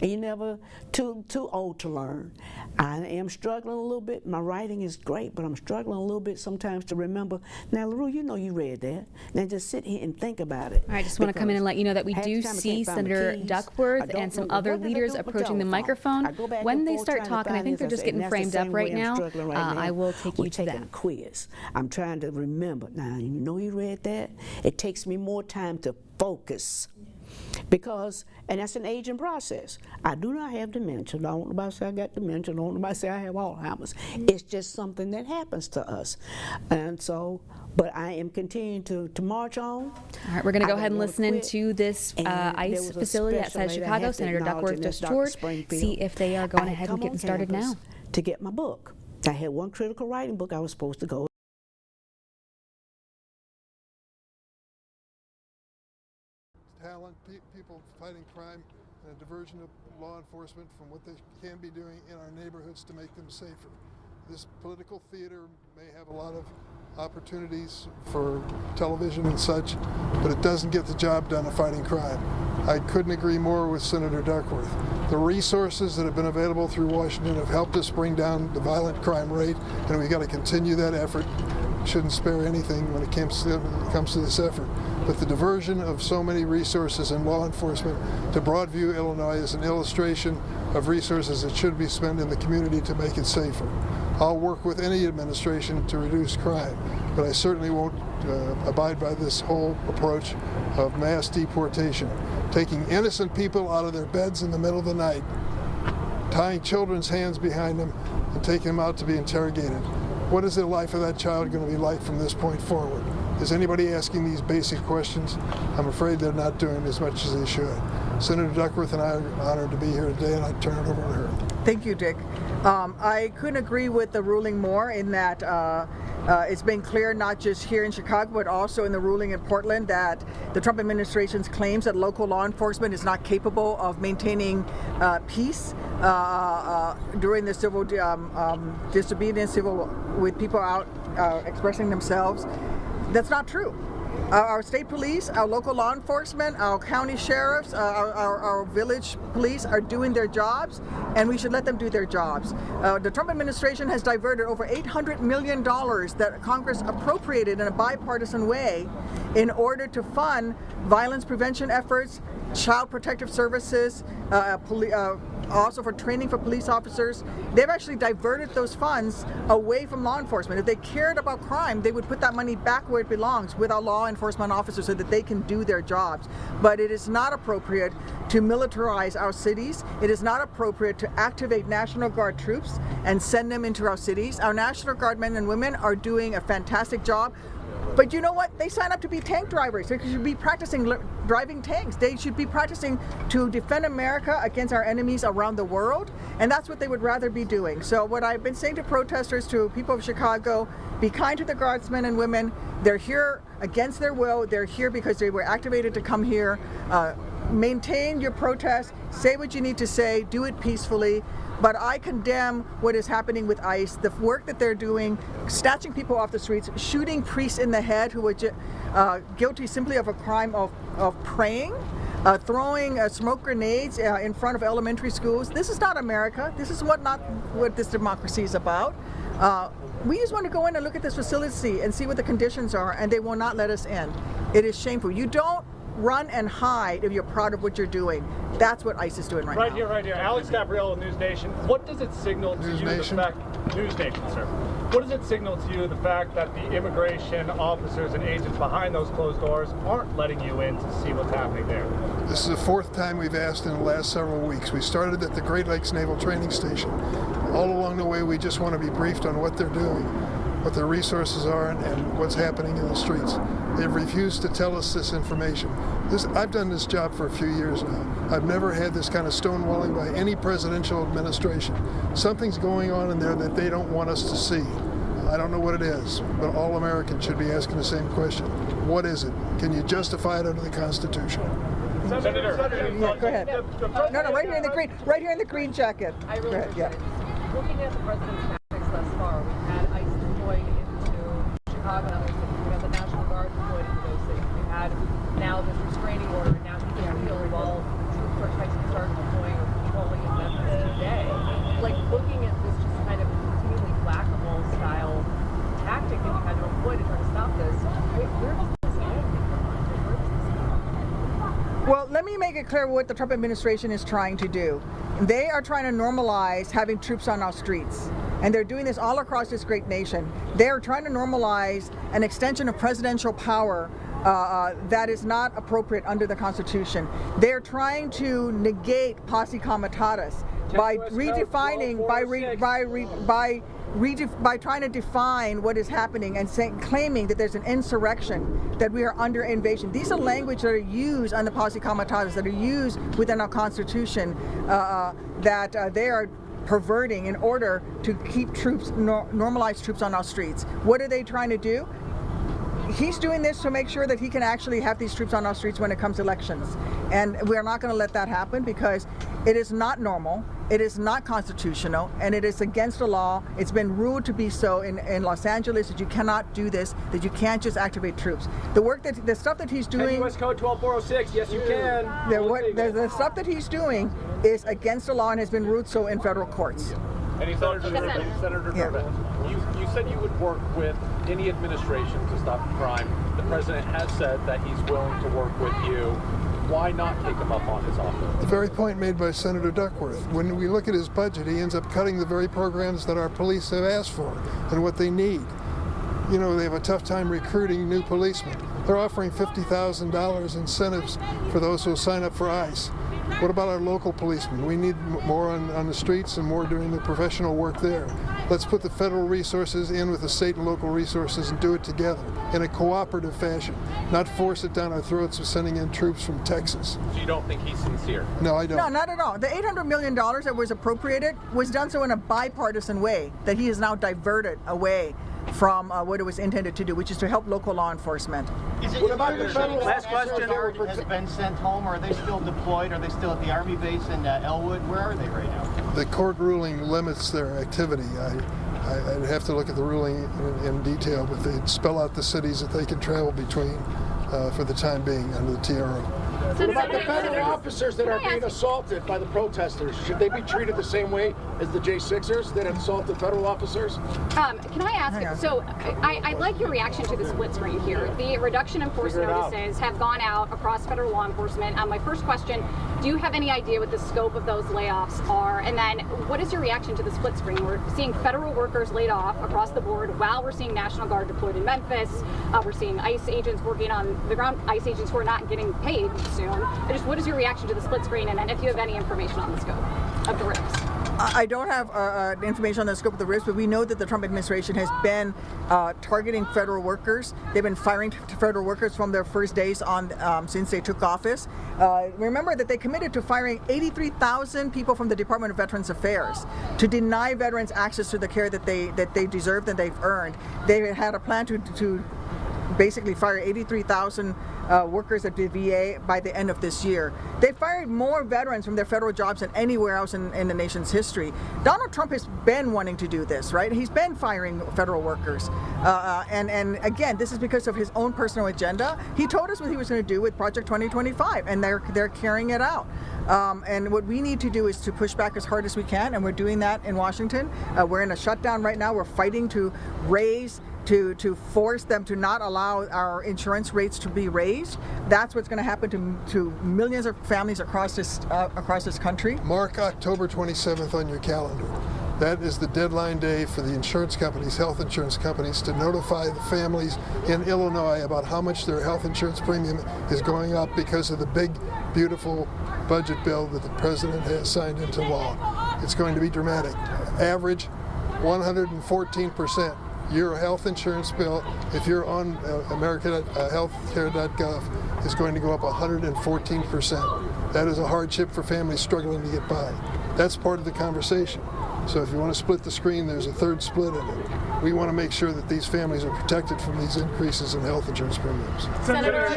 Speaker 5: You're never too old to learn. I am struggling a little bit. My writing is great, but I'm struggling a little bit sometimes to remember. Now, LaRue, you know you read that. Now just sit here and think about it.
Speaker 1: I just want to come in and let you know that we do see Senator Duckworth and some other leaders approaching the microphone. When they start talking, I think they're just getting framed up right now. I will take you to that.
Speaker 5: A quiz. I'm trying to remember. Now, you know you read that? It takes me more time to focus. And that's an aging process. I do not have dementia. I don't want nobody to say I got dementia. I don't want nobody to say I have Alzheimer's. It's just something that happens to us. And so, but I am continuing to march on.
Speaker 1: All right, we're going to go ahead and listen into this ICE facility outside Chicago. Senator Duckworth just toured. See if they are going ahead and getting started now.
Speaker 5: To get my book. I had one critical writing book I was supposed to go.
Speaker 2: Talent, people fighting crime, and a diversion of law enforcement from what they can be doing in our neighborhoods to make them safer. This political theater may have a lot of opportunities for television and such, but it doesn't get the job done of fighting crime. I couldn't agree more with Senator Duckworth. The resources that have been available through Washington have helped us bring down the violent crime rate, and we've got to continue that effort. Shouldn't spare anything when it comes to this effort. But the diversion of so many resources in law enforcement to Broadview, Illinois is an illustration of resources that should be spent in the community to make it safer. I'll work with any administration to reduce crime, but I certainly won't abide by this whole approach of mass deportation, taking innocent people out of their beds in the middle of the night, tying children's hands behind them, and taking them out to be interrogated. What is the life of that child going to be like from this point forward? Is anybody asking these basic questions? I'm afraid they're not doing as much as they should. Senator Duckworth and I are honored to be here today, and I turn it over to her.
Speaker 7: Thank you, Dick. I couldn't agree with the ruling more in that it's been clear, not just here in Chicago, but also in the ruling in Portland, that the Trump administration's claims that local law enforcement is not capable of maintaining peace during the civil disobedience, with people out expressing themselves. That's not true. Our state police, our local law enforcement, our county sheriffs, our village police are doing their jobs, and we should let them do their jobs. The Trump administration has diverted over $800 million that Congress appropriated in a bipartisan way in order to fund violence prevention efforts, child protective services, also for training for police officers. They've actually diverted those funds away from law enforcement. If they cared about crime, they would put that money back where it belongs, with our law enforcement officers, so that they can do their jobs. But it is not appropriate to militarize our cities. It is not appropriate to activate National Guard troops and send them into our cities. Our National Guard men and women are doing a fantastic job. But you know what? They sign up to be tank drivers. They should be practicing driving tanks. They should be practicing to defend America against our enemies around the world. And that's what they would rather be doing. So what I've been saying to protesters, to people of Chicago, be kind to the Guardsmen and women. They're here against their will. They're here because they were activated to come here. Maintain your protest. Say what you need to say. Do it peacefully. But I condemn what is happening with ICE, the work that they're doing, snatching people off the streets, shooting priests in the head who were guilty simply of a crime of praying, throwing smoke grenades in front of elementary schools. This is not America. This is not what this democracy is about. We just want to go in and look at this facility and see what the conditions are, and they will not let us in. It is shameful. You don't run and hide if you're proud of what you're doing. That's what ICE is doing right now.
Speaker 23: Right here. Alex Gabriello, News Nation. What does it signal to you, News Nation, sir? What does it signal to you, the fact that the immigration officers and agents behind those closed doors aren't letting you in to see what's happening there?
Speaker 2: This is the fourth time we've asked in the last several weeks. We started at the Great Lakes Naval Training Station. All along the way, we just want to be briefed on what they're doing. what their resources are and what's happening in the streets. They've refused to tell us this information. I've done this job for a few years now. I've never had this kind of stonewalling by any presidential administration. Something's going on in there that they don't want us to see. I don't know what it is, but all Americans should be asking the same question. What is it? Can you justify it under the Constitution?
Speaker 23: Senator,
Speaker 7: Yeah, go ahead. No, right here in the green jacket.
Speaker 8: I really
Speaker 7: Go ahead,
Speaker 8: appreciate it. Looking at the president's tactics thus far, we've had ICE deployed into Chicago and other cities. We've had the National Guard deployed into those cities. We've had now this restraining order, and now he can feel while troops are trying to start deploying or patrolling in Memphis today. Like looking at this just kind of continually whack-a-mole style tactic that you had to employ to try to stop this, where does this go?
Speaker 7: Well, let me make it clear what the Trump administration is trying to do. They are trying to normalize having troops on our streets. And they're doing this all across this great nation. They are trying to normalize an extension of presidential power that is not appropriate under the Constitution. They're trying to negate posse comitatus by redefining, by trying to define what is happening and claiming that there's an insurrection, that we are under invasion. These are language that are used on the posse comitatus, that are used within our Constitution, that they are perverting in order to keep troops, normalize troops on our streets. What are they trying to do? He's doing this to make sure that he can actually have these troops on our streets when it comes to elections. And we're not going to let that happen because it is not normal, it is not constitutional, and it is against the law. It's been ruled to be so in Los Angeles, that you cannot do this, that you can't just activate troops. The stuff that he's doing...
Speaker 9: U.S. Code 12406, yes you can.
Speaker 7: The stuff that he's doing is against the law and has been ruled so in federal courts.
Speaker 23: Any Senator Durbin, you said you would work with any administration to stop crime. The president has said that he's willing to work with you. Why not take him up on his offer?
Speaker 2: The very point made by Senator Duckworth. When we look at his budget, he ends up cutting the very programs that our police have asked for and what they need. You know, they have a tough time recruiting new policemen. They're offering $50,000 incentives for those who sign up for ICE. What about our local policemen? We need more on the streets and more doing the professional work there. Let's put the federal resources in with the state and local resources and do it together in a cooperative fashion, not force it down our throats with sending in troops from Texas.
Speaker 23: So you don't think he's sincere?
Speaker 2: No, I don't.
Speaker 7: No, not at all. The $800 million that was appropriated was done so in a bipartisan way that he has now diverted away from what it was intended to do, which is to help local law enforcement.
Speaker 6: What about the federal last question has been sent home, or are they still deployed? Are they still at the Army base in Elwood? Where are they right now?
Speaker 2: The court ruling limits their activity. I'd have to look at the ruling in detail, but they spell out the cities that they can travel between for the time being under the TRO.
Speaker 9: What about the federal officers that are being assaulted by the protesters? Should they be treated the same way as the J6ers that have assaulted federal officers?
Speaker 15: Can I ask, so I'd like your reaction to the split screen here. The reduction in force notices have gone out across federal law enforcement. My first question, do you have any idea what the scope of those layoffs are? And then what is your reaction to the split screen? We're seeing federal workers laid off across the board while we're seeing National Guard deployed in Memphis. We're seeing ICE agents working on the ground, ICE agents who are not getting paid soon. What is your reaction to the split screen, and then if you have any information on the scope of the risks?
Speaker 7: I don't have information on the scope of the risk, but we know that the Trump administration has been targeting federal workers. They've been firing federal workers from their first days on since they took office. Remember that they committed to firing 83,000 people from the Department of Veterans Affairs to deny veterans access to the care that they deserved and they've earned. They had a plan to basically fire 83,000 workers at the VA by the end of this year. They fired more veterans from their federal jobs than anywhere else in the nation's history. Donald Trump has been wanting to do this, right? He's been firing federal workers. And again, this is because of his own personal agenda. He told us what he was going to do with Project 2025, and they're carrying it out. And what we need to do is to push back as hard as we can, and we're doing that in Washington. We're in a shutdown right now. We're fighting to raise to force them to not allow our insurance rates to be raised. That's what's going to happen to millions of families across this country.
Speaker 2: Mark October 27th on your calendar. That is the deadline day for the insurance companies, health insurance companies, to notify the families in Illinois about how much their health insurance premium is going up because of the big, beautiful budget bill that the president has signed into law. It's going to be dramatic. Average 114% your health insurance bill, if you're on America.healthcare.gov, is going to go up 114%. That is a hardship for families struggling to get by. That's part of the conversation. So if you want to split the screen, there's a third split in it. We want to make sure that these families are protected from these increases in health insurance premiums.
Speaker 8: Senator,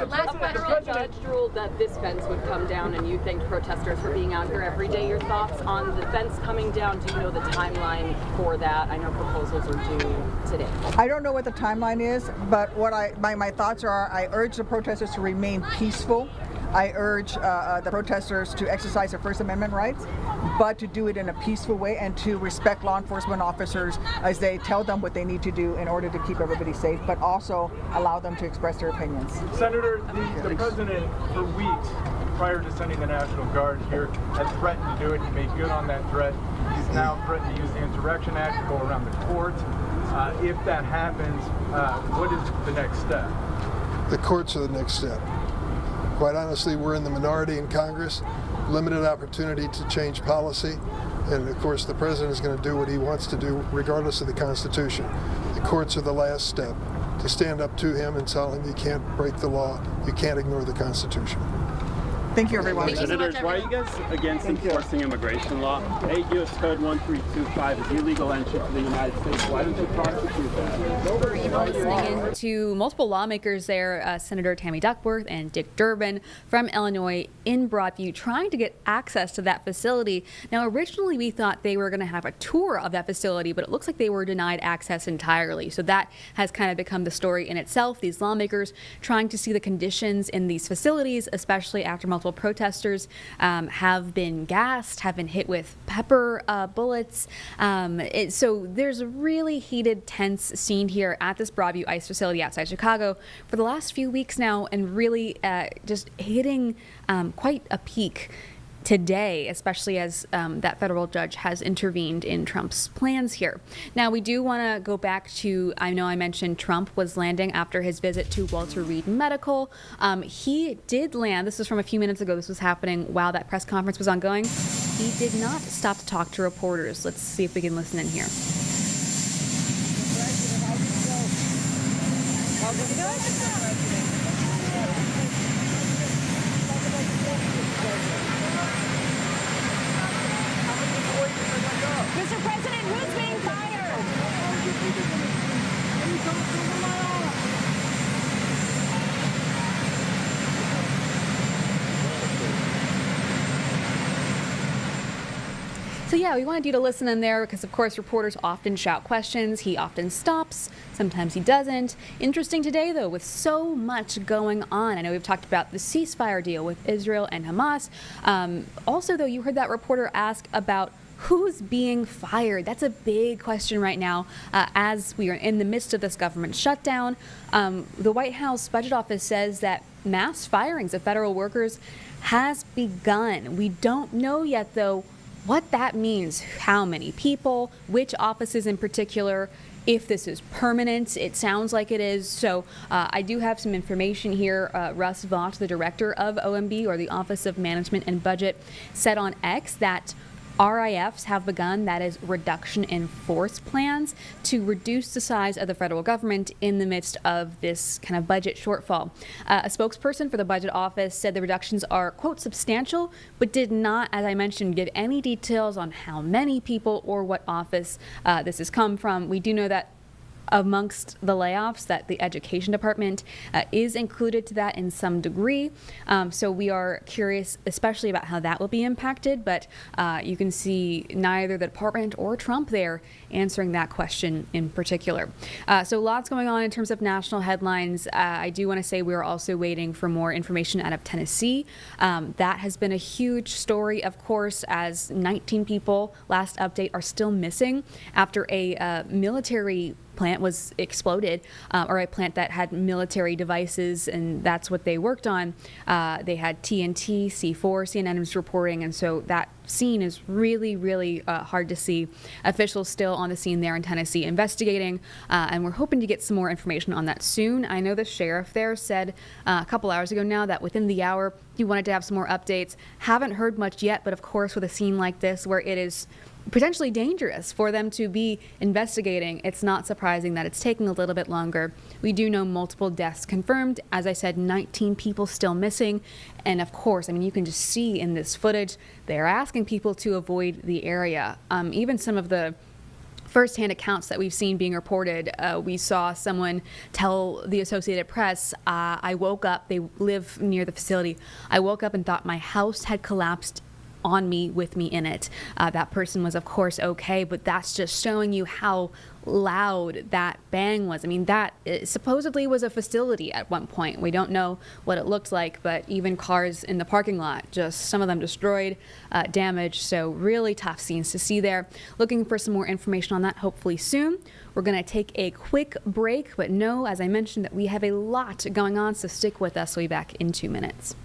Speaker 8: last federal judge ruled that this fence would come down, and you thanked protesters for being out here every day. Your thoughts on the fence coming down? Do you know the timeline for that? I know proposals are due today.
Speaker 7: I don't know what the timeline is, but what my thoughts are, I urge the protesters to remain peaceful. I urge the protesters to exercise their First Amendment rights, but to do it in a peaceful way and to respect law enforcement officers as they tell them what they need to do in order to keep everybody safe, but also allow them to express their opinions.
Speaker 23: Senator, the president, for weeks prior to sending the National Guard here, had threatened to do it. He made good on that threat. He's now threatened to use the Insurrection Act to go around the court. If that happens, what is the next step?
Speaker 2: The courts are the next step. Quite honestly, we're in the minority in Congress, limited opportunity to change policy, and of course the president is going to do what he wants to do regardless of the Constitution. The courts are the last step to stand up to him and tell him you can't break the law, you can't ignore the Constitution.
Speaker 7: Thank you, everyone.
Speaker 10: Senators, why are you guys against enforcing immigration law? 8 U.S. Code 1325 is illegal entry to the United States. Why don't you prosecute that?
Speaker 1: We're even listening in to multiple lawmakers there, Senator Tammy Duckworth and Dick Durbin from Illinois in Broadview, trying to get access to that facility. Now, originally we thought they were going to have a tour of that facility, but it looks like they were denied access entirely. So that has kind of become the story in itself. These lawmakers trying to see the conditions in these facilities, especially after multiple protesters have been gassed, have been hit with pepper bullets. So there's a really heated, tense scene here at this Broadview ICE facility outside Chicago for the last few weeks now, and really just hitting quite a peak today, especially as that federal judge has intervened in Trump's plans here. Now, we do want to go back to, I know I mentioned Trump was landing after his visit to Walter Reed Medical. He did land, this was from a few minutes ago, this was happening while that press conference was ongoing. He did not stop to talk to reporters. Let's see if we can listen in here.
Speaker 14: Mr. President, who's being fired?
Speaker 1: So yeah, we wanted you to listen in there because, of course, reporters often shout questions. He often stops. Sometimes he doesn't. Interesting today, though, with so much going on. I know we've talked about the ceasefire deal with Israel and Hamas. Also, though, you heard that reporter ask about who's being fired. That's a big question right now as we are in the midst of this government shutdown. The White House Budget Office says that mass firings of federal workers has begun. We don't know yet, though, what that means, how many people, which offices in particular, if this is permanent. It sounds like it is. So I do have some information here. Russ Vaught, the director of OMB, or the Office of Management and Budget, said on X that RIFs have begun, that is reduction in force plans, to reduce the size of the federal government in the midst of this kind of budget shortfall. A spokesperson for the budget office said the reductions are, quote, substantial, but did not, as I mentioned, give any details on how many people or what office this has come from. We do know that amongst the layoffs that the education department is included to that in some degree. So we are curious, especially about how that will be impacted, but you can see neither the department or Trump there answering that question in particular. So lots going on in terms of national headlines. I do want to say we're also waiting for more information out of Tennessee. That has been a huge story, of course, as 19 people, last update, are still missing after a military plant was exploded, or a plant that had military devices, and that's what they worked on. They had TNT, C4, CNN is reporting, and so that scene is really, really hard to see. Officials still on the scene there in Tennessee investigating, and we're hoping to get some more information on that soon. I know the sheriff there said a couple hours ago now that within the hour he wanted to have some more updates. Haven't heard much yet, but of course with a scene like this where it is potentially dangerous for them to be investigating. It's not surprising that it's taking a little bit longer. We do know multiple deaths confirmed. As I said, 19 people still missing. And of course, I mean, you can just see in this footage, they're asking people to avoid the area. Even some of the firsthand accounts that we've seen being reported, we saw someone tell the Associated Press, I woke up, they live near the facility, I woke up and thought my house had collapsed on me with me in it. That person was of course okay, but that's just showing you how loud that bang was. I mean, that supposedly was a facility at one point. We don't know what it looked like, but even cars in the parking lot, just some of them destroyed, damaged. So really tough scenes to see there. Looking for some more information on that hopefully soon. We're going to take a quick break, but know, as I mentioned, that we have a lot going on, so stick with us. We'll be back in 2 minutes.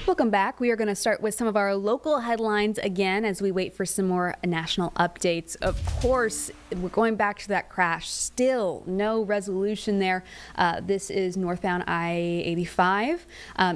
Speaker 1: Welcome back. We are going to start with some of our local headlines again as we wait for some more national updates. Of course, we're going back to that crash. Still no resolution there. This is northbound I-85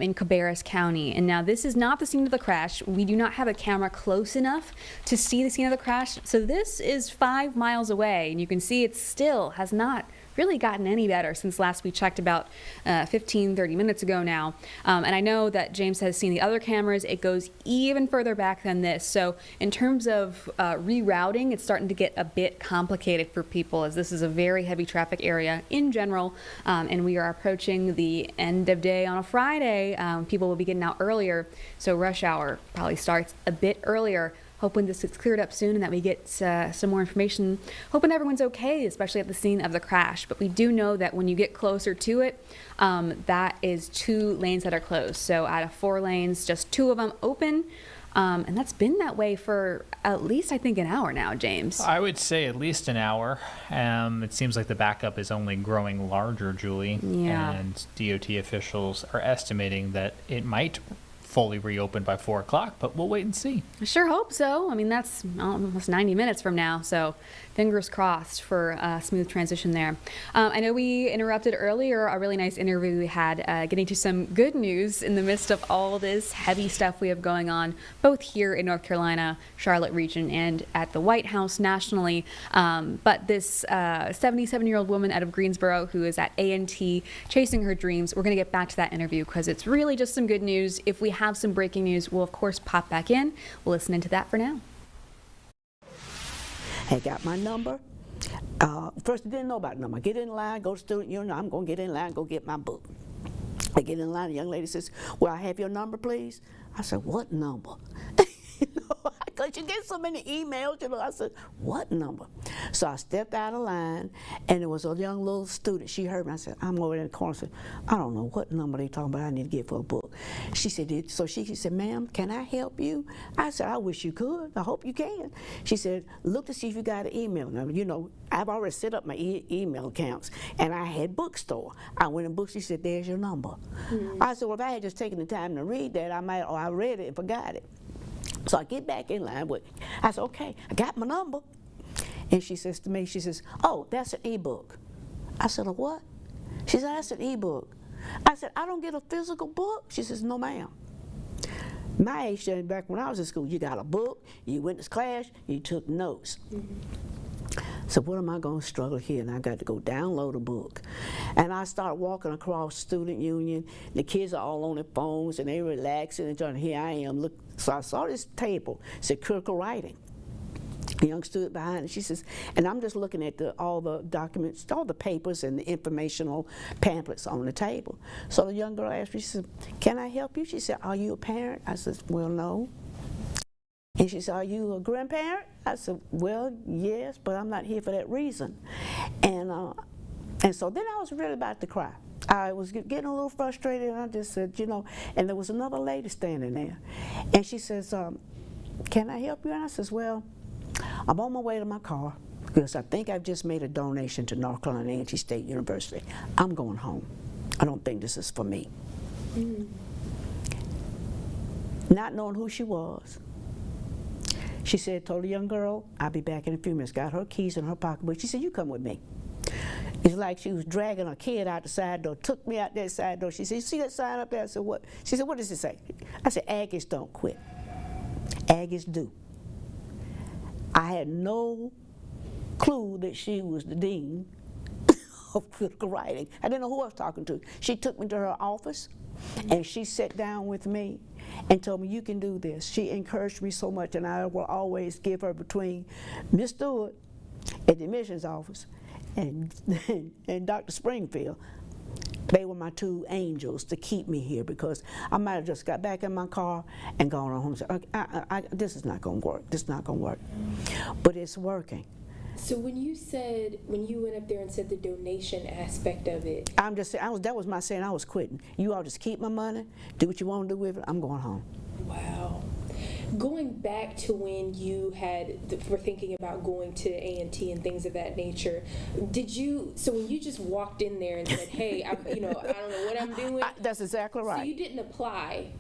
Speaker 1: in Cabarrus County. And now this is not the scene of the crash. We do not have a camera close enough to see the scene of the crash. So this is 5 miles away, and you can see it still has not really gotten any better since last we checked about 30 minutes ago now. And I know that James has seen the other cameras. It goes even further back than this. So in terms of rerouting, it's starting to get a bit complicated for people, as this is a very heavy traffic area in general. And we are approaching the end of day on a Friday. People will be getting out earlier, so rush hour probably starts a bit earlier. Hoping this gets cleared up soon and that we get some more information. Hoping everyone's okay, especially at the scene of the crash. But we do know that when you get closer to it, that is 2 lanes that are closed. So out of 4 lanes, just 2 of them open. And that's been that way for at least, I think, an hour now, James.
Speaker 11: I would say at least an hour. It seems like the backup is only growing larger, Julie.
Speaker 1: Yeah.
Speaker 11: And DOT officials are estimating that it might fully reopened by 4 o'clock, but we'll wait and see.
Speaker 1: I sure hope so. I mean, that's almost 90 minutes from now, so fingers crossed for a smooth transition there. I know we interrupted earlier a really nice interview we had getting to some good news in the midst of all this heavy stuff we have going on, both here in North Carolina, Charlotte region, and at the White House nationally. But this 77-year-old woman out of Greensboro who is at A&T chasing her dreams, we're going to get back to that interview because it's really just some good news. If we have some breaking news, we'll of course pop back in. We'll listen into that for now.
Speaker 5: They got my number. First, I didn't know about the number. Get in line, go to student union. I'm going to get in line, go get my book. I get in line, the young lady says, "Will I have your number, please?" I said, "What number?" Because you get so many emails, you know. I said, "What number?" So I stepped out of line, and there was a young little student. She heard me. I said, I'm over in the corner. I said, "I don't know what number they talking about. I need to get for a book." She said, so she said, "Ma'am, can I help you?" I said, "I wish you could. I hope you can." She said, "Look to see if you got an email." Now, you know, I've already set up my email accounts, and I had bookstore. I went in book. She said, "There's your number." I said, "Well, if I had just taken the time to read that, I read it and forgot it." So I get back in line with, I said, "Okay, I got my number." And she says to me, she says, "Oh, that's an ebook." I said, "A what?" She said, "That's an ebook." I said, "I don't get a physical book?" She says, "No, ma'am." My age, back when I was in school, you got a book, you went to class, you took notes. So what am I going to struggle here? And I got to go download a book. And I start walking across Student Union. The kids are all on their phones and they're relaxing and trying. Here I am. Look. So I saw this table. It said critical writing. A young student behind it. She says, and I'm just looking at all the documents, all the papers and the informational pamphlets on the table. So the young girl asked me, she said, "Can I help you?" She said, "Are you a parent?" I said, "Well, no." And she said, "Are you a grandparent?" I said, "Well, yes, but I'm not here for that reason." And so then I was really about to cry. I was getting a little frustrated, and I just said, you know, and there was another lady standing there. And she says, "Can I help you?" And I says, "Well, I'm on my way to my car because I think I've just made a donation to North Carolina A&T State University. I'm going home. I don't think this is for me." Not knowing who she was, she said, told the young girl, "I'll be back in a few minutes." Got her keys in her pocketbook. She said, "You come with me." It's like she was dragging a kid out the side door, took me out that side door. She said, "You see that sign up there?" I said, "What?" She said, "What does it say?" I said, "Aggies don't quit. Aggies do." I had no clue that she was the dean of critical writing. I didn't know who I was talking to. She took me to her office, and she sat down with me and told me, "You can do this." She encouraged me so much, and I will always give her between Miss Stewart at the admissions office and Dr. Springfield. They were my two angels to keep me here, because I might have just got back in my car and gone on home and said, "This is not going to work. This is not going to work." But it's working.
Speaker 3: So when you went up there and said the donation aspect of it,
Speaker 5: I'm just saying, that was my saying I was quitting. You all just keep my money, do what you want to do with it. I'm going home.
Speaker 3: Wow. Going back to when you were thinking about going to A&T and things of that nature, so when you just walked in there and said, "Hey, I don't know what I'm doing,"
Speaker 5: that's exactly right.
Speaker 3: So you didn't apply.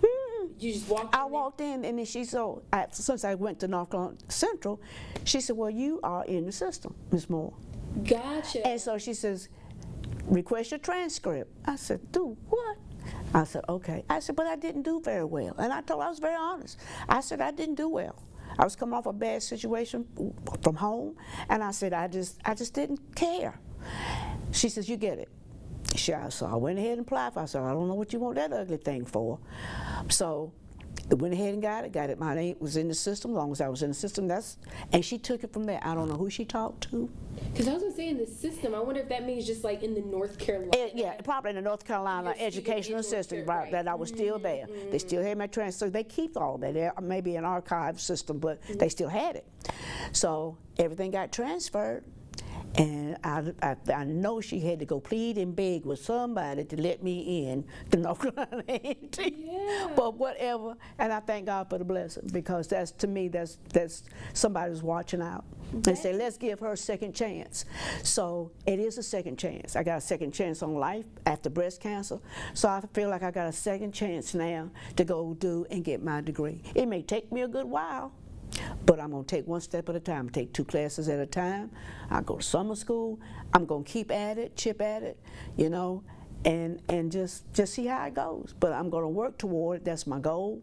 Speaker 3: You just walked in.
Speaker 5: I walked in, and then since I went to North Carolina Central, she said, "Well, you are in the system, Ms. Moore."
Speaker 3: Gotcha.
Speaker 5: And so she says, "Request your transcript." I said, "Do what?" I said, "Okay." I said, "But I didn't do very well." And I was very honest. I said, "I didn't do well. I was coming off a bad situation from home." And I said, I just didn't care. She says, "You get it." So I went ahead and applied for it. I said, "I don't know what you want that ugly thing for." So I went ahead and got it. My name was in the system. As long as I was in the system, and she took it from there. I don't know who she talked to.
Speaker 3: Because I was going to say, in the system, I wonder if that means just like in the North Carolina.
Speaker 5: Yeah, probably in the North Carolina educational system, right, that I was still there. They still had my transfer. They keep all that. There maybe an archive system, but they still had it. So everything got transferred. And I know she had to go plead and beg with somebody to let me in to North Carolina A&T. Yeah. But whatever, and I thank God for the blessing, because to me that's somebody's watching out. And say, let's give her a second chance. So it is a second chance. I got a second chance on life after breast cancer. So I feel like I got a second chance now to go do and get my degree. It may take me a good while, but I'm going to take one step at a time, take 2 classes at a time. I go to summer school. I'm going to keep at it, chip at it, you know, and just see how it goes. But I'm going to work toward it. That's my goal.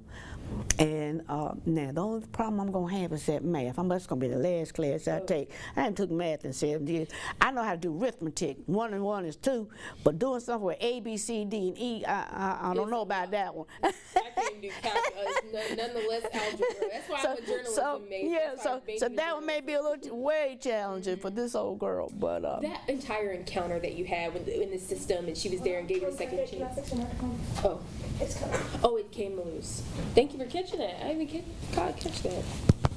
Speaker 5: And now the only problem I'm going to have is that math. That's going to be the last class I take. I haven't took math in 7 years. I know how to do arithmetic. 1 and 1 is 2. But doing something with A, B, C, D, and E, I don't know about that one.
Speaker 3: I can't can do nonetheless algebra. That's why I'm a journalism major.
Speaker 5: Yeah,
Speaker 3: That's why I
Speaker 5: so that one may be a little way challenging for this old girl, but
Speaker 3: that entire encounter that you had in the system, and she was there and gave you a second chance. Oh, it's coming. Oh, it came loose. Thank you for catching that. I didn't even catch that.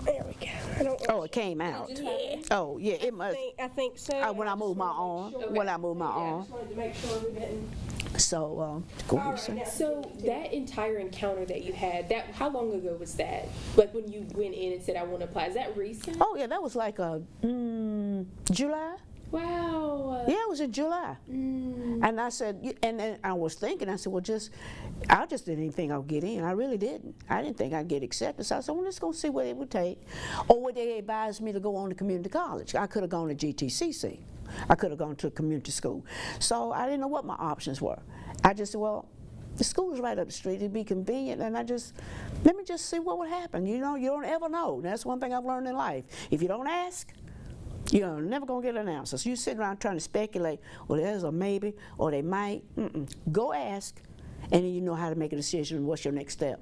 Speaker 16: There we go.
Speaker 5: Oh, it came out. Oh, yeah, it must.
Speaker 16: I think so.
Speaker 5: When I move my arm. When I move my arm.
Speaker 16: I just wanted to make sure we didn't.
Speaker 5: So, go ahead.
Speaker 3: So that entire encounter that you had, how long ago was that? Like when you went in and said, I want to apply, is that recent?
Speaker 5: Oh, yeah, that was like July.
Speaker 3: Wow.
Speaker 5: Yeah, it was in July. And I said, and then I was thinking, I said, well, I just didn't even think I'd get in. I really didn't. I didn't think I'd get accepted. So I said, well, let's go see what it would take. Or would they advise me to go on to community college? I could have gone to GTCC. I could have gone to a community school. So I didn't know what my options were. I just said, well, the school is right up the street. It'd be convenient. And let me just see what would happen. You know, you don't ever know. That's one thing I've learned in life. If you don't ask, you're never going to get an answer. So you sit around trying to speculate, well, there's a maybe, or they might. Go ask, and then you know how to make a decision. What's your next step?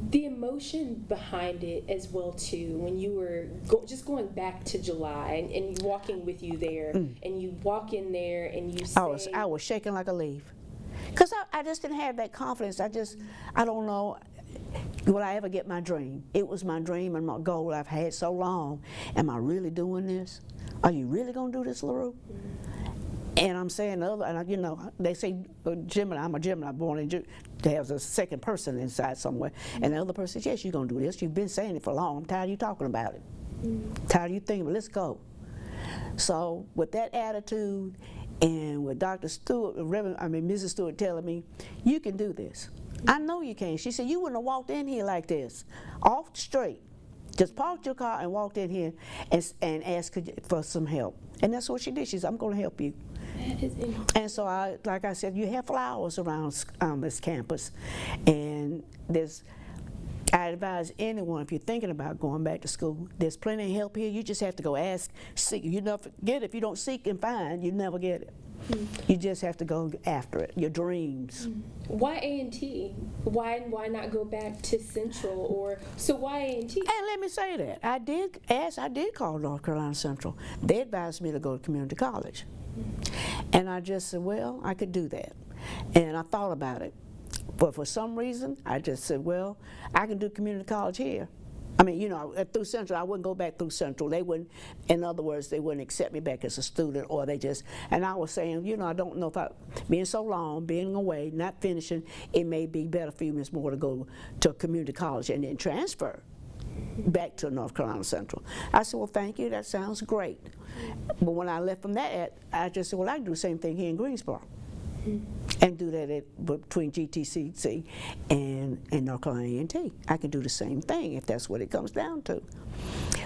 Speaker 3: The emotion behind it as well, too, when you were just going back to July and walking with you there, and you walk in there and you say...
Speaker 5: I was shaking like a leaf. Because I just didn't have that confidence. I don't know... Will I ever get my dream? It was my dream and my goal I've had so long. Am I really doing this? Are you really going to do this, LaRue? And I'm saying they say Gemini, I'm a Gemini, born in there's a second person inside somewhere. And the other person says, yes, you're going to do this. You've been saying it for long. I'm tired of you talking about it. Tired of you thinking, well, let's go. So with that attitude and with Dr. Stewart, Mrs. Stewart telling me, you can do this. I know you can. She said, you wouldn't have walked in here like this, off the street. Just parked your car and walked in here and asked for some help. And that's what she did. She said, I'm going to help you. And so, like I said, you have flowers around this campus. And I advise anyone, if you're thinking about going back to school, there's plenty of help here. You just have to go ask, seek. You never get it. If you don't seek and find, you never get it. You just have to go after it, your dreams.
Speaker 3: Why A&T? Why not go back to Central? So why A&T?
Speaker 5: And let me say that. I did call North Carolina Central. They advised me to go to community college. And I just said, well, I could do that. And I thought about it. But for some reason, I just said, well, I can do community college here. I mean, through Central, I wouldn't go back through Central. They wouldn't, in other words, they wouldn't accept me back as a student, or and I was saying, I don't know if being so long, being away, not finishing, it may be better for you, Ms. Moore, to go to a community college and then transfer back to North Carolina Central. I said, well, thank you, that sounds great. But when I left from that, I just said, well, I can do the same thing here in Greensboro. And do that between GTCC and North Carolina A&T. I can do the same thing if that's what it comes down to.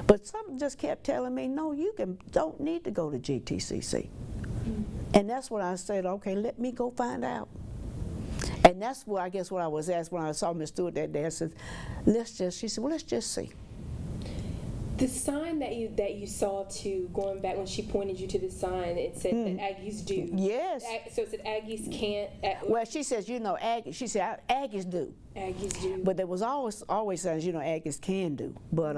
Speaker 5: But something just kept telling me, no, you don't need to go to GTCC. And that's when I said, okay, let me go find out. And that's what I was asked when I saw Ms. Stewart that day. I said, she said, well, let's just see.
Speaker 3: The sign that you saw too, going back when she pointed you to the sign, it said that Aggies do.
Speaker 5: Yes.
Speaker 3: So it said Aggies can't.
Speaker 5: Well, she says, she said Aggies do.
Speaker 3: Aggies do.
Speaker 5: But there was always signs, Aggies can do. But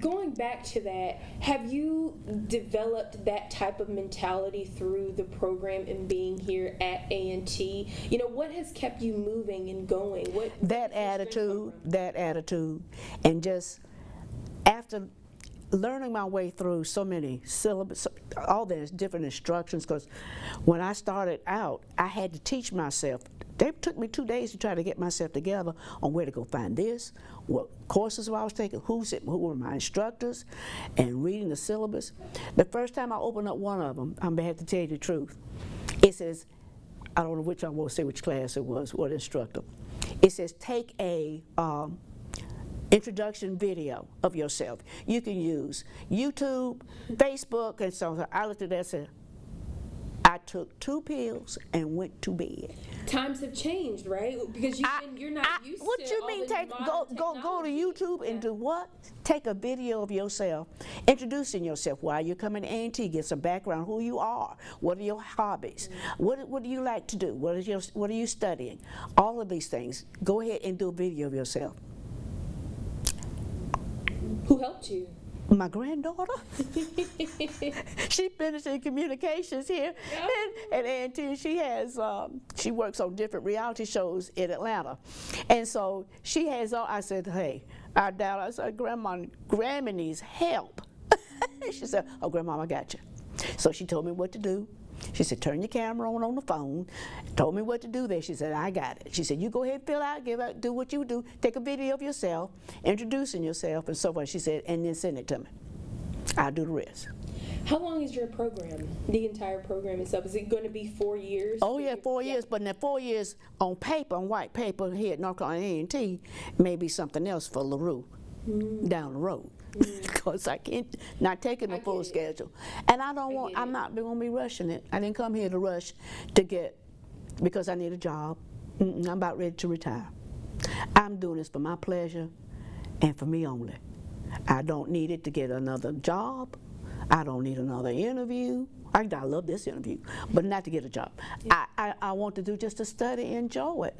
Speaker 3: going back to that, have you developed that type of mentality through the program and being here at A&T? What has kept you moving and going?
Speaker 5: That attitude, and just. After learning my way through so many syllabus, all the different instructions, because when I started out, I had to teach myself. They took me 2 days to try to get myself together on where to go find this, what courses I was taking, who were my instructors, and reading the syllabus. The first time I opened up one of them, I'm going to have to tell you the truth. It says, I don't know which, I won't say which class it was, what instructor. It says, take a introduction video of yourself. You can use YouTube, Facebook, and so on. I looked at that and said, took 2 pills and went to bed.
Speaker 3: Times have changed, right? Because you're not used
Speaker 5: What
Speaker 3: to
Speaker 5: you
Speaker 3: all
Speaker 5: mean?
Speaker 3: the
Speaker 5: Go to YouTube and do what? Take a video of yourself, introducing yourself, why you're coming to A&T, get some background, who you are, what are your hobbies, what do you like to do, what are you studying, all of these things. Go ahead and do a video of yourself.
Speaker 3: Who helped you?
Speaker 5: My granddaughter. She finished in communications here at A&T. She has she works on different reality shows in Atlanta, and so she has all. I said, hey, I doubt. I said, Grandma needs help. She said, oh, Grandma, I got you. So she told me what to do. She said, turn your camera on the phone. Told me what to do there. She said, I got it. She said, you go ahead, fill out, do what you do. Take a video of yourself, introducing yourself, and so forth. She said, and then send it to me. I'll do the rest.
Speaker 3: How long is your program, the entire program itself? Is it going to be 4 years?
Speaker 5: Oh, yeah, 4 years. But in that 4 years on paper, on white paper here at North Carolina A&T, may be something else for LaRue down the road. Because I can't, not taking the full schedule. And I'm not going to be rushing it. I didn't come here to rush to get, because I need a job. I'm about ready to retire. I'm doing this for my pleasure and for me only. I don't need it to get another job. I don't need another interview. I love this interview, but not to get a job. Yeah. I want to do just to study and enjoy it.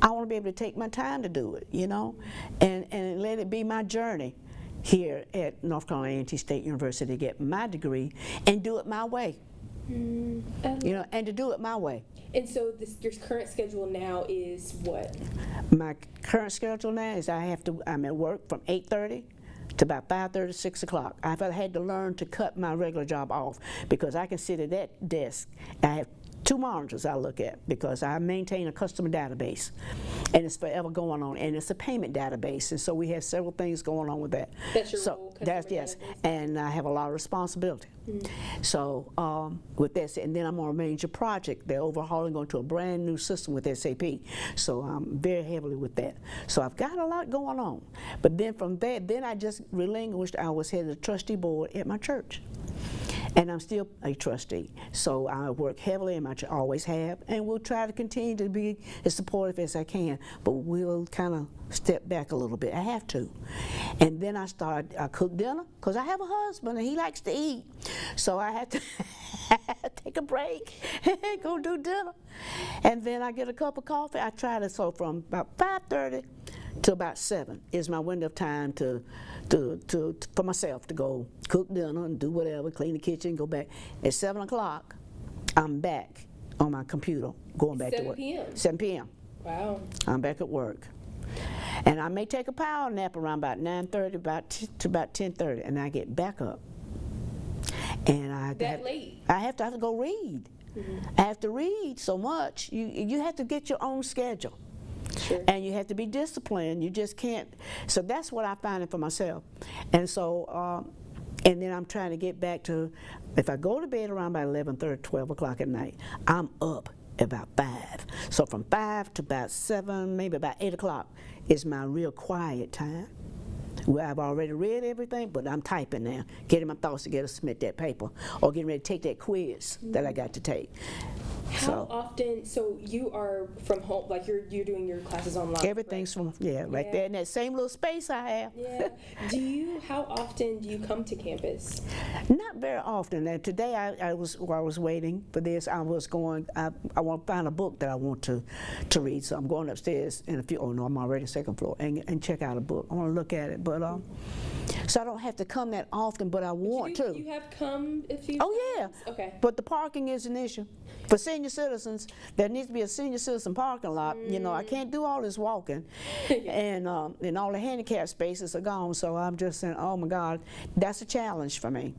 Speaker 5: I want to be able to take my time to do it, you know, and let it be my journey here at North Carolina A&T State University to get my degree and do it my way. You know, and to do it my way.
Speaker 3: And so your current schedule now is what?
Speaker 5: My current schedule now is I'm at work from 8:30 to about 5:30, 6 o'clock. I've had to learn to cut my regular job off because I can sit at that desk. I have 2 monitors I look at because I maintain a customer database, and it's forever going on, and it's a payment database, and so we have several things going on with that.
Speaker 3: That's your role,
Speaker 5: yes, and I have a lot of responsibility. So with that, and then I'm on a major project. They're overhauling, going to a brand new system with SAP. So I'm very heavily with that. So I've got a lot going on. But then from there, I just relinquished. I was head of the trustee board at my church. And I'm still a trustee. So I work heavily in my church, always have, and we'll try to continue to be as supportive as I can, but we'll kind of step back a little bit. I have to. And then I cook dinner, because I have a husband and he likes to eat. So I have to take a break and go do dinner. And then I get a cup of coffee. I try to, so from about 5:30 to about 7 is my window of time for myself to go cook dinner and do whatever, clean the kitchen, go back. At 7 o'clock, I'm back on my computer, going back to work.
Speaker 3: 7 p.m.?
Speaker 5: 7 p.m.
Speaker 3: Wow.
Speaker 5: I'm back at work. And I may take a power nap around about 9:30 to about 10:30, and I get back up. And
Speaker 3: late?
Speaker 5: I have to go read. I have to read so much. You have to get your own schedule.
Speaker 3: Sure.
Speaker 5: And you have to be disciplined. You just can't. So that's what I find for myself. And so, and then I'm trying to get back to, if I go to bed around about 11:30, 12 o'clock at night, I'm up about 5. So from 5 to about 7, maybe about 8 o'clock is my real quiet time, where I've already read everything, but I'm typing now, getting my thoughts together to submit that paper, or getting ready to take that quiz that I got to take.
Speaker 3: How often, so you are from home, like you're doing your classes online?
Speaker 5: Everything's from, right there in that same little space I have.
Speaker 3: Yeah. How often do you come to campus?
Speaker 5: Not very often. And today while I was waiting for this, I want to find a book that I want to read. So I'm going upstairs in a few, I'm already second floor, and check out a book. I want to look at it, but so I don't have to come that often, but I want to.
Speaker 3: You have come a few
Speaker 5: times?
Speaker 3: Yeah. Okay.
Speaker 5: But the parking is an issue. For senior citizens, there needs to be a senior citizen parking lot. You know, I can't do all this walking, and all the handicap spaces are gone. So I'm just saying, oh my God, that's a challenge for me.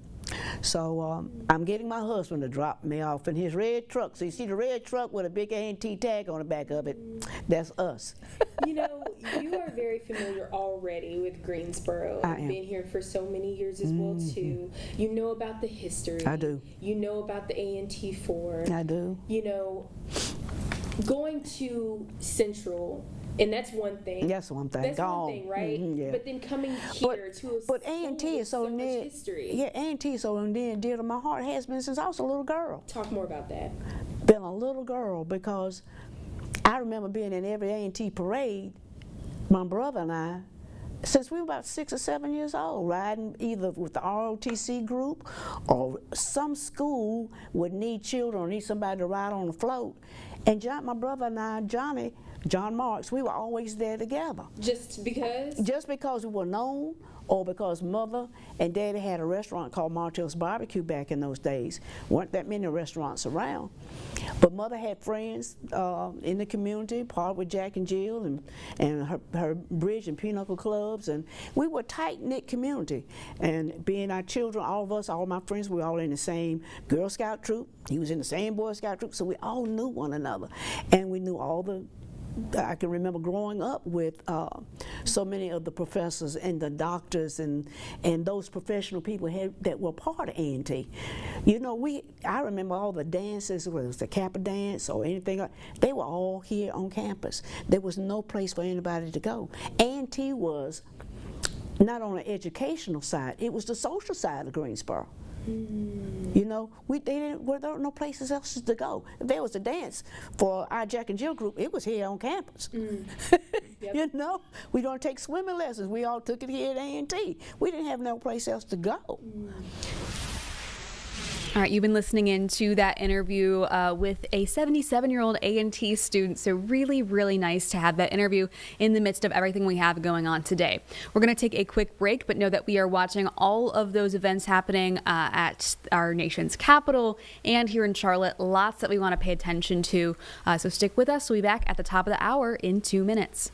Speaker 5: So I'm getting my husband to drop me off in his red truck. So you see the red truck with a big A&T tag on the back of it, that's us.
Speaker 3: You know, you are very familiar already with Greensboro. You've been here for so many years as well, too. You know about the history.
Speaker 5: I do.
Speaker 3: You know about the A&T 4.
Speaker 5: I do.
Speaker 3: You know, going to Central And that's one thing.
Speaker 5: That's one thing.
Speaker 3: That's
Speaker 5: Gone.
Speaker 3: one thing, right?
Speaker 5: Yeah.
Speaker 3: But then coming here to
Speaker 5: But A&T is so
Speaker 3: much
Speaker 5: near.
Speaker 3: history.
Speaker 5: Yeah, A&T is so near and dear to my heart. It has been since I was a little girl.
Speaker 3: Talk more about that.
Speaker 5: Been a little girl, because I remember being in every A&T parade, my brother and I, since we were about 6 or 7 years old, riding either with the ROTC group or some school would need children or need somebody to ride on a float. And my brother and I, John Marks, we were always there together.
Speaker 3: Just because?
Speaker 5: Just because we were known, or because Mother and Daddy had a restaurant called Martell's Barbecue back in those days. Weren't that many restaurants around. But Mother had friends in the community, part with Jack and Jill and her bridge and pinochle clubs, and we were a tight-knit community. And being our children, all of us, all my friends, we were all in the same Girl Scout troop. He was in the same Boy Scout troop, so we all knew one another. And we knew I can remember growing up with so many of the professors and the doctors and those professional people that were part of A&T. You know, I remember all the dances, whether it was the Kappa dance or anything, they were all here on campus. There was no place for anybody to go. A&T was not on the educational side, it was the social side of Greensboro. You know, there were no places else to go. If there was a dance for our Jack and Jill group, it was here on campus.
Speaker 3: Yep.
Speaker 5: You know, we don't take swimming lessons. We all took it here at A&T. We didn't have no place else to go.
Speaker 1: All right, you've been listening in to that interview with a 77-year-old A&T student. So really, really nice to have that interview in the midst of everything we have going on today. We're going to take a quick break, but know that we are watching all of those events happening at our nation's capital and here in Charlotte. Lots that we want to pay attention to. So stick with us. We'll be back at the top of the hour in 2 minutes.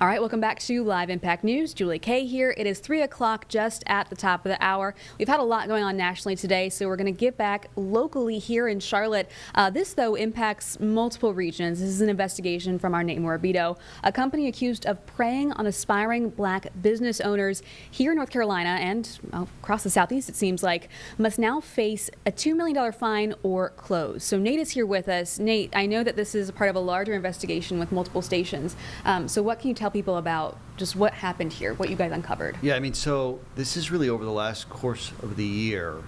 Speaker 1: All right, welcome back to Live Impact News. Julie Kay here. It is 3 o'clock, just at the top of the hour. We've had a lot going on nationally today, so we're going to get back locally here in Charlotte. This, though, impacts multiple regions. This is an investigation from our Nate Morabito, a company accused of preying on aspiring black business owners here in North Carolina and across the Southeast, it seems like, must now face a $2 million fine or close. So Nate is here with us. Nate, I know that this is a part of a larger investigation with multiple stations. So what can you tell people about just what happened here, what you guys uncovered?
Speaker 17: Yeah, I mean, so this is really over the last course of the year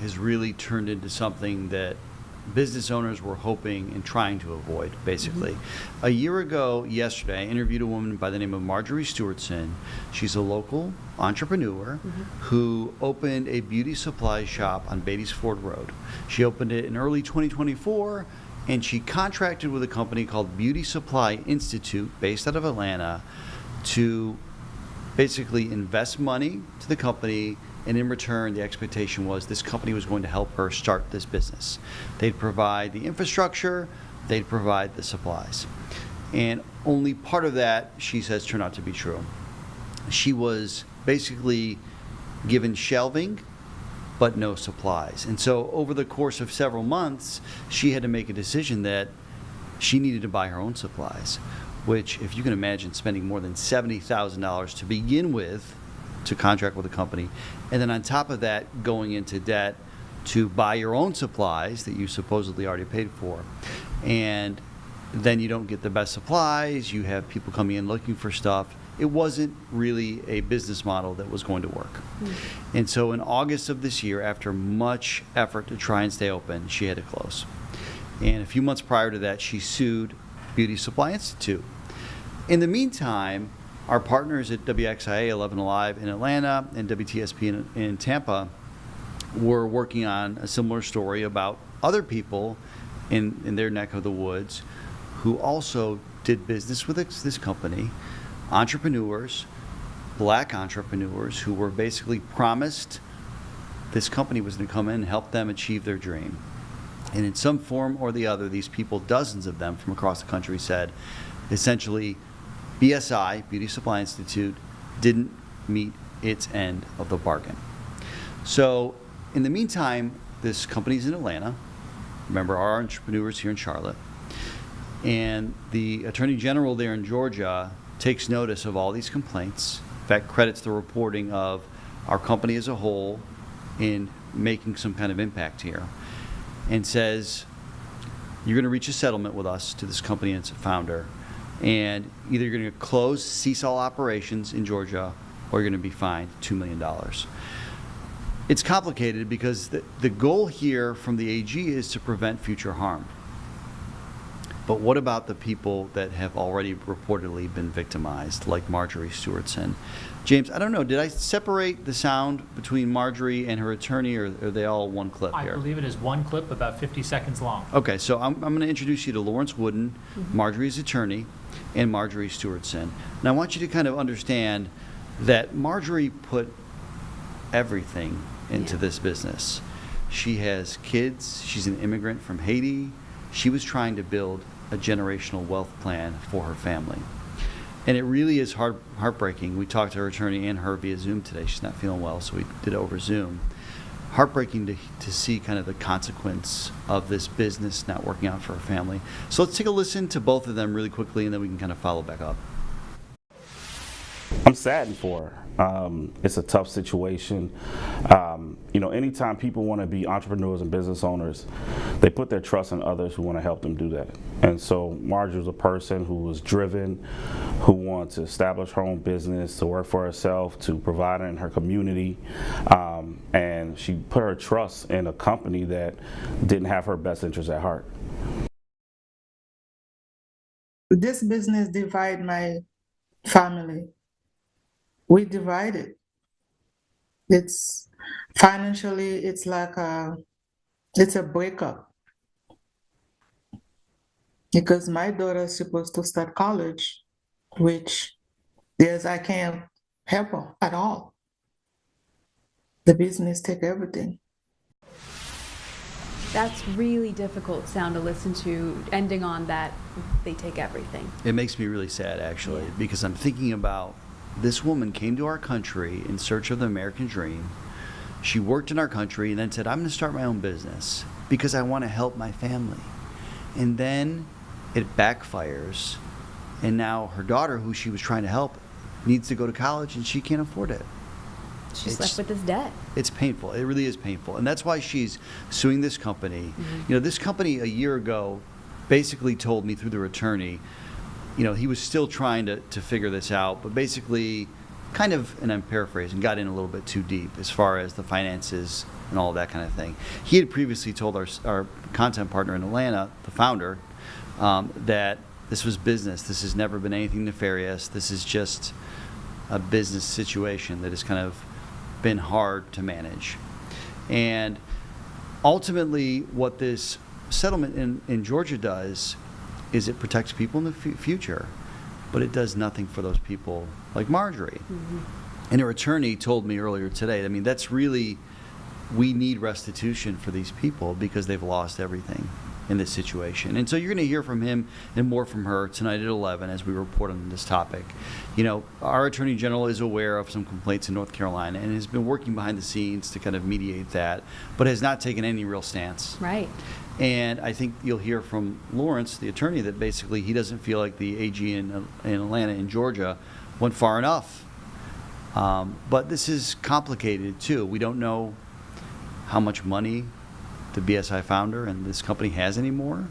Speaker 17: has really turned into something that business owners were hoping and trying to avoid, basically. A year ago yesterday, I interviewed a woman by the name of Marjorie Stewartson. She's a local entrepreneur who opened a beauty supply shop on Beatties Ford Road. She opened it in early 2024, and she contracted with a company called Beauty Supply Institute, based out of Atlanta, to basically invest money to the company, and in return, the expectation was this company was going to help her start this business. They'd provide the infrastructure, they'd provide the supplies. And only part of that, she says, turned out to be true. She was basically given shelving, but no supplies. And so over the course of several months, she had to make a decision that she needed to buy her own supplies, which, if you can imagine, spending more than $70,000 to begin with to contract with a company, and then on top of that, going into debt to buy your own supplies that you supposedly already paid for. And then you don't get the best supplies, you have people coming in looking for stuff. It wasn't really a business model that was going to work. And so in August of this year, after much effort to try and stay open, she had to close. And a few months prior to that, she sued Beauty Supply Institute. In the meantime, our partners at WXIA 11 Alive in Atlanta and WTSP in Tampa were working on a similar story about other people in their neck of the woods who also did business with this company, entrepreneurs, black entrepreneurs who were basically promised this company was going to come in and help them achieve their dream. And in some form or the other, these people, dozens of them from across the country, said essentially BSI, Beauty Supply Institute, didn't meet its end of the bargain. So in the meantime, this company's in Atlanta. Remember, our entrepreneurs here in Charlotte. And the Attorney General there in Georgia takes notice of all these complaints. In fact, credits the reporting of our company as a whole in making some kind of impact here, and says, you're going to reach a settlement with us, to this company and its founder, and either you're going to close, cease all operations in Georgia, or you're going to be fined $2 million. It's complicated because the goal here from the AG is to prevent future harm. But what about the people that have already reportedly been victimized, like Marjorie Stewartson? James, I don't know, did I separate the sound between Marjorie and her attorney, or are they all one clip here?
Speaker 11: I believe it is one clip, about 50 seconds long.
Speaker 17: Okay, so I'm going to introduce you to Lawrence Wooden, Marjorie's attorney, and Marjorie Stewartson. And I want you to kind of understand that Marjorie put everything into this business. She has kids. She's an immigrant from Haiti. She was trying to build a generational wealth plan for her family. And it really is heartbreaking. We talked to her attorney and her via Zoom today. She's not feeling well, so we did it over Zoom. Heartbreaking to see kind of the consequence of this business not working out for her family. So let's take a listen to both of them really quickly, and then we can kind of follow back up.
Speaker 18: I'm saddened for her. It's a tough situation. Anytime people want to be entrepreneurs and business owners, they put their trust in others who want to help them do that. And so Marjorie was a person who was driven, who wanted to establish her own business, to work for herself, to provide in her community. And she put her trust in a company that didn't have her best interests at heart.
Speaker 19: This business divided my family. We divided. It's financially, it's like it's a breakup. Because my daughter is supposed to start college, which I can't help her at all. The business take everything.
Speaker 1: That's really difficult sound to listen to, ending on that, they take everything.
Speaker 17: It makes me really sad, actually, because I'm thinking about this woman came to our country in search of the American dream. She worked in our country and then said, I'm going to start my own business because I want to help my family. And then it backfires. And now her daughter, who she was trying to help, needs to go to college and she can't afford it.
Speaker 1: She's left with this debt.
Speaker 17: It's painful. It really is painful. And that's why she's suing this company. This company a year ago basically told me through their attorney, he was still trying to figure this out, but basically kind of, and I'm paraphrasing, got in a little bit too deep as far as the finances and all that kind of thing. He had previously told our content partner in Atlanta, the founder, that this was business. This has never been anything nefarious. This is just a business situation that has kind of been hard to manage. And ultimately, what this settlement in Georgia does is it protects people in the future, but it does nothing for those people like Marjorie. And her attorney told me earlier today, I mean, that's really, we need restitution for these people because they've lost everything in this situation. And so you're going to hear from him and more from her tonight at 11 as we report on this topic. You know, our Attorney General is aware of some complaints in North Carolina and has been working behind the scenes to kind of mediate that, but has not taken any real stance.
Speaker 1: Right.
Speaker 17: And I think you'll hear from Lawrence, the attorney, that basically he doesn't feel like the AG in Atlanta and Georgia went far enough. But this is complicated too. We don't know how much money the BSI founder and this company has anymore.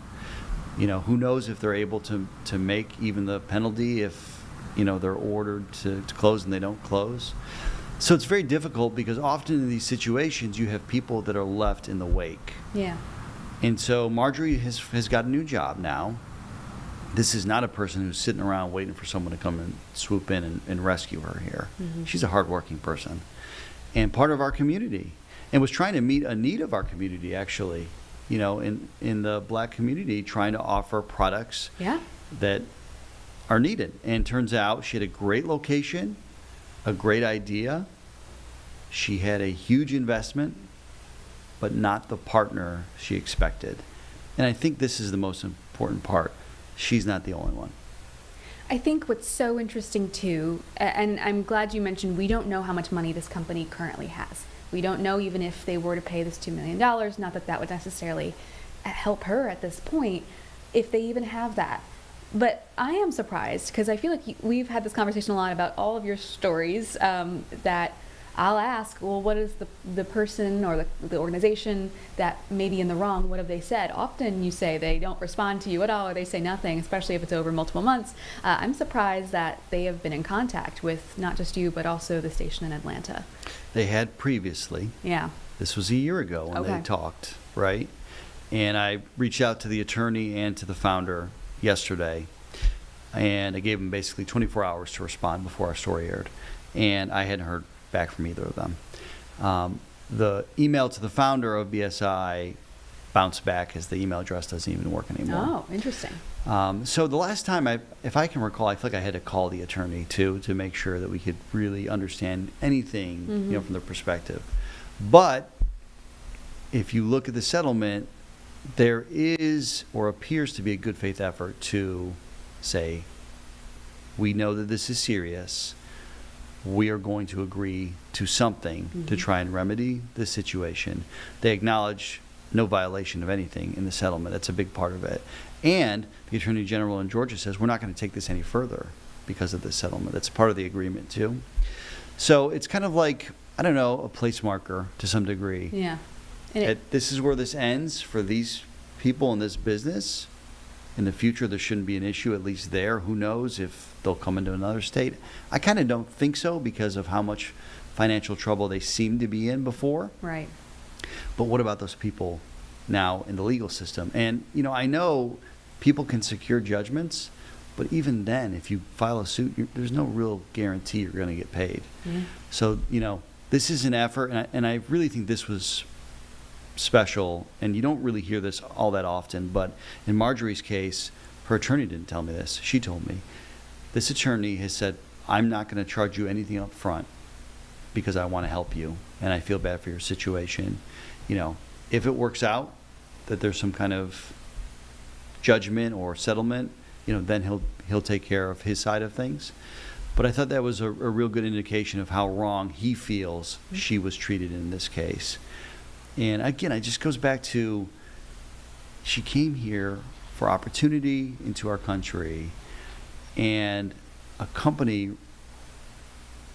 Speaker 17: You know, who knows if they're able to make even the penalty if, you know, they're ordered to close and they don't close. So it's very difficult because often in these situations you have people that are left in the wake.
Speaker 1: Yeah.
Speaker 17: And so Marjorie has got a new job now. This is not a person who's sitting around waiting for someone to come and swoop in and rescue her here. She's a hardworking person and part of our community, and was trying to meet a need of our community, actually, you know, in the Black community, trying to offer products that are needed. And turns out she had a great location, a great idea. She had a huge investment, but not the partner she expected. And I think this is the most important part. She's not the only one.
Speaker 1: I think what's so interesting too, and I'm glad you mentioned, we don't know how much money this company currently has. We don't know even if they were to pay this $2 million, not that that would necessarily help her at this point, if they even have that. But I am surprised because I feel like we've had this conversation a lot about all of your stories that I'll ask, well, what is the person or the organization that may be in the wrong? What have they said? Often you say they don't respond to you at all or they say nothing, especially if it's over multiple months. I'm surprised that they have been in contact with not just you, but also the station in Atlanta.
Speaker 17: They had previously.
Speaker 1: Yeah.
Speaker 17: This was a year ago when they talked, right? And I reached out to the attorney and to the founder yesterday, and I gave them basically 24 hours to respond before our story aired. And I hadn't heard back from either of them. The email to the founder of BSI bounced back as the email address doesn't even work anymore.
Speaker 1: Oh, interesting.
Speaker 17: So the last time, if I can recall, I feel like I had to call the attorney too to make sure that we could really understand anything, you know, from their perspective. But if you look at the settlement, there is or appears to be a good faith effort to say, we know that this is serious. We are going to agree to something to try and remedy the situation. They acknowledge no violation of anything in the settlement. That's a big part of it. And the Attorney General in Georgia says, we're not going to take this any further because of this settlement. That's part of the agreement, too. So it's kind of like, I don't know, a place marker to some degree.
Speaker 1: Yeah.
Speaker 17: This is where this ends for these people in this business. In the future, there shouldn't be an issue, at least there. Who knows if they'll come into another state? I kind of don't think so because of how much financial trouble they seem to be in before.
Speaker 1: Right.
Speaker 17: But what about those people now in the legal system? And, you know, I know people can secure judgments, but even then, if you file a suit, there's no real guarantee you're going to get paid. So, you know, this is an effort, and I really think this was special, and you don't really hear this all that often, but in Marjorie's case, her attorney didn't tell me this. She told me. This attorney has said, I'm not going to charge you anything up front because I want to help you, and I feel bad for your situation. You know, if it works out that there's some kind of judgment or settlement, you know, then he'll take care of his side of things. But I thought that was a real good indication of how wrong he feels she was treated in this case. And again, it just goes back to, she came here for opportunity into our country, and a company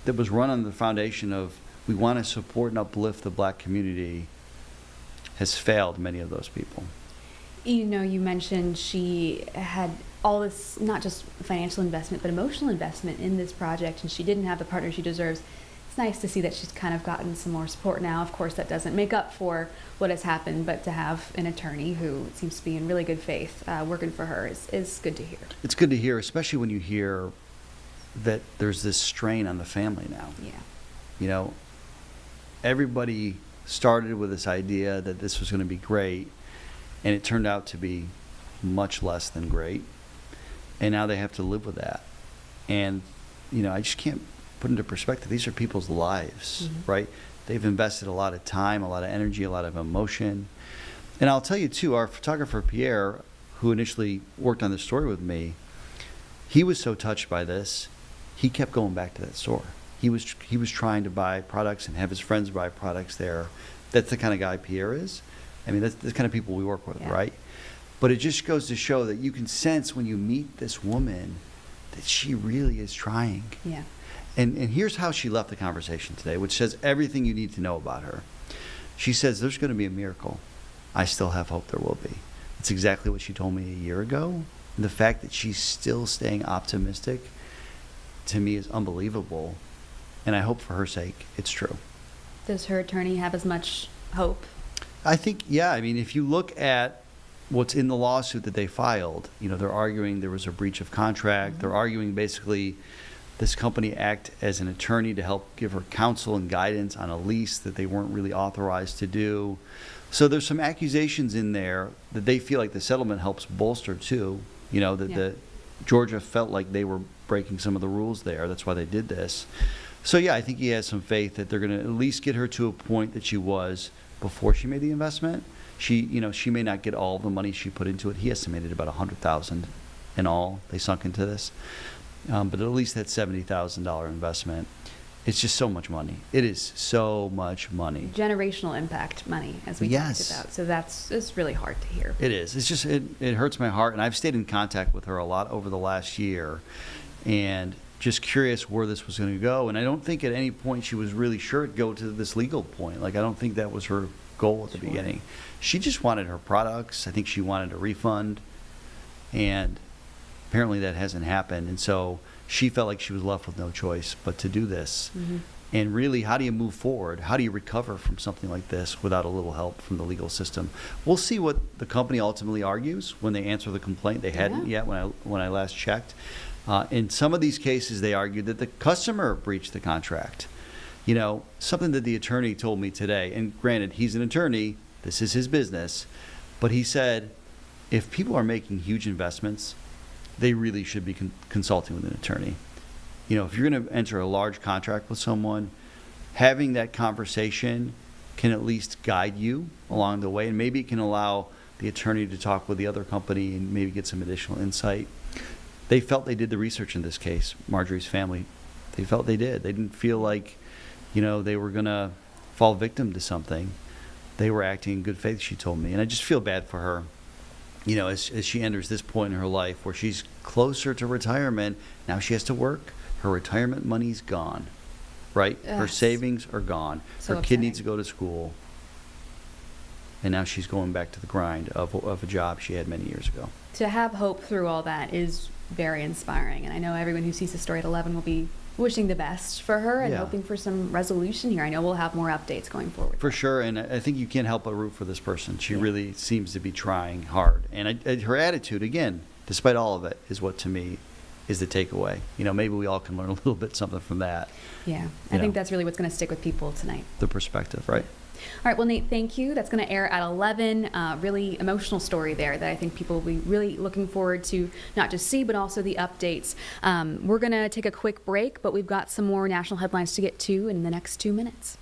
Speaker 17: that was run on the foundation of we want to support and uplift the Black community has failed many of those people.
Speaker 1: You know, you mentioned she had all this, not just financial investment, but emotional investment in this project, and she didn't have the partner she deserves. It's nice to see that she's kind of gotten some more support now. Of course, that doesn't make up for what has happened, but to have an attorney who seems to be in really good faith working for her is good to hear.
Speaker 17: It's good to hear, especially when you hear that there's this strain on the family now.
Speaker 1: Yeah.
Speaker 17: You know, everybody started with this idea that this was going to be great, and it turned out to be much less than great. And now they have to live with that. And, you know, I just can't put into perspective, these are people's lives, right? They've invested a lot of time, a lot of energy, a lot of emotion. And I'll tell you, too, our photographer, Pierre, who initially worked on this story with me, he was so touched by this, he kept going back to that store. He was trying to buy products and have his friends buy products there. That's the kind of guy Pierre is. I mean, that's the kind of people we work with, right? But it just goes to show that you can sense when you meet this woman that she really is trying.
Speaker 1: Yeah.
Speaker 17: And here's how she left the conversation today, which says everything you need to know about her. She says, there's going to be a miracle. I still have hope there will be. It's exactly what she told me a year ago. And the fact that she's still staying optimistic, to me, is unbelievable. And I hope for her sake it's true.
Speaker 1: Does her attorney have as much hope?
Speaker 17: I think, yeah. I mean, if you look at what's in the lawsuit that they filed, you know, they're arguing there was a breach of contract. They're arguing basically this company act as an attorney to help give her counsel and guidance on a lease that they weren't really authorized to do. So there's some accusations in there that they feel like the settlement helps bolster too. You know, that the Georgia felt like they were breaking some of the rules there. That's why they did this. So yeah, I think he has some faith that they're going to at least get her to a point that she was before she made the investment. She, you know, she may not get all the money she put into it. He estimated about $100,000 in all they sunk into this. But at least that $70,000 investment, it's just so much money. It is so much money.
Speaker 1: Generational impact money, as we talked about. So it's really hard to hear.
Speaker 17: It is. It's just, it hurts my heart. And I've stayed in contact with her a lot over the last year and just curious where this was going to go. And I don't think at any point she was really sure it'd go to this legal point. Like, I don't think that was her goal at the beginning. She just wanted her products. I think she wanted a refund. And apparently that hasn't happened. And so she felt like she was left with no choice but to do this. And really, how do you move forward? How do you recover from something like this without a little help from the legal system? We'll see what the company ultimately argues when they answer the complaint. They hadn't yet when I last checked. In some of these cases, they argued that the customer breached the contract. You know, something that the attorney told me today, and granted, he's an attorney, this is his business, but he said, if people are making huge investments, they really should be consulting with an attorney. You know, if you're going to enter a large contract with someone, having that conversation can at least guide you along the way, and maybe it can allow the attorney to talk with the other company and maybe get some additional insight. They felt they did the research in this case, Marjorie's family. They felt they did. They didn't feel like, you know, they were going to fall victim to something. They were acting in good faith, she told me. And I just feel bad for her, you know, as she enters this point in her life where she's closer to retirement. Now she has to work. Her retirement money's gone, right?
Speaker 1: Yes.
Speaker 17: Her savings are gone.
Speaker 1: So
Speaker 17: her kid needs to go to school. And now she's going back to the grind of a job she had many years ago.
Speaker 1: To have hope through all that is very inspiring. And I know everyone who sees the story at 11 will be wishing the best for her and hoping for some resolution here. I know we'll have more updates going forward.
Speaker 17: For sure, and I think you can't help but root for this person. She really seems to be trying hard. And her attitude, again, despite all of it, is what to me is the takeaway. You know, maybe we all can learn a little bit something from that.
Speaker 1: Yeah, I think that's really what's going to stick with people tonight.
Speaker 17: The perspective, right?
Speaker 1: All right, well, Nate, thank you. That's going to air at 11. Really emotional story there that I think people will be really looking forward to not just see, but also the updates. We're going to take a quick break, but we've got some more national headlines to get to in the next 2 minutes.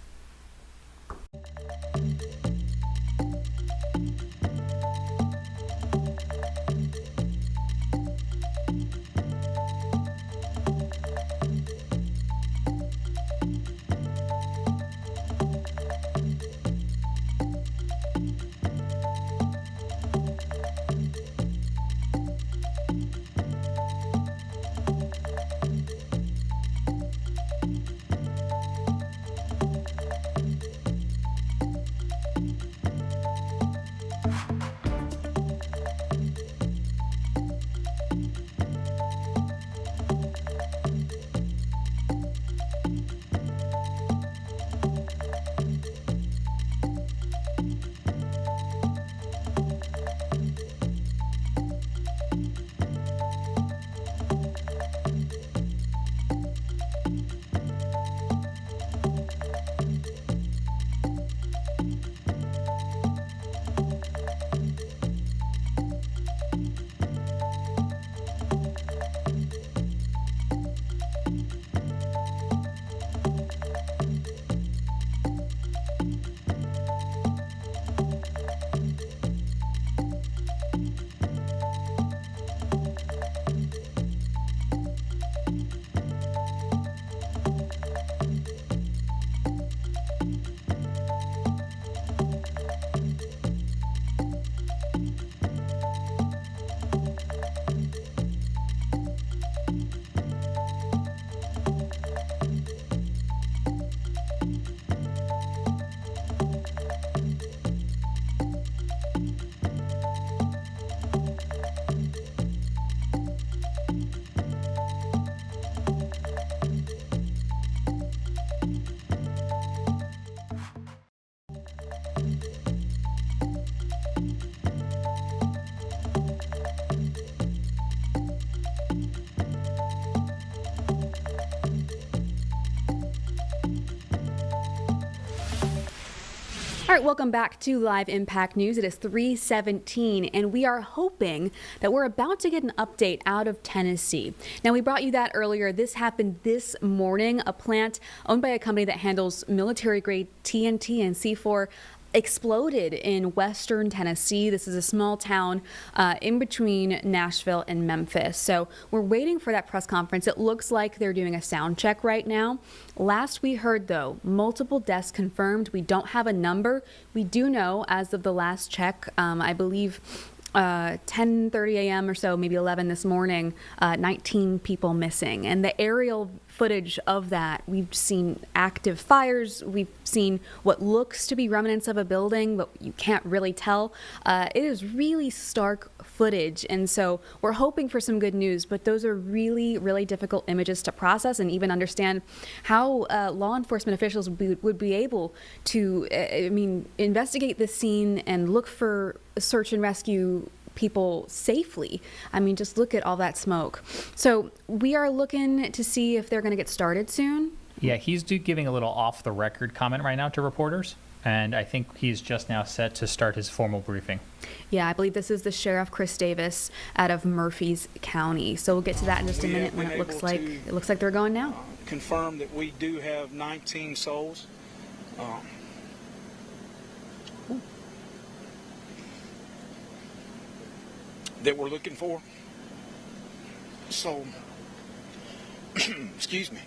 Speaker 1: All right, welcome back to Live Impact News. It is 3:17, and we are hoping that we're about to get an update out of Tennessee. Now, we brought you that earlier. This happened this morning. A plant owned by a company that handles military-grade TNT and C4 exploded in western Tennessee. This is a small town in between Nashville and Memphis. So we're waiting for that press conference. It looks like they're doing a sound check right now. Last we heard, though, multiple deaths confirmed. We don't have a number. We do know, as of the last check, I believe 10:30 a.m. or so, maybe 11 this morning, 19 people missing. And the aerial footage of that, we've seen active fires. We've seen what looks to be remnants of a building, but you can't really tell. It is really stark footage. And so we're hoping for some good news, but those are really, really difficult images to process and even understand how law enforcement officials would be able to, investigate this scene and look for search and rescue people safely. I mean, just look at all that smoke. So we are looking to see if they're going to get started soon.
Speaker 11: Yeah, he's giving a little off-the-record comment right now to reporters, and I think he's just now set to start his formal briefing.
Speaker 1: Yeah, I believe this is the Sheriff Chris Davis out of Murphys County. So we'll get to that in just a minute when it looks like they're going now.
Speaker 20: Confirm that we do have 19 souls. That we're looking for. So, excuse me,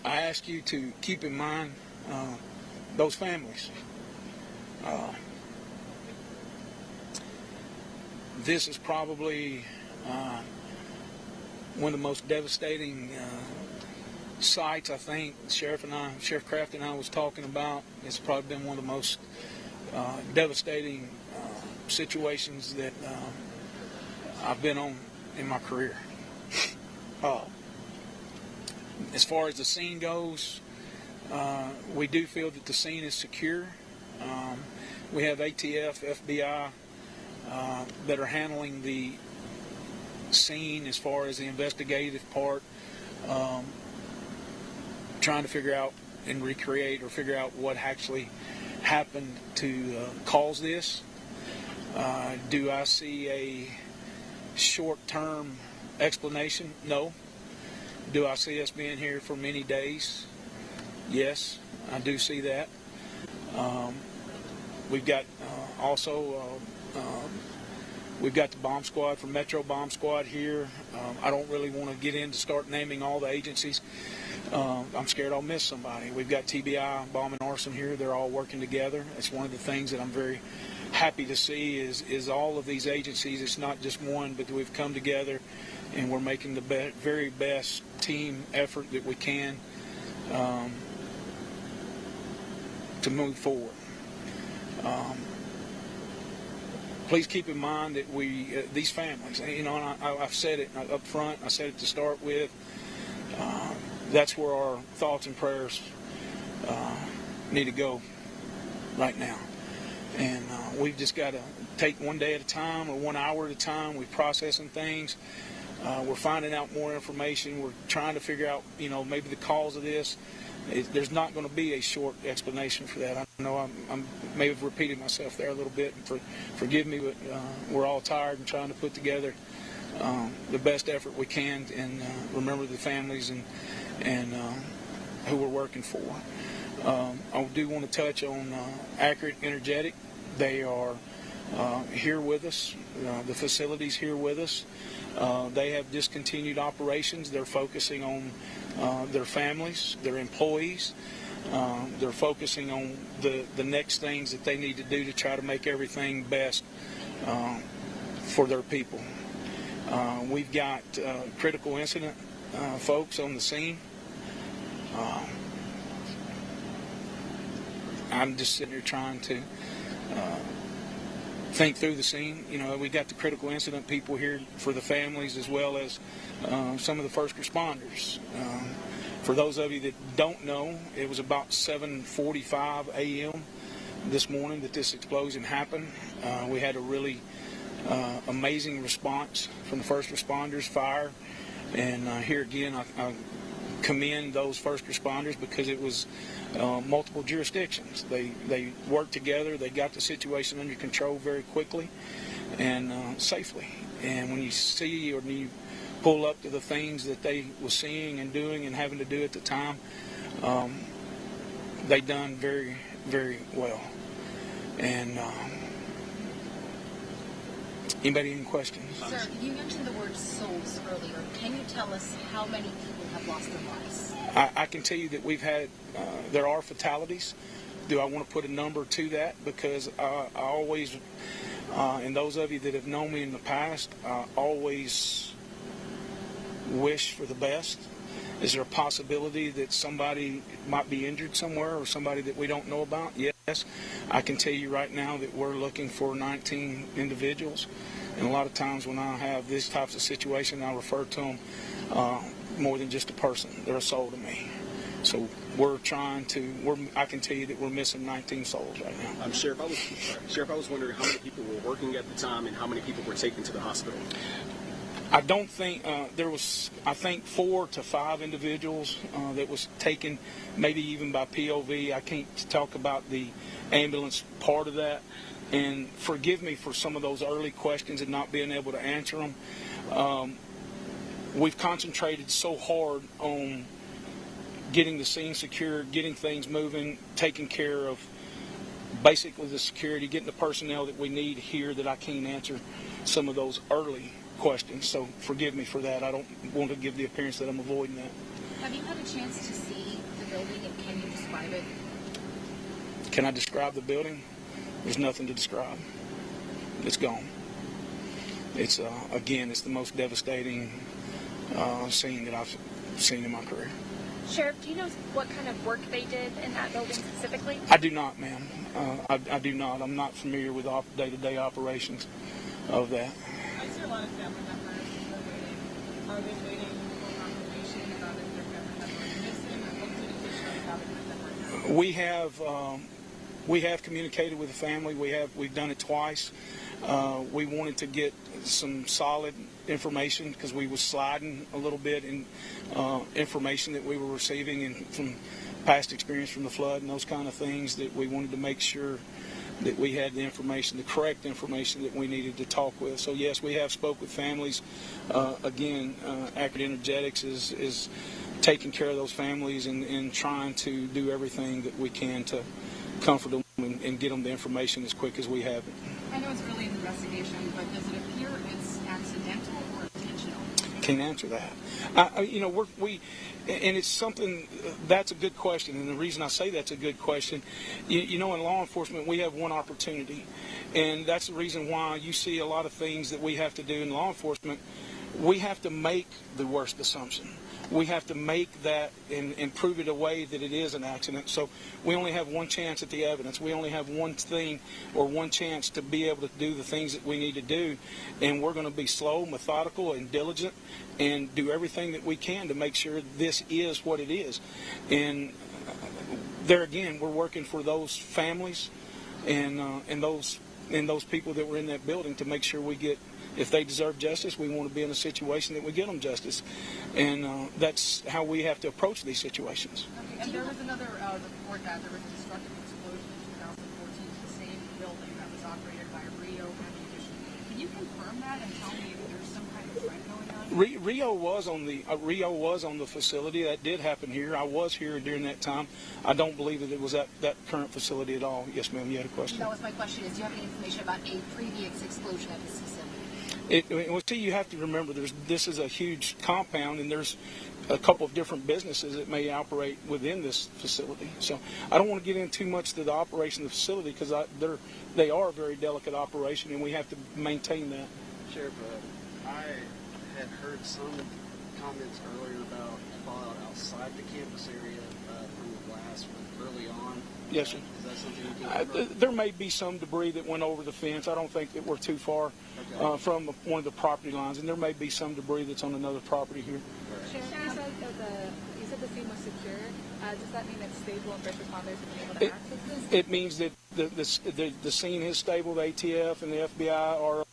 Speaker 20: I ask you to keep in mind those families. This is probably one of the most devastating sights, I think, Sheriff Kraft and I was talking about. It's probably been one of the most devastating situations that I've been on in my career. As far as the scene goes, we do feel that the scene is secure. We have ATF, FBI that are handling the scene as far as the investigative part, trying to figure out and recreate or figure out what actually happened to cause this. Do I see a short-term explanation? No. Do I see us being here for many days? Yes, I do see that. We've got we've got the bomb squad from Metro Bomb Squad here. I don't really want to get in to start naming all the agencies. I'm scared I'll miss somebody. We've got TBI, Bomb and Arson here. They're all working together. It's one of the things that I'm very happy to see is all of these agencies. It's not just one, but we've come together and we're making the very best team effort that we can to move forward. Please keep in mind that these families, and I've said it up front, I said it to start with, that's where our thoughts and prayers need to go right now. And we've just got to take one day at a time or 1 hour at a time. We're processing things. We're finding out more information. We're trying to figure out, maybe the cause of this. There's not going to be a short explanation for that. I know I may have repeated myself there a little bit. Forgive me, but we're all tired and trying to put together the best effort we can and remember the families and who we're working for. I do want to touch on Accurate Energetic. They are here with us. The facility's here with us. They have discontinued operations. They're focusing on their families, their employees. They're focusing on the next things that they need to do to try to make everything best for their people. We've got critical incident folks on the scene. I'm just sitting here trying to think through the scene. We got the critical incident people here for the families as well as some of the first responders. For those of you that don't know, it was about 7:45 a.m. this morning that this explosion happened. We had a really amazing response from the first responders, fire, and here again I commend those first responders because it was multiple jurisdictions. They worked together. They got the situation under control very quickly and safely. And when you see or you pull up to the things that they were seeing and doing and having to do at the time, they done very, very well. And anybody any questions?
Speaker 4: Sir, you mentioned the word souls earlier. Can you tell us how many people have lost their lives?
Speaker 20: I can tell you that we've had, there are fatalities. Do I want to put a number to that? Because I always, and those of you that have known me in the past, I always wish for the best. Is there a possibility that somebody might be injured somewhere or somebody that we don't know about? Yes. I can tell you right now that we're looking for 19 individuals. And a lot of times when I have these types of situations, I refer to them more than just a person. They're a soul to me. So we're trying to, I can tell you that we're missing 19 souls right now.
Speaker 21: Sheriff, I was wondering how many people were working at the time and how many people were taken to the hospital.
Speaker 20: I don't think there was, I think 4 to 5 individuals that was taken, maybe even by POV. I can't talk about the ambulance part of that. And forgive me for some of those early questions and not being able to answer them. We've concentrated so hard on getting the scene secure, getting things moving, taking care of basically the security, getting the personnel that we need here, that I can't answer some of those early questions. So forgive me for that. I don't want to give the appearance that I'm avoiding that.
Speaker 4: Have you had a chance to see the building, and can you describe it?
Speaker 20: Can I describe the building? There's nothing to describe. It's gone. It's again, it's the most devastating scene that I've seen in my career.
Speaker 15: Sheriff, do you know what kind of work they did in that building specifically?
Speaker 20: I do not, ma'am. I do not. I'm not familiar with day-to-day operations of that.
Speaker 8: I see a lot of family members waiting. Are they waiting for confirmation about if their family member is missing, or what communication are you having with them?
Speaker 20: We have communicated with the family. We've done it twice. We wanted to get some solid information because we was sliding a little bit in information that we were receiving and from past experience from the flood and those kind of things, that we wanted to make sure that we had the information, the correct information that we needed to talk with. So yes, we have spoke with families. Again, Accurate Energetics is taking care of those families and trying to do everything that we can to comfort them and get them the information as quick as we have it.
Speaker 4: I know it's early in the investigation, but does it appear it's accidental or intentional?
Speaker 20: Can't answer that. And it's something, that's a good question. And the reason I say that's a good question, in law enforcement, we have one opportunity. And that's the reason why you see a lot of things that we have to do in law enforcement. We have to make the worst assumption. We have to make that and prove it away that it is an accident. So we only have one chance at the evidence. We only have one thing or one chance to be able to do the things that we need to do. And we're going to be slow, methodical, and diligent and do everything that we can to make sure this is what it is. And there again, we're working for those families and those people that were in that building to make sure we get, if they deserve justice, we want to be in a situation that we get them justice. And that's how we have to approach these situations.
Speaker 4: Okay. And there was another report that there was a destructive explosion in 2014 in the same building that was operated by Rio Ammunition. Can you confirm that and tell me if there's some kind of threat going on?
Speaker 20: Rio was on the facility. That did happen here. I was here during that time. I don't believe that it was at that current facility at all. Yes, ma'am, you had a question?
Speaker 4: That was my question. Do you have any information about a previous explosion at this facility?
Speaker 20: You have to remember, this is a huge compound, and there's a couple of different businesses that may operate within this facility. So I don't want to get into too much to the operation of the facility because they are a very delicate operation, and we have to maintain that.
Speaker 21: Sheriff, I had heard some comments earlier about fallout outside the campus area from the blast early on.
Speaker 20: Yes, sir.
Speaker 21: Is that something you can confirm?
Speaker 20: There may be some debris that went over the fence. I don't think that we're too far from one of the property lines, and there may be some debris that's on another property here.
Speaker 15: Sheriff, you said the scene was secure. Does that mean it's stable and first responders have been able to access this?
Speaker 20: It means that the scene is stable. The ATF and the FBI are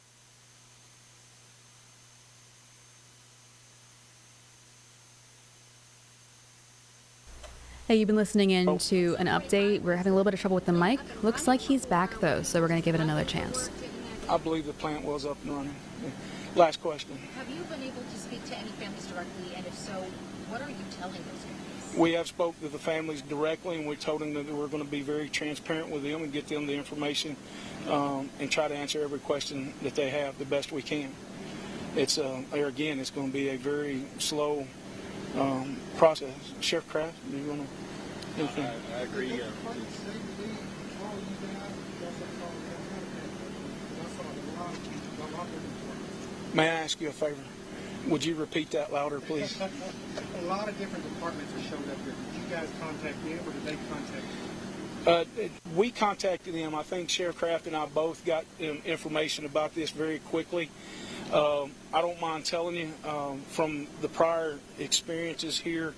Speaker 1: Hey, you've been listening in to an update. We're having a little bit of trouble with the mic. Looks like he's back, though, so we're going to give it another chance.
Speaker 20: I believe the plant was up and running. Last question.
Speaker 12: Have you been able to speak to any families directly, and if so, what are you telling those families?
Speaker 20: We have spoke to the families directly, and we told them that we're going to be very transparent with them and get them the information and try to answer every question that they have the best we can. It's again, it's going to be a very slow process. Sheriff Kraft, do you want to?
Speaker 21: I agree.
Speaker 20: May I ask you a favor? Would you repeat that louder, please?
Speaker 9: A lot of different departments have showed up here. Did you guys contact them, or did they contact you?
Speaker 20: We contacted them. I think Sheriff Kraft and I both got information about this very quickly. I don't mind telling you from the prior experiences here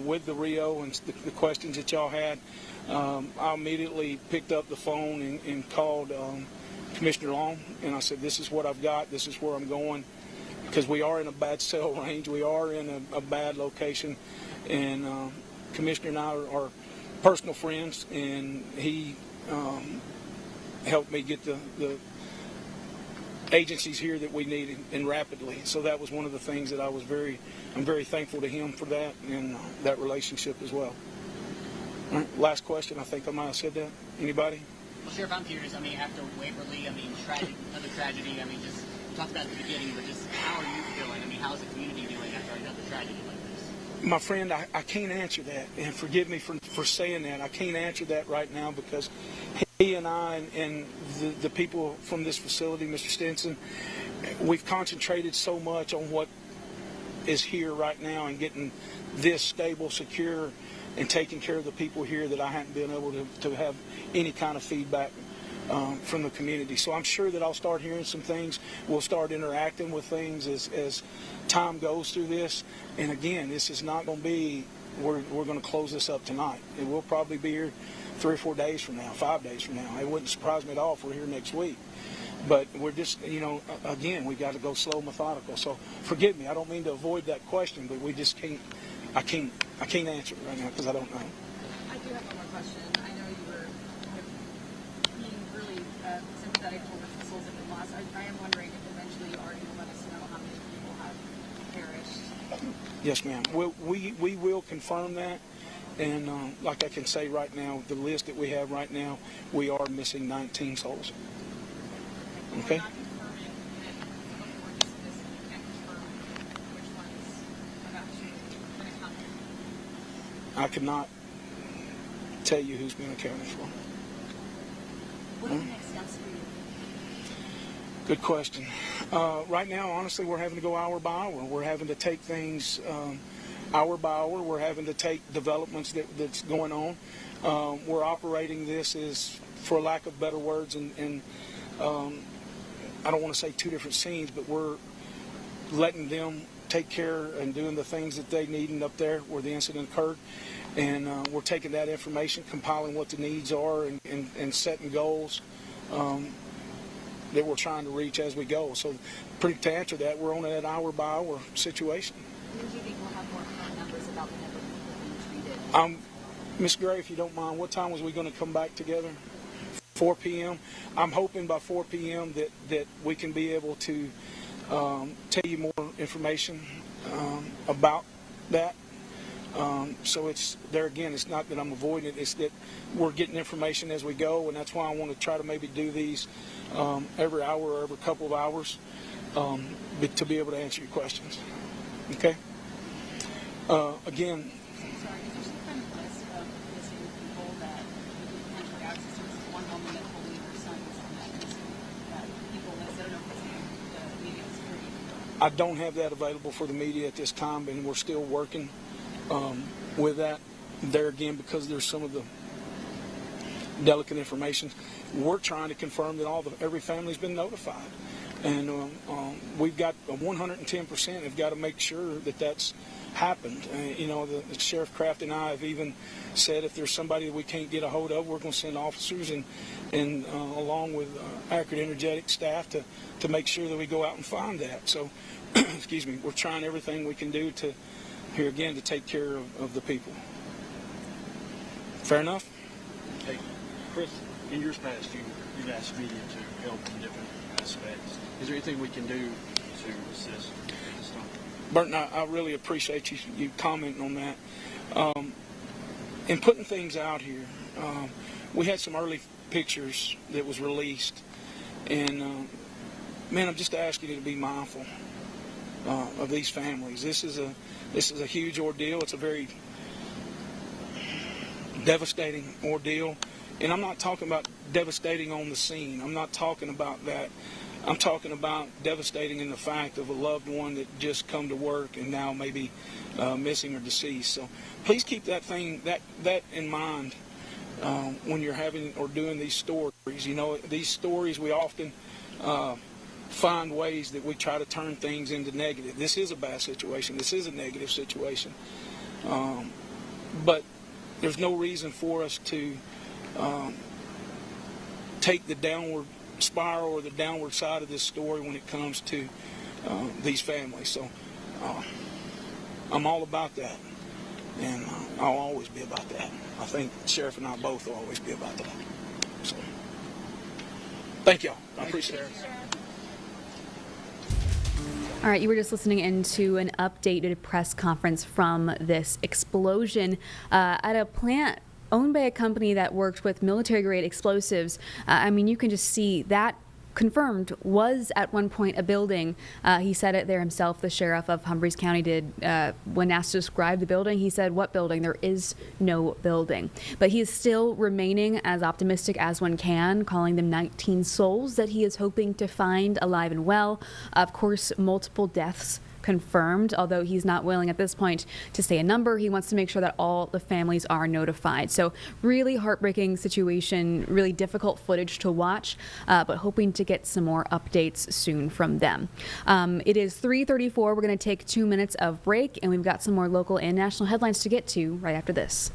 Speaker 20: with the Rio and the questions that y'all had, I immediately picked up the phone and called Commissioner Long, and I said, this is what I've got, this is where I'm going, because we are in a bad cell range, we are in a bad location, and Commissioner and I are personal friends, and he helped me get the agencies here that we needed and rapidly. So that was one of the things that I'm very thankful to him for that and that relationship as well. All right, last question. I think I might have said that. Anybody?
Speaker 12: Well, Sheriff, I'm curious. I mean, after Waverly, another tragedy. I mean, just we talked about it at the beginning, but just how are you feeling? I mean, how is the community doing after another tragedy like this?
Speaker 20: My friend, I can't answer that, and forgive me for saying that. I can't answer that right now because he and I and the people from this facility, Mr. Stinson, we've concentrated so much on what is here right now and getting this stable, secure, and taking care of the people here that I haven't been able to have any kind of feedback from the community. So I'm sure that I'll start hearing some things. We'll start interacting with things as time goes through this. And again, this is not going to be, we're going to close this up tonight. It will probably be here 3 or 4 days from now, 5 days from now. It wouldn't surprise me at all if we're here next week. But we're just, again, we got to go slow, methodical. So forgive me, I don't mean to avoid that question, but we just can't, I can't answer it right now because I don't know.
Speaker 4: I do have one more question. I know you were being really sympathetic towards the souls that have been lost. I am wondering if eventually you are going to let us know how many people have perished.
Speaker 20: Yes, ma'am. We will confirm that. And like I can say right now, the list that we have right now, we are missing 19 souls. Okay? I could not tell you who's been accounted for.
Speaker 12: What are the next steps for you?
Speaker 20: Good question. Right now, honestly, we're having to go hour by hour. We're having to take things hour by hour. We're having to take developments that's going on. We're operating this as, for lack of better words, and I don't want to say two different scenes, but we're letting them take care and doing the things that they need up there where the incident occurred. And we're taking that information, compiling what the needs are, and setting goals that we're trying to reach as we go. So to answer that, we're on an hour by hour situation.
Speaker 12: When do you think we'll have more current numbers about the number of people being treated?
Speaker 20: Ms. Gray, if you don't mind, what time was we going to come back together? 4 p.m. I'm hoping by 4 p.m. that we can be able to tell you more information about that. So it's there again, it's not that I'm avoiding it, it's that we're getting information as we go, and that's why I want to try to maybe do these every hour or every couple of hours to be able to answer your questions. Okay? Again, I don't have that available for the media at this time, and we're still working with that. There again, because there's some of the delicate information, we're trying to confirm that every family's been notified, and we've got 110% have got to make sure that that's happened. The Sheriff Kraft and I have even said if there's somebody that we can't get a hold of, we're going to send officers and along with Accurate Energetic staff to make sure that we go out and find that. So, excuse me, we're trying everything we can do to take care of the people. Fair enough.
Speaker 21: Hey, Chris, in years past, you've asked media to help in different aspects. Is there anything we can do to assist at this time?
Speaker 20: Burton, I really appreciate you commenting on that. And putting things out here. We had some early pictures that was released, and man, I'm just asking you to be mindful of these families. This is a huge ordeal. It's a very devastating ordeal, and I'm not talking about devastating on the scene. I'm not talking about that. I'm talking about devastating in the fact of a loved one that just come to work and now maybe missing or deceased. So please keep that in mind when you're having or doing these stories. You know, these stories, we often find ways that we try to turn things into negative. This is a bad situation. This is a negative situation. But there's no reason for us to take the downward spiral or the downward side of this story when it comes to these families. So I'm all about that, and I'll always be about that. I think Sheriff and I both will always be about that. So thank y'all. I appreciate it.
Speaker 1: All right, you were just listening into an updated press conference from this explosion at a plant owned by a company that worked with military-grade explosives. I mean, you can just see that confirmed was at one point a building. He said it there himself, the sheriff of Humphreys County did. When asked to describe the building, he said, "What building? There is no building." But he is still remaining as optimistic as one can, calling them 19 souls that he is hoping to find alive and well. Of course, multiple deaths confirmed, although he's not willing at this point to say a number. He wants to make sure that all the families are notified. So really heartbreaking situation, really difficult footage to watch, but hoping to get some more updates soon from them. It is 3:34. We're going to take 2 minutes of break, and we've got some more local and national headlines to get to right after this.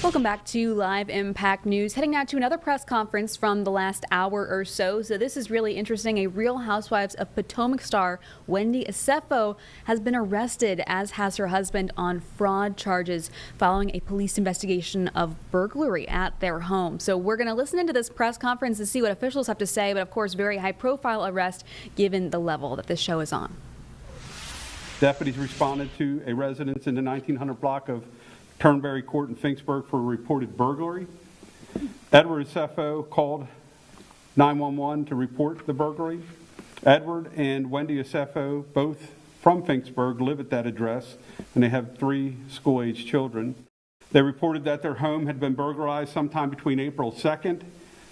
Speaker 1: Welcome back to Live Impact News. Heading now to another press conference from the last hour or so. So this is really interesting. A Real Housewives of Potomac star, Wendy Asefo, has been arrested, as has her husband, on fraud charges following a police investigation of burglary at their home. So we're going to listen into this press conference to see what officials have to say, but of course, very high-profile arrest given the level that this show is on.
Speaker 6: Deputies responded to a residence in the 1900 block of Turnberry Court in Finksburg for a reported burglary. Edward Asefo called 911 to report the burglary. Edward and Wendy Asefo both from Finksburg live at that address, and they have 3 school-age children. They reported that their home had been burglarized sometime between April 2nd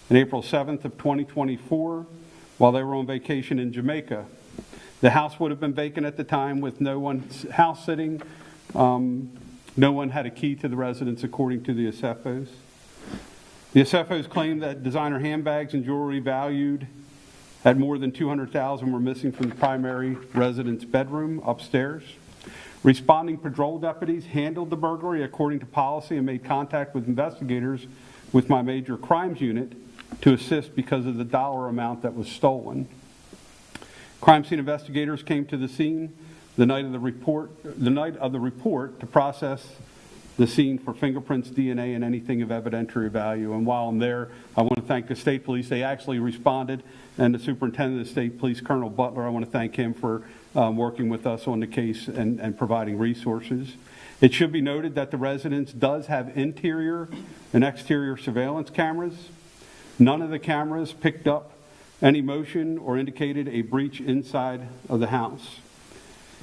Speaker 6: and April 7th of 2024 while they were on vacation in Jamaica. The house would have been vacant at the time with no one house sitting. No one had a key to the residence, according to the SFOs. The SFOs claimed that designer handbags and jewelry valued at more than $200,000 were missing from the primary residence bedroom upstairs. Responding patrol deputies handled the burglary according to policy and made contact with investigators with my major crimes unit to assist because of the dollar amount that was stolen. Crime scene investigators came to the scene the night of the report to process the scene for fingerprints, DNA, and anything of evidentiary value. And while I'm there, I want to thank the state police. They actually responded, and the superintendent of the state police, Colonel Butler, I want to thank him for working with us on the case and providing resources. It should be noted that the residence does have interior and exterior surveillance cameras. None of the cameras picked up any motion or indicated a breach inside of the house.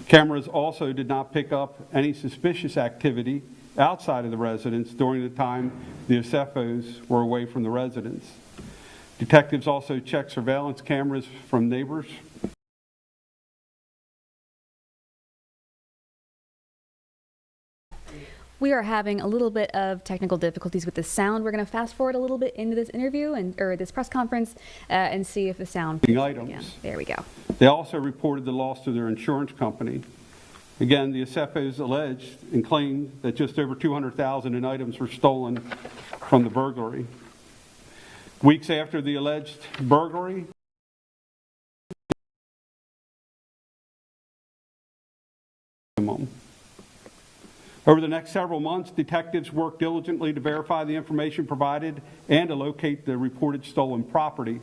Speaker 6: Cameras also did not pick up any suspicious activity outside of the residence during the time the SFOs were away from the residence. Detectives also checked surveillance cameras from neighbors.
Speaker 1: We are having a little bit of technical difficulties with the sound. We're going to fast forward a little bit into this interview or this press conference and see if the sound.
Speaker 6: Items.
Speaker 1: Yeah, there we go.
Speaker 6: They also reported the loss to their insurance company. Again, the SFOs alleged and claimed that just over $200,000 in items were stolen from the burglary. Weeks after the alleged burglary, over the next several months, detectives worked diligently to verify the information provided and to locate the reported stolen property.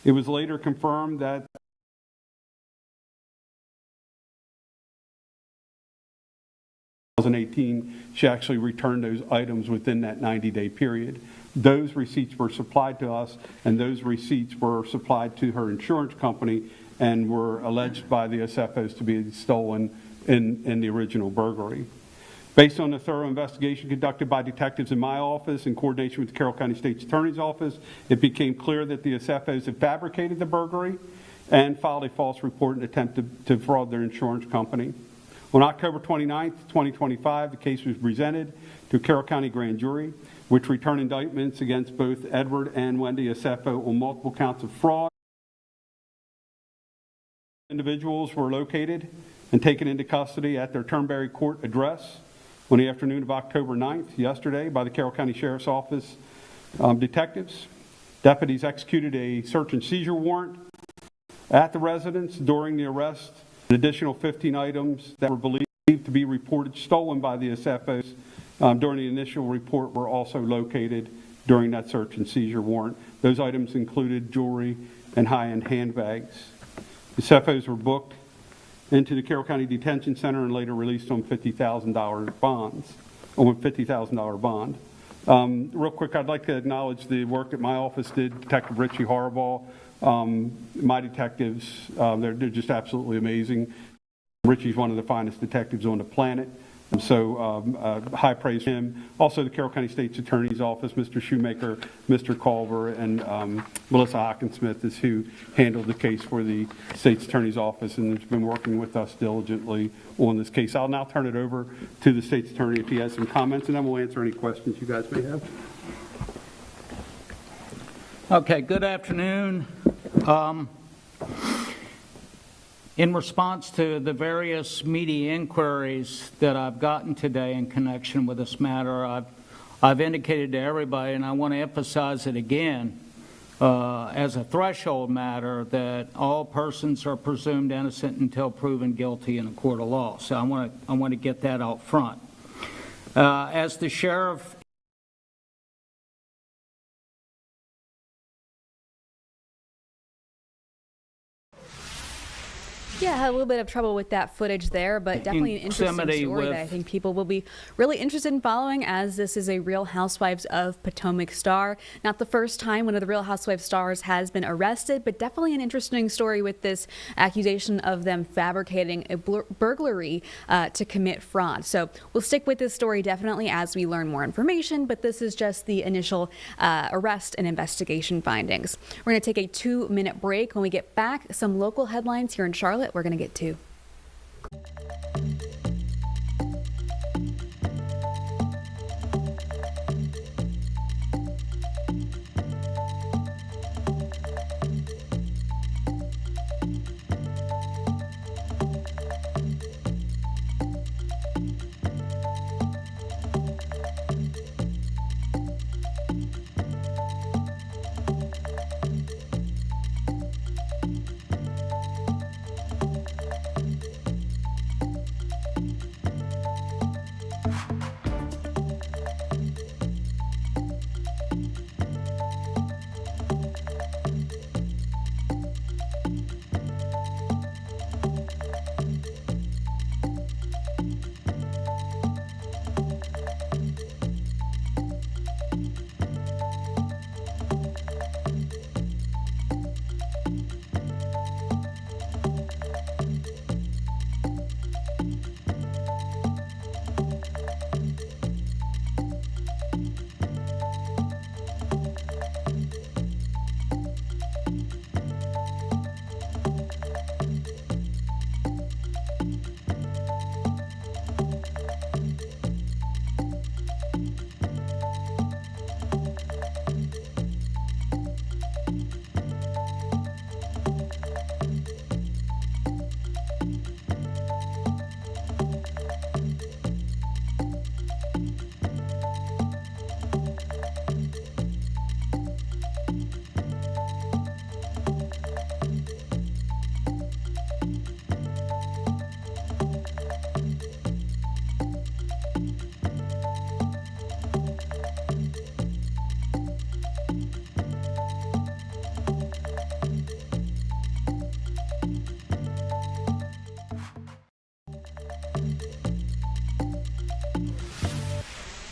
Speaker 6: It was later confirmed that in 2018, she actually returned those items within that 90-day period. Those receipts were supplied to us, and those receipts were supplied to her insurance company and were alleged by the SFOs to be stolen in the original burglary. Based on the thorough investigation conducted by detectives in my office in coordination with the Carroll County State's Attorney's Office, it became clear that the SFOs had fabricated the burglary and filed a false report in an attempt to fraud their insurance company. On October 29, 2025, the case was presented to a Carroll County grand jury, which returned indictments against both Edward and Wendy SFO on multiple counts of fraud. Individuals were located and taken into custody at their Turnberry Court address on the afternoon of October 9th, yesterday, by the Carroll County Sheriff's Office detectives. Deputies executed a search and seizure warrant at the residence during the arrest. An additional 15 items that were believed to be reported stolen by the SFOs during the initial report were also located during that search and seizure warrant. Those items included jewelry and high-end handbags. The SFOs were booked into the Carroll County Detention Center and later released on $50,000 bonds, on $50,000 bond. Real quick, I'd like to acknowledge the work that my office did. Detective Richie Harbaugh, my detectives, they're just absolutely amazing. Richie's one of the finest detectives on the planet. So high praise to him. Also the Carroll County State's Attorney's Office, Mr. Shoemaker, Mr. Culver, and Melissa Hockensmith is who handled the case for the State's Attorney's Office and has been working with us diligently on this case. I'll now turn it over to the State's Attorney if he has some comments, and then we'll answer any questions you guys may have.
Speaker 13: Okay, good afternoon. In response to the various media inquiries that I've gotten today in connection with this matter, I've indicated to everybody, and I want to emphasize it again, as a threshold matter, that all persons are presumed innocent until proven guilty in a court of law. So I want to get that out front. As the sheriff
Speaker 1: Yeah, I had a little bit of trouble with that footage there, but definitely an interesting
Speaker 13: Yosemite
Speaker 1: story that I think people will be really interested in following, as this is a Real Housewives of Potomac star. Not the first time one of the Real Housewives stars has been arrested, but definitely an interesting story with this accusation of them fabricating a burglary to commit fraud. So we'll stick with this story definitely as we learn more information, but this is just the initial arrest and investigation findings. We're going to take a 2-minute break. When we get back, some local headlines here in Charlotte we're going to get to.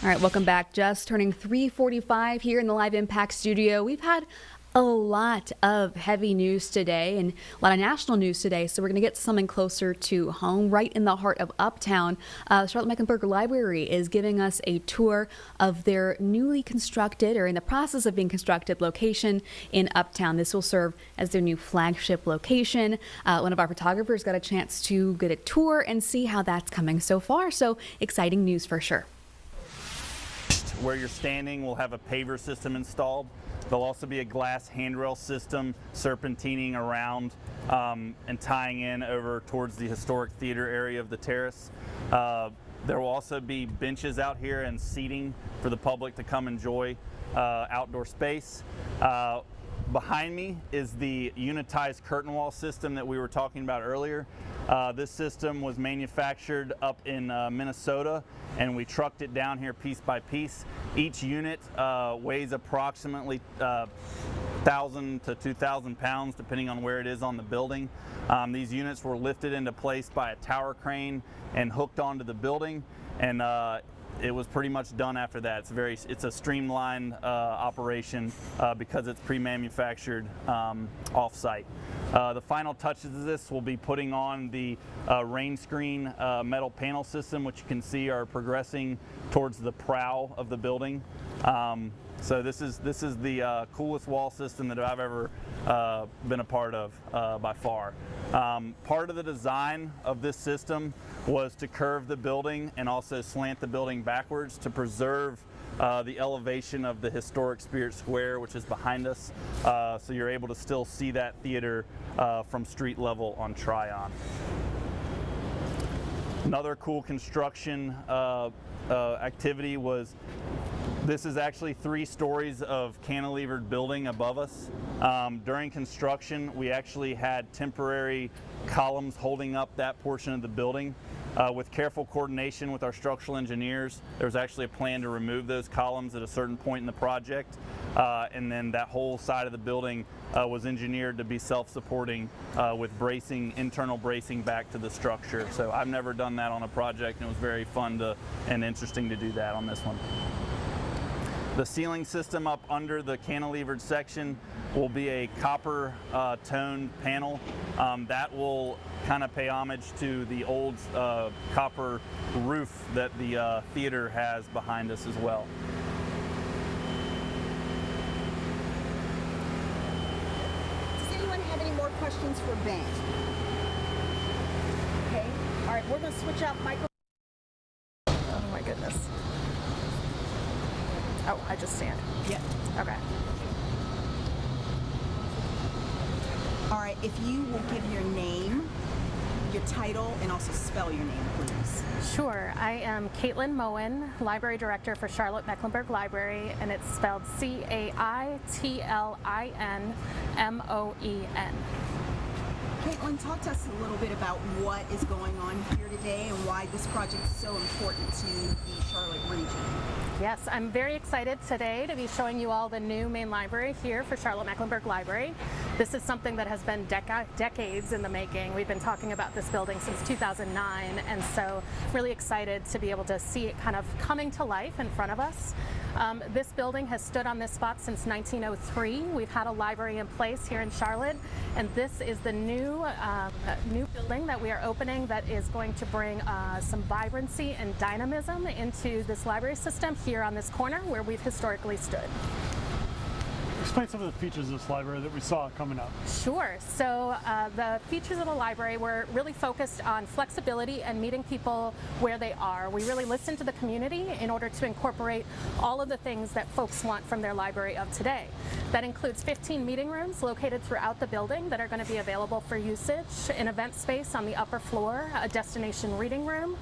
Speaker 1: All right, welcome back. Just turning 3:45 here in the Live Impact studio. We've had a lot of heavy news today and a lot of national news today, so we're going to get something closer to home, right in the heart of Uptown. Charlotte-Mecklenburg Library is giving us a tour of their newly constructed, or in the process of being constructed, location in Uptown. This will serve as their new flagship location. One of our photographers got a chance to get a tour and see how that's coming so far, so exciting news for sure.
Speaker 2: Where you're standing, we'll have a paver system installed. There'll also be a glass handrail system serpentining around and tying in over towards the historic theater area of the terrace. There will also be benches out here and seating for the public to come enjoy outdoor space. Behind me is the unitized curtain wall system that we were talking about earlier. This system was manufactured up in Minnesota, and we trucked it down here piece by piece. Each unit weighs approximately 1,000 to 2,000 pounds, depending on where it is on the building. These units were lifted into place by a tower crane and hooked onto the building, and it was pretty much done after that. It's a streamlined operation because it's pre-manufactured off-site. The final touches of this will be putting on the rain screen metal panel system, which you can see are progressing towards the prow of the building. So this is the coolest wall system that I've ever been a part of by far. Part of the design of this system was to curve the building and also slant the building backwards to preserve the elevation of the historic Spirit Square, which is behind us, so you're able to still see that theater from street level on Tryon. Another cool construction activity was, this is actually 3 stories of cantilevered building above us. During construction, we actually had temporary columns holding up that portion of the building. With careful coordination with our structural engineers, there was actually a plan to remove those columns at a certain point in the project, and then that whole side of the building was engineered to be self-supporting with bracing, internal bracing back to the structure. So I've never done that on a project, and it was very fun and interesting to do that on this one. The ceiling system up under the cantilevered section will be a copper toned panel. That will kind of pay homage to the old copper roof that the theater has behind us as well.
Speaker 7: Does anyone have any more questions for Ben? Okay, all right, we're going to switch out microphones.
Speaker 8: Oh my goodness. Oh, I just stand.
Speaker 7: Yeah.
Speaker 8: Okay.
Speaker 7: All right, if you will give your name, your title, and also spell your name, please.
Speaker 22: Sure. I am Caitlin Moen, Library Director for Charlotte-Mecklenburg Library, and it's spelled C-A-I-T-L-I-N-M-O-E-N.
Speaker 7: Caitlin, talk to us a little bit about what is going on here today and why this project is so important to the Charlotte region.
Speaker 22: Yes, I'm very excited today to be showing you all the new main library here for Charlotte-Mecklenburg Library. This is something that has been decades in the making. We've been talking about this building since 2009, and so really excited to be able to see it kind of coming to life in front of us. This building has stood on this spot since 1903. We've had a library in place here in Charlotte, and this is the new building that we are opening that is going to bring some vibrancy and dynamism into this library system here on this corner where we've historically stood.
Speaker 23: Explain some of the features of this library that we saw coming up.
Speaker 22: Sure. So the features of the library were really focused on flexibility and meeting people where they are. We really listened to the community in order to incorporate all of the things that folks want from their library of today. That includes 15 meeting rooms located throughout the building that are going to be available for usage, an event space on the upper floor, a destination reading room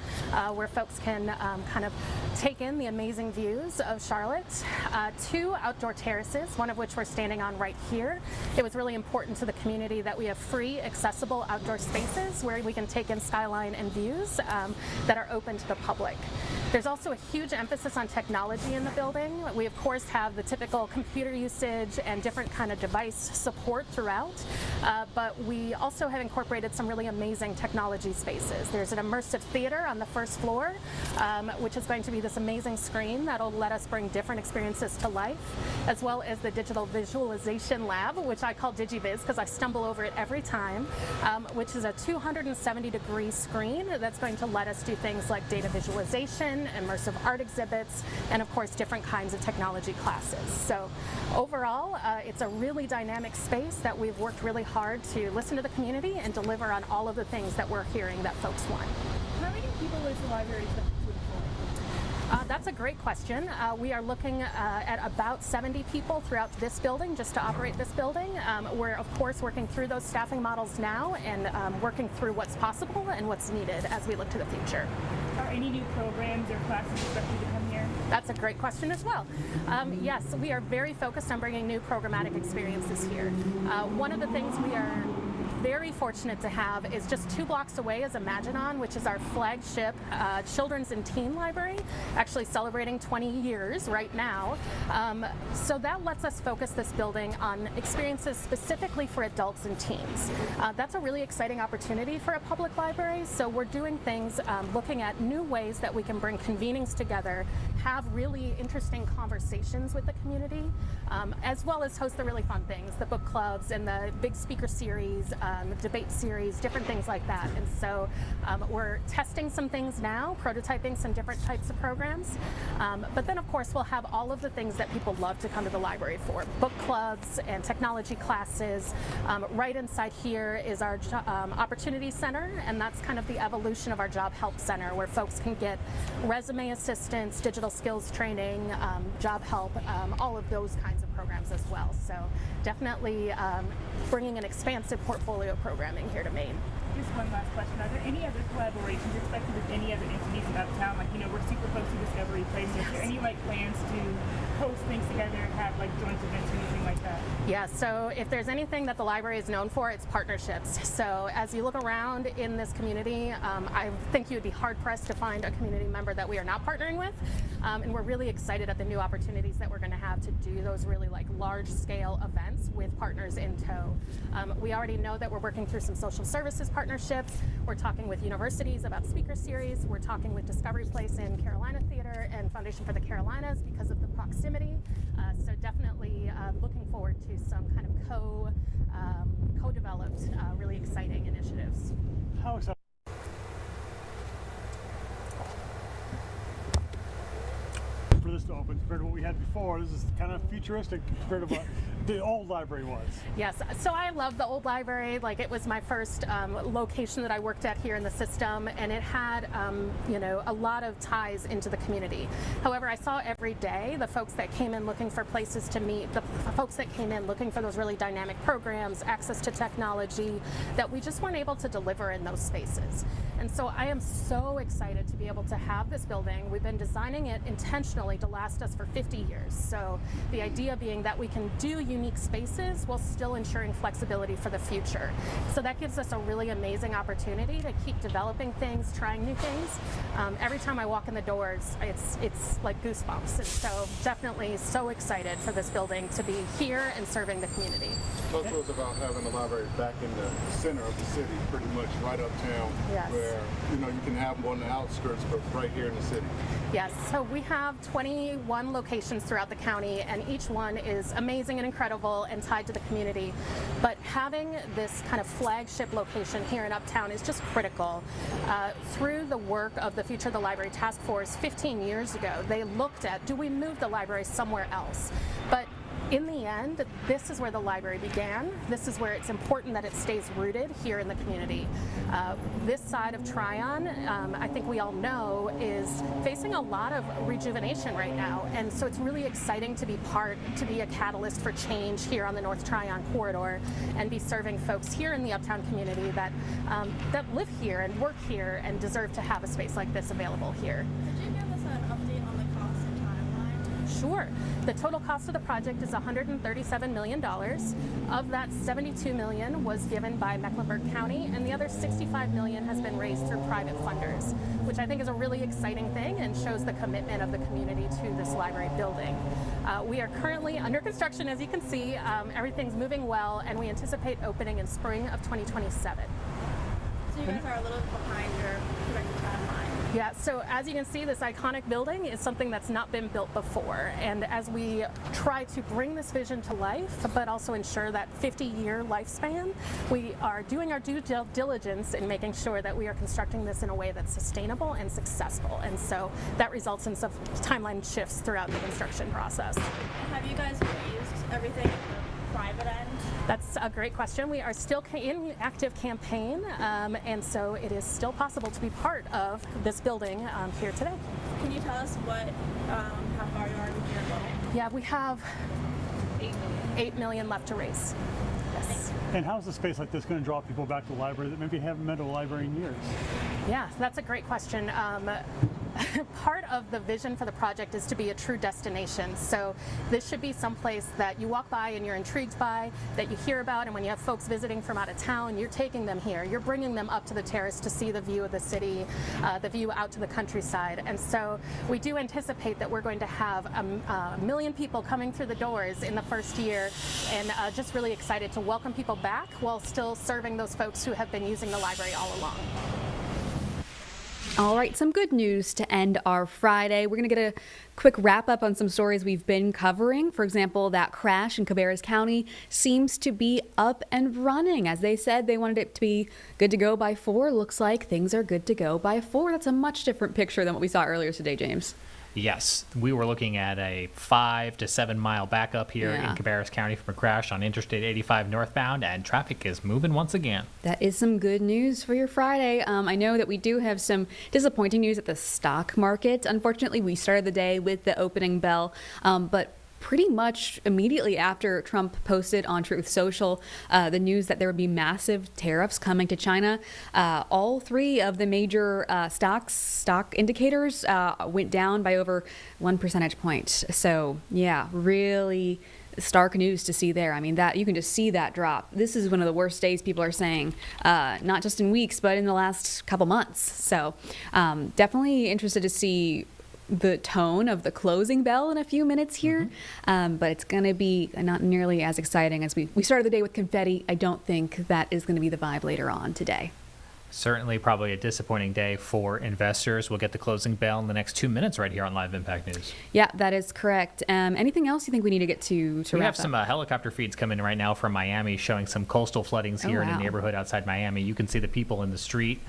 Speaker 22: where folks can kind of take in the amazing views of Charlotte, 2 outdoor terraces, one of which we're standing on right here. It was really important to the community that we have free, accessible outdoor spaces where we can take in skyline and views that are open to the public. There's also a huge emphasis on technology in the building. We of course have the typical computer usage and different kind of device support throughout, but we also have incorporated some really amazing technology spaces. There's an immersive theater on the first floor, which is going to be this amazing screen that'll let us bring different experiences to life, as well as the digital visualization lab, which I call DigiViz because I stumble over it every time, which is a 270-degree screen that's going to let us do things like data visualization, immersive art exhibits, and of course different kinds of technology classes. So overall, it's a really dynamic space that we've worked really hard to listen to the community and deliver on all of the things that we're hearing that folks want.
Speaker 8: How many people is the library expected to employ?
Speaker 22: That's a great question. We are looking at about 70 people throughout this building just to operate this building. We're of course working through those staffing models now and working through what's possible and what's needed as we look to the future.
Speaker 8: Are any new programs or classes expected to come here?
Speaker 22: That's a great question as well. Yes, we are very focused on bringing new programmatic experiences here. One of the things we are very fortunate to have is just 2 blocks away is Imaginon, which is our flagship children's and teen library, actually celebrating 20 years right now. So that lets us focus this building on experiences specifically for adults and teens. That's a really exciting opportunity for a public library, so we're doing things looking at new ways that we can bring convenings together, have really interesting conversations with the community, as well as host the really fun things, the book clubs and the big speaker series, debate series, different things like that. And so we're testing some things now, prototyping some different types of programs. But then of course we'll have all of the things that people love to come to the library for. Book clubs and technology classes. Right inside here is our Opportunity Center, and that's kind of the evolution of our Job Help Center, where folks can get resume assistance, digital skills training, job help, all of those kinds of programs as well. So definitely bringing an expansive portfolio of programming here to Maine.
Speaker 10: just one last question. Are there any other collaborations expected with any other entities in uptown? Like, you know, we're super close to Discovery Place. Is there any, like, plans to host things together, have, like, joint events or anything like that?
Speaker 22: Yeah, so if there's anything that the library is known for, it's partnerships. So as you look around in this community, I think you would be hard-pressed to find a community member that we are not partnering with. And we're really excited at the new opportunities that we're going to have to do those really like large-scale events with partners in tow. We already know that we're working through some social services partnerships. We're talking with universities about speaker series. We're talking with Discovery Place in Carolina Theater and Foundation for the Carolinas because of the proximity. So definitely looking forward to some kind of co-developed, really exciting initiatives.
Speaker 23: How excited? For this to open compared to what we had before. This is kind of futuristic compared to what the old library was.
Speaker 22: Yes, so I love the old library. Like, it was my first location that I worked at here in the system, and it had, you know, a lot of ties into the community. However, I saw every day the folks that came in looking for places to meet, the folks that came in looking for those really dynamic programs, access to technology, that we just weren't able to deliver in those spaces. And so I am so excited to be able to have this building. We've been designing it intentionally to last us for 50 years. So the idea being that we can do unique spaces while still ensuring flexibility for the future. So that gives us a really amazing opportunity to keep developing things, trying new things. Every time I walk in the doors, it's like goosebumps. And so definitely so excited for this building to be here and serving the community.
Speaker 9: Talk to us about having the library back in the center of the city, pretty much right uptown,
Speaker 22: yes.
Speaker 9: Where, you know, you can have them on the outskirts, but right here in the city.
Speaker 22: Yes, so we have 21 locations throughout the county, and each one is amazing and incredible and tied to the community. But having this kind of flagship location here in Uptown is just critical. Through the work of the Future of the Library Task Force 15 years ago, they looked at, do we move the library somewhere else? But in the end, this is where the library began. This is where it's important that it stays rooted here in the community. This side of Tryon, I think we all know, is facing a lot of rejuvenation right now. And so it's really exciting to be a catalyst for change here on the North Tryon corridor and be serving folks here in the Uptown community that live here and work here and deserve to have a space like this available here.
Speaker 14: Could you give us an update on the cost and timeline?
Speaker 22: Sure. The total cost of the project is $137 million. Of that, $72 million was given by Mecklenburg County, and the other $65 million has been raised through private funders, which I think is a really exciting thing and shows the commitment of the community to this library building. We are currently under construction, as you can see. Everything's moving well, and we anticipate opening in spring of 2027.
Speaker 14: So you guys are a little bit behind your projected timeline.
Speaker 22: Yeah, so as you can see, this iconic building is something that's not been built before. And as we try to bring this vision to life, but also ensure that 50-year lifespan, we are doing our due diligence in making sure that we are constructing this in a way that's sustainable and successful. And so that results in some timeline shifts throughout the construction process.
Speaker 14: Have you guys raised everything in the private end?
Speaker 22: That's a great question. We are still in active campaign, and so it is still possible to be part of this building here today.
Speaker 14: Can you tell us how far you are with your goal?
Speaker 22: Yeah, we have $8 million left to raise. Yes.
Speaker 23: And how's a space like this going to draw people back to the library that maybe haven't been to a library in years?
Speaker 22: Yeah, that's a great question. Part of the vision for the project is to be a true destination. So this should be someplace that you walk by and you're intrigued by, that you hear about, and when you have folks visiting from out of town, you're taking them here. You're bringing them up to the terrace to see the view of the city, the view out to the countryside. And so we do anticipate that we're going to have a million people coming through the doors in the first year, and just really excited to welcome people back while still serving those folks who have been using the library all along.
Speaker 1: All right, some good news to end our Friday. We're going to get a quick wrap up on some stories we've been covering. For example, that crash in Cabarrus County seems to be up and running. As they said, they wanted it to be good to go by 4. Looks like things are good to go by 4. That's a much different picture than what we saw earlier today, James.
Speaker 11: Yes, we were looking at a 5 to 7 mile backup here in Cabarrus County from a crash on Interstate 85 northbound, and traffic is moving once again.
Speaker 1: That is some good news for your Friday. I know that we do have some disappointing news at the stock market. Unfortunately, we started the day with the opening bell, but pretty much immediately after Trump posted on Truth Social the news that there would be massive tariffs coming to China. All three of the major stock indicators went down by over 1 percentage point. So yeah, really stark news to see there. I mean, that you can just see that drop. This is one of the worst days, people are saying, not just in weeks, but in the last couple months. So definitely interested to see the tone of the closing bell in a few minutes here. But it's going to be not nearly as exciting as we started the day with confetti. I don't think that is going to be the vibe later on today.
Speaker 11: Certainly probably a disappointing day for investors. We'll get the closing bell in the next 2 minutes right here on Live Impact News.
Speaker 1: Yeah, that is correct. Anything else you think we need to get to
Speaker 11: we
Speaker 1: wrap
Speaker 11: have some
Speaker 1: up?
Speaker 11: helicopter feeds coming right now from Miami showing some coastal floodings here in
Speaker 1: wow.
Speaker 11: a neighborhood outside Miami. You can see the people in the street.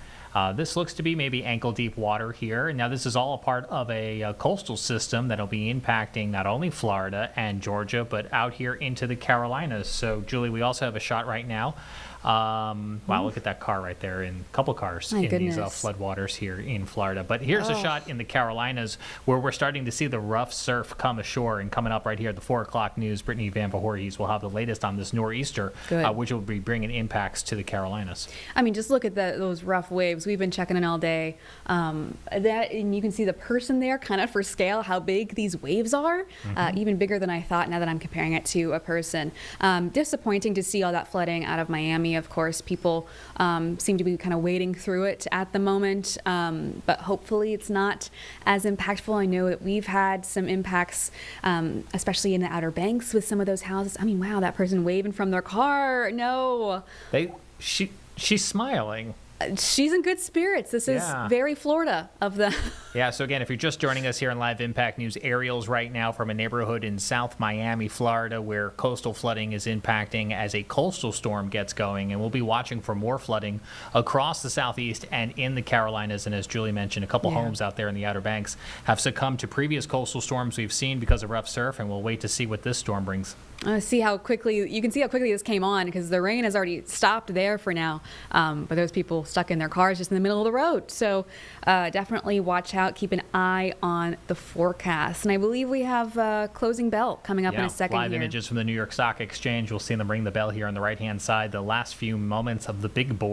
Speaker 11: This looks to be maybe ankle-deep water here. Now, this is all a part of a coastal system that'll be impacting not only Florida and Georgia, but out here into the Carolinas. So, Julie, we also have a shot right now. Wow, look at that car right there, and a couple cars
Speaker 1: My
Speaker 11: in these
Speaker 1: goodness.
Speaker 11: floodwaters here in Florida. But here's a shot in the Carolinas where we're starting to see the rough surf come ashore. And coming up right here at the 4 o'clock news, Brittany Van Voorhees will have the latest on this nor'easter,
Speaker 1: Good.
Speaker 11: which will be bringing impacts to the Carolinas.
Speaker 1: I mean, just look at those rough waves. We've been checking in all day. And you can see the person there, kind of for scale, how big these waves are. Even bigger than I thought now that I'm comparing it to a person. Disappointing to see all that flooding out of Miami. Of course, people seem to be kind of wading through it at the moment. But hopefully it's not as impactful. I know that we've had some impacts, especially in the Outer Banks with some of those houses. I mean, wow, that person waving from their car. No.
Speaker 11: She's smiling.
Speaker 1: She's in good spirits. This is
Speaker 11: Yeah.
Speaker 1: very Florida of the.
Speaker 11: Yeah, so again, if you're just joining us here on Live Impact News, aerials right now from a neighborhood in South Miami, Florida, where coastal flooding is impacting as a coastal storm gets going. And we'll be watching for more flooding across the southeast and in the Carolinas. And as Julie mentioned, a couple homes out there in the Outer Banks have succumbed to previous coastal storms we've seen because of rough surf, and we'll wait to see what this storm brings.
Speaker 1: See how quickly you can see how quickly this came on because the rain has already stopped there for now. But there's people stuck in their cars just in the middle of the road. So definitely watch out. Keep an eye on the forecast. And I believe we have closing bell coming up in a second
Speaker 11: live
Speaker 1: here.
Speaker 11: images from the New York Stock Exchange. We'll see them ring the bell here on the right-hand side. The last few moments of the big board.